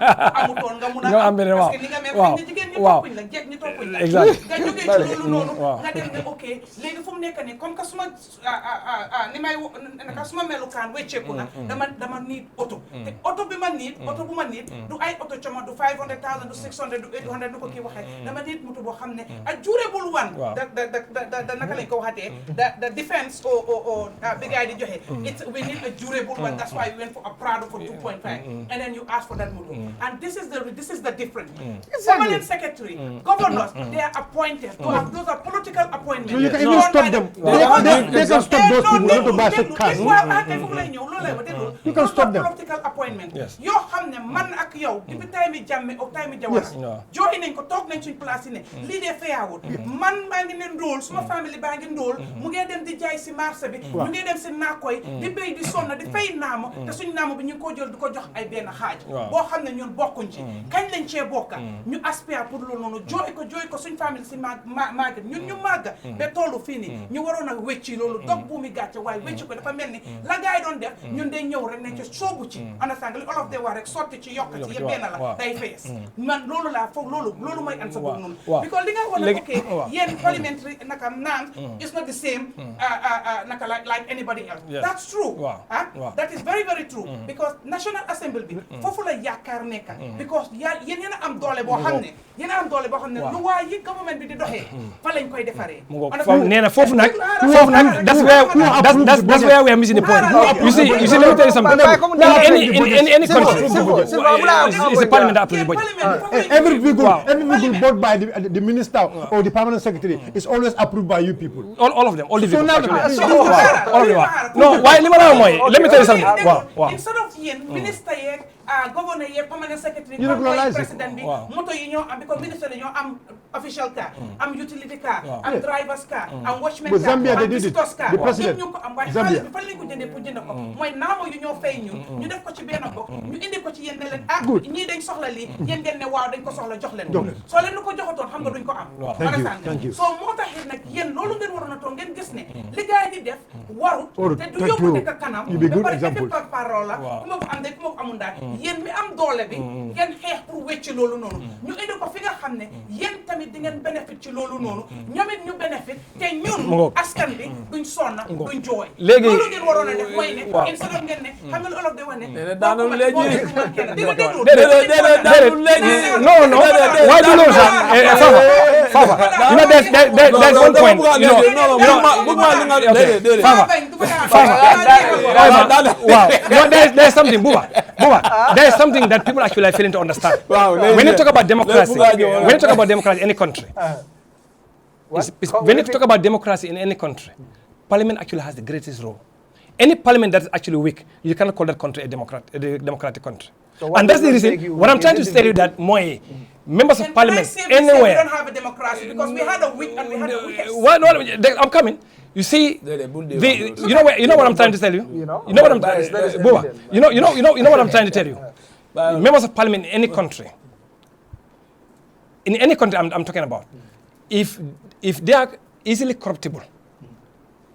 amutoon nga mun a am parce que ni nga mel xëy na jigéen ñi toppuñ la jeeg ñi toppuñ la nga jógee ci loolu noonu nga dem ne ok léegi fu mu nekk ni comme que suma ni may naka suma melukaan wécceeku na dama niit oto te oto bi ma niit oto bu ma niit du ay oto coma du 500,000 du 600 du 800 du ko kii waxee dama niit moto boo xam ne a durable one the naka lañ ko waxatee the defense or big guy di joxe we need a durable one. That's why we went for a Prado for 2.5 and then you ask for that motor and this is the difference. Permanent secretary, governors, they are appointed to have those are political appointments. You can even stop them. They can stop those people not to buy cars. You can stop them. Political appointment. Yoo xam ne man ak yow depuis time Jammeh ak time Jawara joxe nañ ko toog nañ suñ place ne lii dee feyaawut man maa ngi ne ndóol suma famille baa ngi ndóol mu ngee dem di jaay si marché bi ñu ngee dem si naakoy di béy di sonna di fay naama te suñ naama bi ñu ngi ko jël di ko jox ay benn xaaj boo xam ne ñun bokkuñ ci kañ lañ cee bokka ñu aspire pour loolu noonu jooy ko suñ famille si màgg ñun ñu màgg ba tollu fii nii ñu waroon a wécci loolu dog buumi gàcce waaye wécci ko dafa mel ni la gaay doon def ñun day ñëw rek ne ci soobu ci understand li olof de wax rek sotti ci yokk ci yëpp benn la day fees man loolu laa foog loolu mooy an sa boobu noonu because li nga wax ne ok yéen parliamentary naka naan it's not the same naka like anybody else that's true that is very very true because National Assembly bi foofu la yaakaar nekka because yéen a am doole boo xam ne lu waa yi government bi di doxee fa lañ koy defaree nee na foofu nag that's where we are missing the point. You see let me tell you something. In any country it's a parliament that approves the budget. Every vehicle bought by the minister or the permanent secretary is always approved by you people. All of them, all the vehicles. All of them. No, why let me tell you something. Instead of minister governor permanent secretary president bi moto yi ñoo am because minister ñoo am official car am utility car am driver's car am watchman car Zambia they did it the president ñu ko am waaye xaalis bi fan lañ ko jëndee pour jënd ko mooy naamo yu ñoo fay ñu def ko ci benn bopp ñu indi ko ci yéen ne leen ñii dañ soxla lii yéen ngeen ne waaw dañ ko soxla jox leen soo leen ko joxatoon xam nga duñ ko am soo moo taxit nag yéen loolu ngeen waroon a toog ngeen gis ne li gars yi di def warut te du yóbbu nekk kanam ba pare effet par parole la ku ma ko am day ku ma ko amul daal yéen mi am doole bi ngeen xeex pour wecc loolu noonu ñu indi ko fi nga xam ne yéen tamit di ngeen bénéfice ci loolu noonu ñoom it ñu bénéfice te ñun askan bi duñ sonna duñ jooy léegi loolu ngeen waroon a def mooy ne instead of ngeen ne xam nga lu olof di wax ne daanul léegi no why do you know that Fafa you know there's one point wow no there's something Buba there's something that people actually are failing to understand when you talk about democracy in any country when you talk about democracy in any country parliament actually has the greatest role. Any parliament that is actually weak, you cannot call that country a democratic country. So and that's the reason, what I'm trying to tell you that members of parliament anywhere. We don't have a democracy because we had a weak and we had a weakest. I'm coming. You see, you know what I'm trying to tell you? You know what I'm trying to tell you? Members of parliament in any country, I'm talking about, if they are easily corruptible,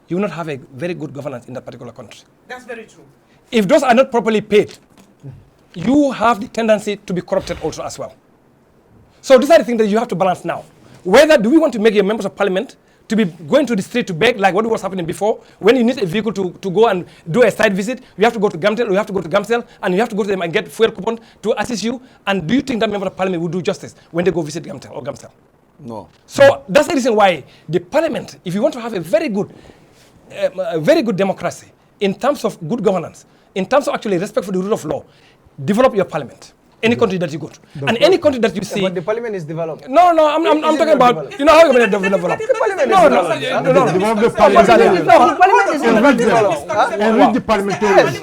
you will not have a very good governance in that particular country. That's very true. If those are not properly paid, you have the tendency to be corrupted also as well. So these are the things that you have to balance now. Whether do we want to make your members of parliament to be going to the street to beg like what was happening before? When you need a vehicle to go and do a site visit, you have to go to Gamtel, or you have to go to Gamcel, and you have to go to them and get fuel coupon to assist you. And do you think that member of parliament will do justice when they go visit Gamtel or Gamcel? No. So that's the reason why the parliament, if you want to have a very good democracy, in terms of good governance, in terms of actually respect for the rule of law, develop your parliament. Any country that you go to. And any country that you see... But the parliament is developed. No, I'm talking about... You know how you're going to develop? The parliament is developed. Develop the parliament. No, the parliament is developed. Enrich the parliamentarians.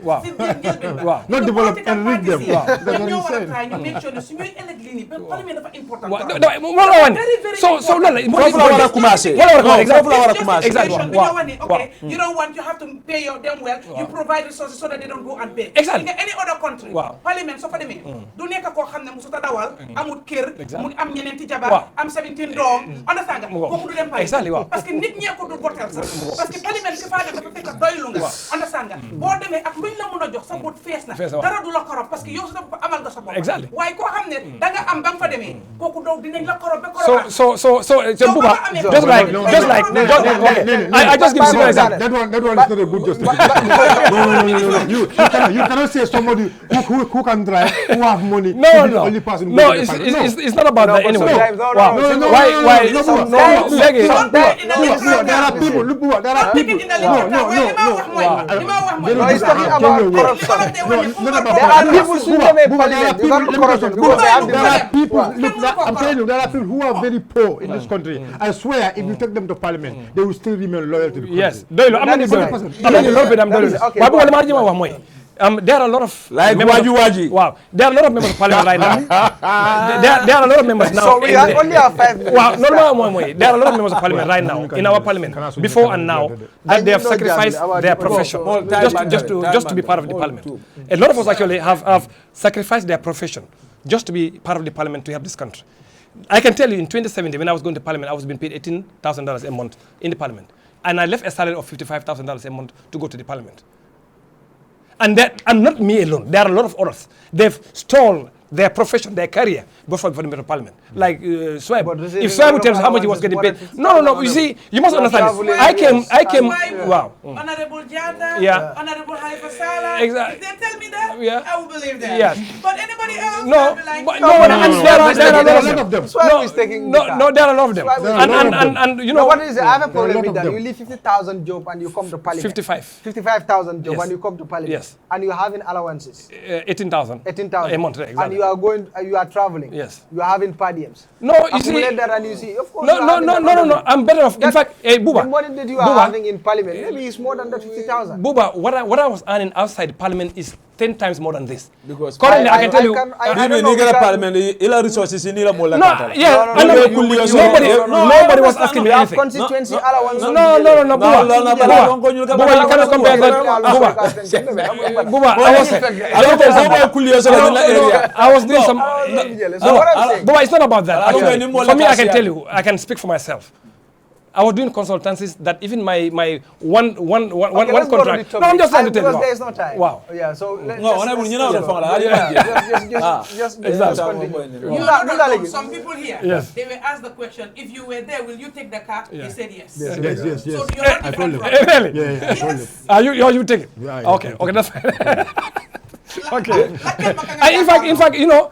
Wow. Not develop, enrich them. That's what he's saying. You don't want, you have to pay them well. You provide resources so that they don't go and pay. Exactly. In any other country, parliament, so for them, du nekk koo xam ne musuta dawal amul kër mu am ñeneenti jabar am 17 doom understand nga kooku du dem pay parce que nit ñee ko du voter sax parce que parlement si faa def dafa fekk doylu nga understand nga boo demee ak luñ la mën a jox sa boot fees na dara du la korop parce que yow sa bopp amal nga sa bopp waaye koo xam ne da nga am ba nga fa demee kooku doog dinañ la korop ba korop so Buba just like I just give a simple example that one is not a good justification. You cannot say somebody who can drive who have money. It's not about that anyway. There are people. There are people. He's talking about corruption. There are people who I'm telling you, there are people who are very poor in this country. I swear, if you take them to parliament, they will still remain loyal to the country. Yes, there are a lot of Wow, there are a lot of members of parliament right now. There are a lot of members now. So we only have 5 minutes. Wow, there are a lot of members of parliament right now in our parliament, before and now, that they have sacrificed their profession just to be part of the parliament. A lot of us actually have sacrificed their profession just to be part of the parliament to help this country. I can tell you, in 2017, when I was going to parliament, I was being paid $18,000 a month in the parliament, and I left a salary of $55,000 a month to go to the parliament. And not me alone. There are a lot of others. They've stole their profession, their career, before the member of parliament. Like Swab. If Swab tells how much he was getting paid. No. You see, you must understand this. I came. Wow. Honorable Jata. Yeah. Honorable Haifa Salah. Exactly. If they tell me that, yeah, I will believe that. Yes. But anybody else? No. There are a lot of them. Swab is taking there are a lot of them. And you know what is it? I have a problem with that. You leave 50,000 job and you come to parliament. 55,000 job and you come to parliament. Yes. And you're having allowances. 18,000 a month. Exactly. And you are traveling. Yes. You are having per diems. No, you see. And you see, of course. No. I'm better off. In fact, Buba. The money that you are having in parliament, maybe it's more than that 50,000. Buba, what I was earning outside parliament is 10 times more than this. Because currently, I can tell you. Nobody was asking me anything. Constituency allowance. No, Buba, you cannot compare that. Buba, I was doing some. Buba, it's not about that. Actually. For me, I can tell you, I can speak for myself. I was doing consultancies that even my one let's go to contract. the No, I'm just trying to tell because you. there is no time. Wow. Yeah, so Some people here, they were asked the question, if you were there, will you take the car? They said yes. Yes. So you're not different from Really? Yeah, I told you. You take it? Yeah, Okay, that's fine. Okay. In fact, you know,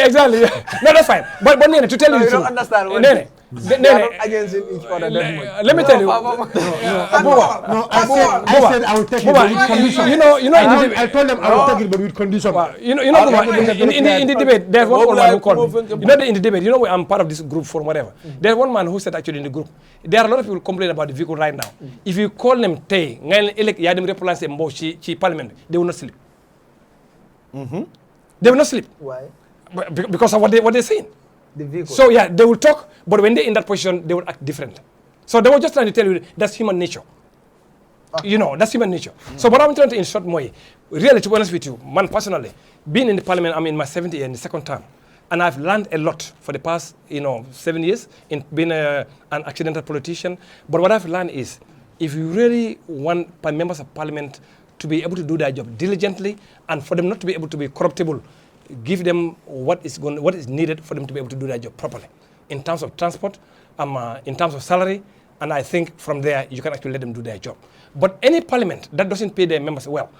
exactly. No, that's fine. But Nene, to tell you the you truth. don't understand what Nene, they are not against each other that much. let me tell you. No, I said I will take it but with condition. You know, I told them I will take it but with condition. in the debate, there's one man who called me. You know, in the debate, you know, I'm part of this group for whatever. There's one man who said actually in the group, there are a lot of people complaining about the vehicle right now. If you call them Tay, Parliament, they will not sleep. They will not sleep. Why? Because of what they're saying. The vehicle. So yeah, they will talk, but when they're in that position, they will act different. So they were just trying to tell you that's human nature. You know, that's human nature. So what I'm trying to in short way, really to be honest with you, man personally, being in the parliament, I'm in my 70th year, in the second term. And I've learned a lot for the past, 7 years in being an accidental politician. But what I've learned is, if you really want members of parliament to be able to do their job diligently, and for them not to be able to be corruptible, give them what is needed for them to be able to do their job properly, in terms of transport, in terms of salary, and I think from there you can actually let them do their job. But any parliament that doesn't pay their members well,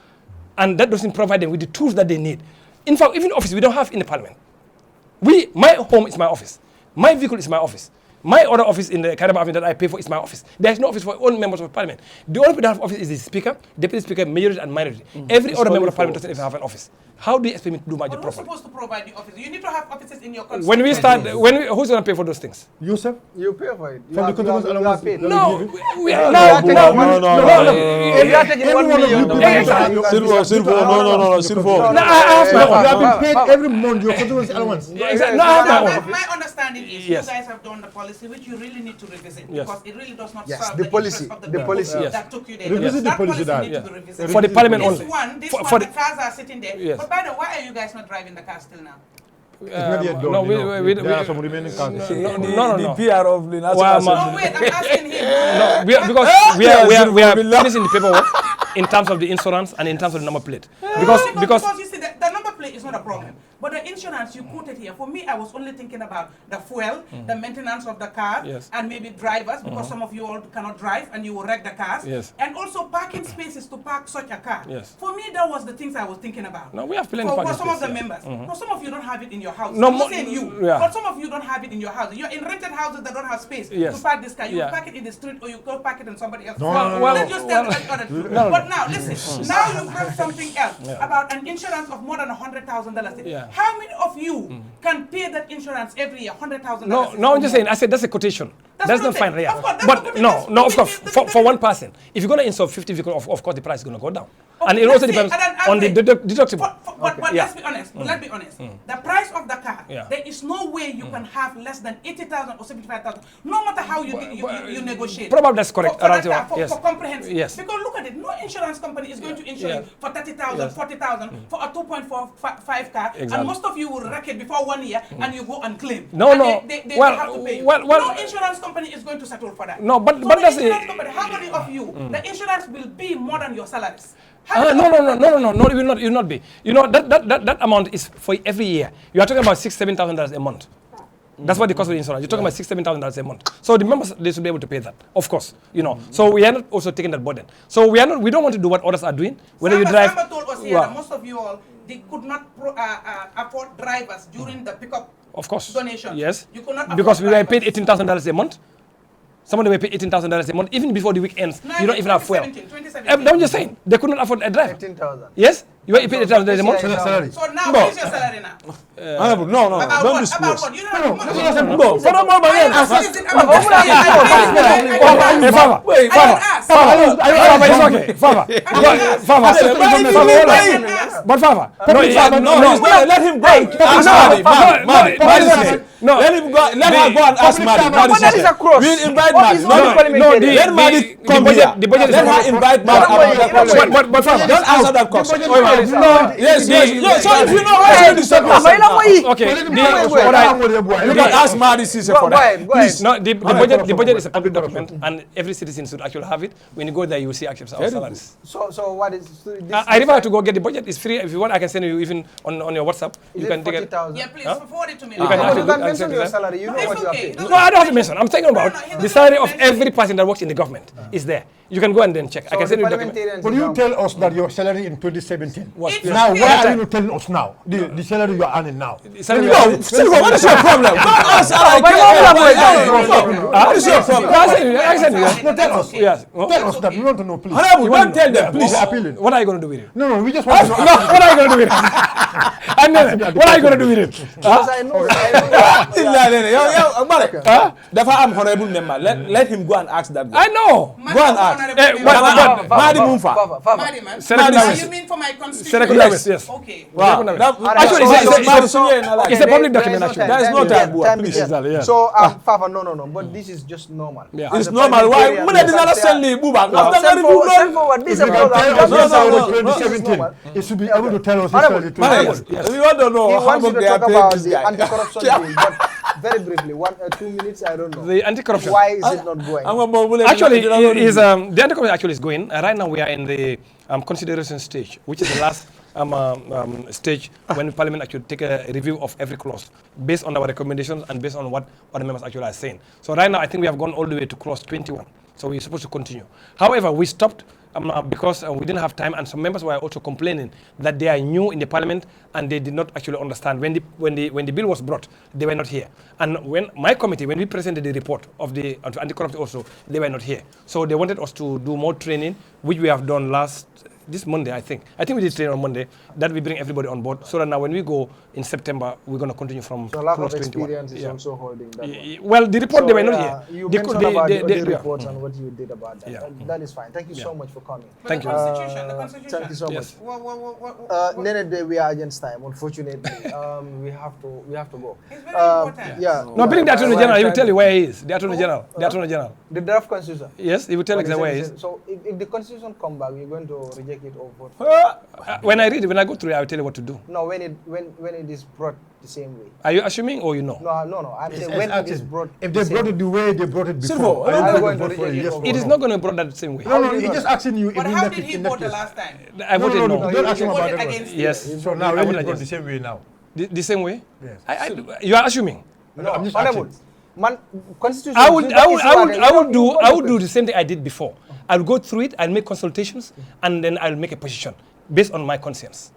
and that doesn't provide them with the tools that they need, in fact, even office we don't have in the parliament. My home is my office, my vehicle is my office. My other office in the Caribbean office that I pay for is my office. There is no office for all members of parliament. The only people that have office is the speaker, deputy speaker, majority and minority. Every other member of parliament doesn't even have an office. How do you expect me to do my job properly? Who's supposed to provide the office? You need to have offices in your constituency. When we start, who's going to pay for those things? You, sir? You pay for it. From the contributions allowance? paid. No. If you are taking 1 million, Silvo. No, I have my own. You have been paid every month your contributions allowance. Exactly. No, I have my own. My understanding is you guys have done the policy which you really need to revisit because it really does not serve the policy, interest of the people policy. that took you there. Revisit the That policy, policy needs to be revisited. For the parliament only. This one, the cars are sitting there. Yes. But by the way, why are you guys not driving the car still now? It's not yet done. No, there are some remaining cars. No. PR of the No, wait, I'm asking him. No, because we are finishing the paperwork in terms of the insurance and in terms of the number plate. Because you see, the number plate is not a problem. But the insurance you quoted here, for me, I was only thinking about the fuel, the maintenance of the car, and maybe drivers, because some of you all cannot drive and you will wreck the cars. And also parking spaces to park such a car. For me, that was the things I was thinking about. No, we have plenty of parking for some of the spaces, members. No, some of you don't have it in your house. No, I'm not saying you, yeah. but some of you don't have it in your house. You're in rented houses that don't have space to park this car. You park it in the street or you go park it in somebody else's house. Let's just tell But now, listen, now you brought something else about an insurance of more than $100,000. How many of you can pay that insurance every year, $100,000? No, I'm just saying, I said that's a quotation. That's not fine, yeah. But no, of course, for one person, if you're going to insure 50 vehicles, of course the price is going to go down. And it also depends on the deductible. But let's be honest. Let's be honest. The price of the car, there is no way you can have less than 80,000 or 75,000, no matter how you negotiate. Probably that's correct. For comprehensive. Yes. Because look at it, no insurance company is going to insure you for 30,000, 40,000 for a 2.45 car, and most of you will wreck it before 1 year, and you go and claim. No. They have to pay you. No insurance company is going to settle for that. No, but that's it. How many of you, the insurance will be more than your salaries? No, it will not be. You know, that amount is for every year. You are talking about $6,000-7,000 a month. That's what the cost of the insurance. You're talking about $6,000-7,000 a month. So the members, they should be able to pay that, of course. You know, so we are not also taking that burden. So we don't want to do what others are doing. Whether you drive. Samba told us here that most of you all, they could not afford drivers during the pickup. Of course. Donation. Yes. You could not because we were paid $18,000 a month. Some of them were paid $18,000 a month, even before the weekends. No, you don't even have fuel. 2017. I'm just saying, they could not afford a driver. 18,000. Yes? You were paid $18,000 a month? So now, what is your salary now? No. About what? You don't have But Fava, no, let him go. No, let him go. Let her go and ask Madi. But that is a cross. We'll invite What Madi. is not Let Madi come here. The budget Let her invite Madi. But Don't answer that question. No. Yes. So if you know why you stop yourself. Okay. You can ask Madi Sise for that. Please. No, the budget is a public document, and every citizen should actually have it. When you go there, you will see actually our salaries. So what is? I never have to go get the budget. It's free. If you want, I can send you even on your WhatsApp. You can take it. Yeah, please forward it to me. You can You can mention your salary. You know what you are paying. No, I don't have to mention. I'm talking about the salary of every person that works in the government is there. You can go and then check. I can send you the document. Could you tell us that your salary in 2017? What? Now, why are you not telling us now? The salary you are earning now. Salary- No, Silver, what is your problem? Don't answer like what is your problem? I send you. No, tell us. Yes. Tell us that. We want to know, please. Honorable, don't tell them, please. We're appealing. What are you going to do with it? No, we just want to know. No, what are you going to do with it? What are you going to do with it? Because I know. Dafa am honorable member. Let him go and ask that guy. I know. Go and ask. Madi Mumfa. Madi, man. Selective You mean for my constitution? Selective, yes. Okay. Wow. Actually, it's a public document, actually. There is no time, please. Yeah. So, Fafa, no. But this is just normal. Yeah. It's normal. Why? Muna did not send me Buba. Send forward. This is a program. No. 2017. It should be able to tell us his salary. We want to know He how wants you much to they are talk paying about this the guy. anti-corruption bill, but very briefly, 2 minutes, I don't know. The anti-corruption. Why is it not going? Actually, the anti-corruption actually is going. Right now, we are in the consideration stage, which is the last stage when Parliament actually take a review of every clause based on our recommendations and based on what other members actually are saying. So right now, I think we have gone all the way to clause 21. So we're supposed to continue. However, we stopped because we didn't have time, and some members were also complaining that they are new in the Parliament and they did not actually understand when the bill was brought. They were not here, and when my committee, when we presented the report of the anti-corruption, also they were not here. So they wanted us to do more training, which we have done this Monday, I think we did train on Monday, that we bring everybody on board, so that now when we go in September, we're going to continue from So lack of 21. experience is also holding that one. Well, the report, So, they were not here. You They mentioned could- about they- the they- reports and what you did about that. Yeah. That is fine. Thank you so much for coming. Thank the you. Constitution, the Constitution. Thank you so Yes. much. Nene, we are against time. Unfortunately, we have to go. It's very important. Yeah. No, bring the Attorney General, he will tell you where he is. The Attorney General. The draft constitution. Yes, he will tell exactly where he is. So if the constitution come back, you're going to reject it or vote for it? When I read it, when I go through it, I will tell you what to do. No, when it is brought the same way. Are you assuming or you know? No. I'm saying when it is brought. If they brought it the way they brought it before, Silver, I'm I'm going going to to vote for reject it. it Yes or or It is no. not going to be brought that same way. No, he's just asking you. But how did he vote the last time? I voted no. Don't ask He him about voted that. against it. Yes. So now I let voted it go against the same way now. The same way? Yes. You are assuming. No, I'm just honorable. asking. Constitution. I would do the same thing I did before. I'll go through it, I'll make consultations, and then I'll make a position based on my conscience.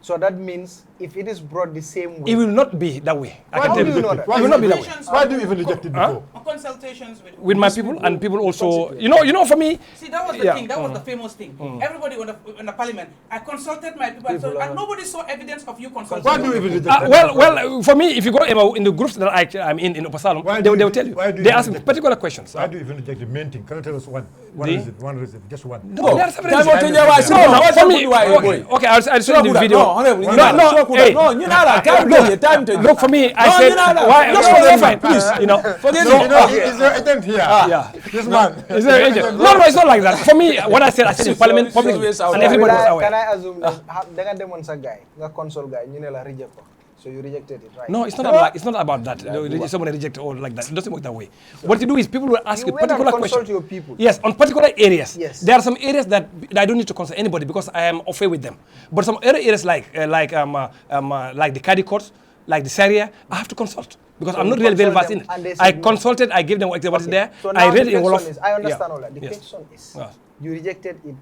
So that means if it is brought the same way. It will not be that way. I can How tell do you know that? It will not be that way. Why do you even reject it before? Consultations With my people, and people also, you know, for me. See, that was the thing. That was the famous thing. Everybody in the parliament, I consulted my people, and nobody saw evidence of you consulting. Why do you even reject it? Well, for me, if you go in the groups that I'm in Opasalum, they will tell you. They ask me particular questions. Why do you even reject the main thing? Can you tell us one? One reason, just one. No, there are several reasons. No, for me, okay, I'll show you the video. Look, for me, I said, why? No, fine, please, you know. Is there agent here? Yeah. This man. Is there agent? No, it's not like that. For me, what I said in Parliament publicly, and everybody was aware. Can I assume that demon sa guy, the console guy, you know, la reject ko. So you rejected it, right? No, it's not about that. Someone rejected or like that. It doesn't work that way. What you do is people will ask you particular questions. Your people. Yes, on particular areas. Yes. There are some areas that I don't need to consult anybody because I am okay with them. But some other areas like the Kadi courts, like the Sharia, I have to consult. Because I'm not really well versed in it. I consulted, I gave them what is there. So now I read it in Wolof. Wolof. I understand all that. The question is, Yes. you rejected it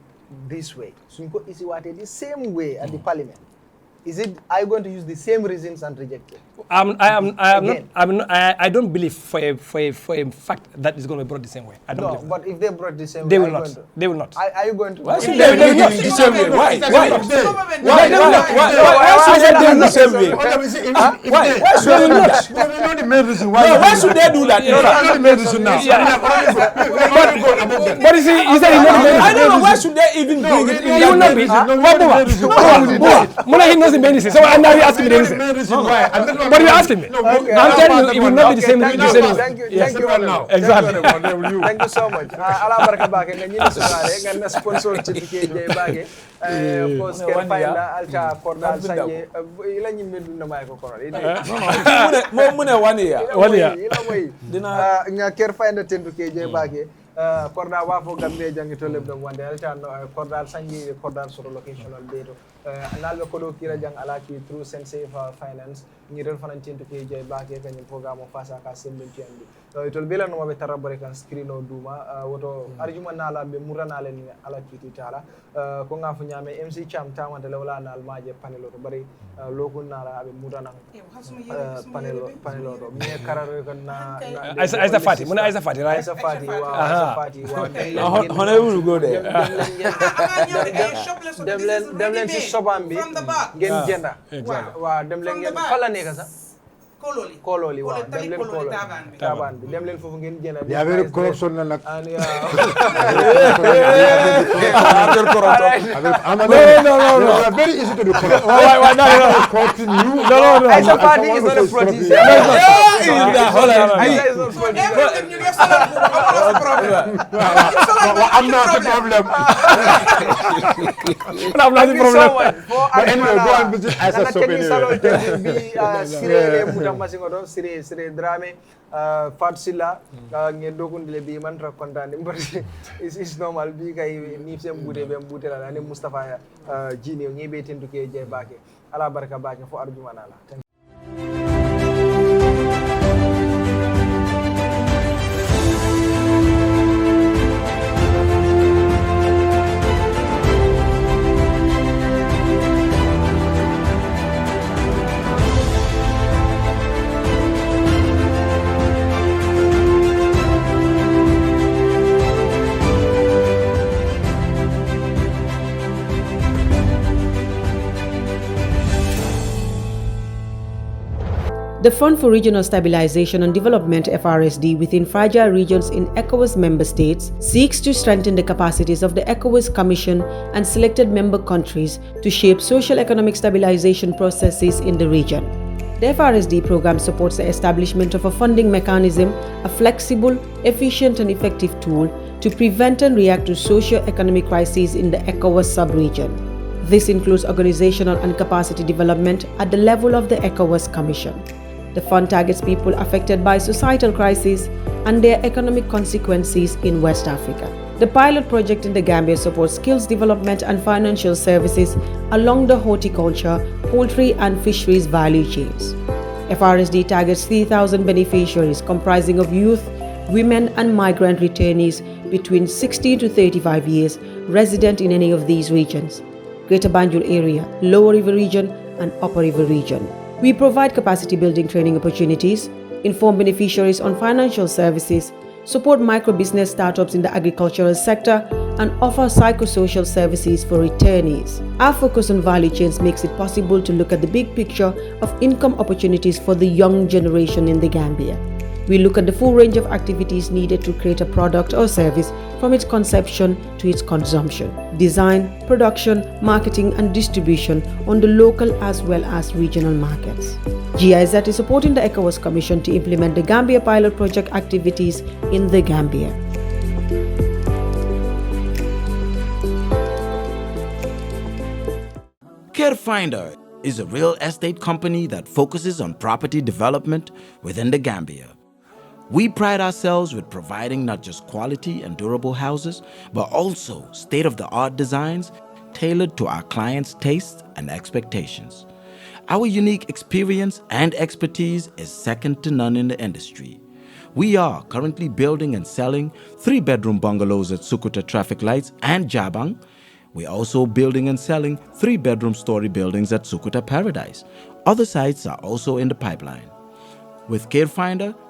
this way. So the same way at the parliament. Are you going to use the same reasons and reject it? I don't believe for a fact that it's going to be brought the same way. I don't believe. But if they brought the same They way, will not. They will not. Are you going to? Why should they do it the same way? Why should they do it the same way? Why should they do that? We know the main reason why. No, why should they do that? We know the main reason now. But you see, he said he knows the main I reason. don't know why should they even bring it in. He will not be. He knows the main reason. So now you're asking me the reason. What are you asking me? I'm telling you, it will not be the same reason. Thank you now. Exactly. Thank you so much. Ala baraka bake nga ñina sugale nga na sponsor certificate je bake post Kerr finder alta cordal sanje ila ñi medu na may ko kono mo mu ne 1 year ila moy dina nga Kerr finder certificate je bake Korda wafo gambe jangi to lebdom wande alta no Kordal sanji Kordal soro locational beto analbe kodo kira jang alaki through sense finance ni rel fanan tinto ke jay baake kany programme fasa ka sembe tiandi to bela no mabe tarabore kan screen o duma woto arjuma nala be murana len alaki ti tala ko nga fu nyame MC Cham tamante lawla nal maaje panelo to bari lokun nala be murana panelo to mi kararo kan na Aisa Fati muna Aisa Fati right Aisa Fati wa Fati wa honorable go there dem len ci sobambi ngeen jenda wa dem len ngeen fala nekk sax kololi wa dem leen kololi taban bi dem leen foofu ngeen jëna ya very corruption na nak no very easy to do corrupt why no continue no Aisa Fati is not a producer I'm not the problem I'm not the problem but anyway go and visit Aisa Sobe Masingodo Sire Drame Fatou Silla ngeen dokundile bi man ra contane mbati is normal bi kay ni sem bude be mbute la ne Mustafa Jini ngebe tenduke je bake ala baraka bake fo arjuma nala. The Fund for Regional Stabilization and Development (FRSD) within fragile regions in ECOWAS member states seeks to strengthen the capacities of the ECOWAS Commission and selected member countries to shape socio-economic stabilization processes in the region. The FRSD program supports the establishment of a funding mechanism, a flexible, efficient and effective tool to prevent and react to socio-economic crises in the ECOWAS sub-region. This includes organizational and capacity development at the level of the ECOWAS Commission. The fund targets people affected by societal crises and their economic consequences in West Africa. The pilot project in the Gambia supports skills development and financial services along the horticulture, poultry and fisheries value chains. FRSD targets 3,000 beneficiaries comprising of youth, women and migrant returnees between 16 to 35 years resident in any of these regions: Greater Banjul area, Lower River region and Upper River region. We provide capacity building training opportunities, inform beneficiaries on financial services, support micro-business startups in the agricultural sector, and offer psychosocial services for returnees. Our focus on value chains makes it possible to look at the big picture of income opportunities for the young generation in the Gambia. We look at the full range of activities needed to create a product or service from its conception to its consumption. Design, production, marketing and distribution on the local as well as regional markets. GIZ is supporting the ECOWAS Commission to implement the Gambia pilot project activities in the Gambia. Kerr is a real estate company that focuses on property development within the Gambia. We pride ourselves with providing not just quality and durable houses, but also state-of-the-art designs tailored to our clients' tastes and expectations. Our unique experience and expertise is second to none in the industry. We are currently building and selling 3-bedroom bungalows at Sukuta Traffic Lights and Jabang. We're also building and selling 3-bedroom story buildings at Sukuta Paradise. Other sites are also in the pipeline. With Kerr,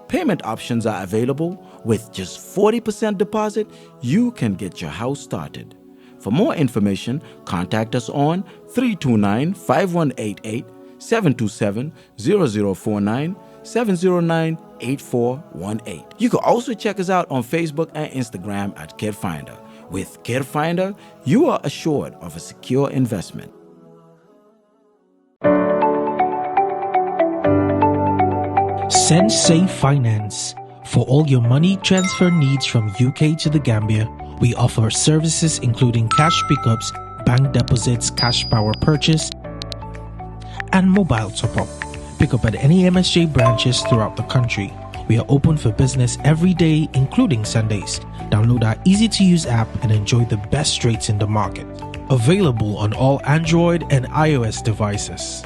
payment options are available. With just 40% deposit, you can get your house started. For more information, contact us on 329-5188, 727-0049, 709-8418. You can also check us out on Facebook and Instagram at Kerr. With Kerr, you are assured of a secure investment. Sensei Finance. For all your money transfer needs from UK to the Gambia, we offer services including cash pickups, bank deposits, cash power purchase, and mobile top-up. Pick up at any MSJ branches throughout the country. We are open for business every day, including Sundays. Download our easy-to-use app and enjoy the best rates in the market. Available on all Android and iOS devices.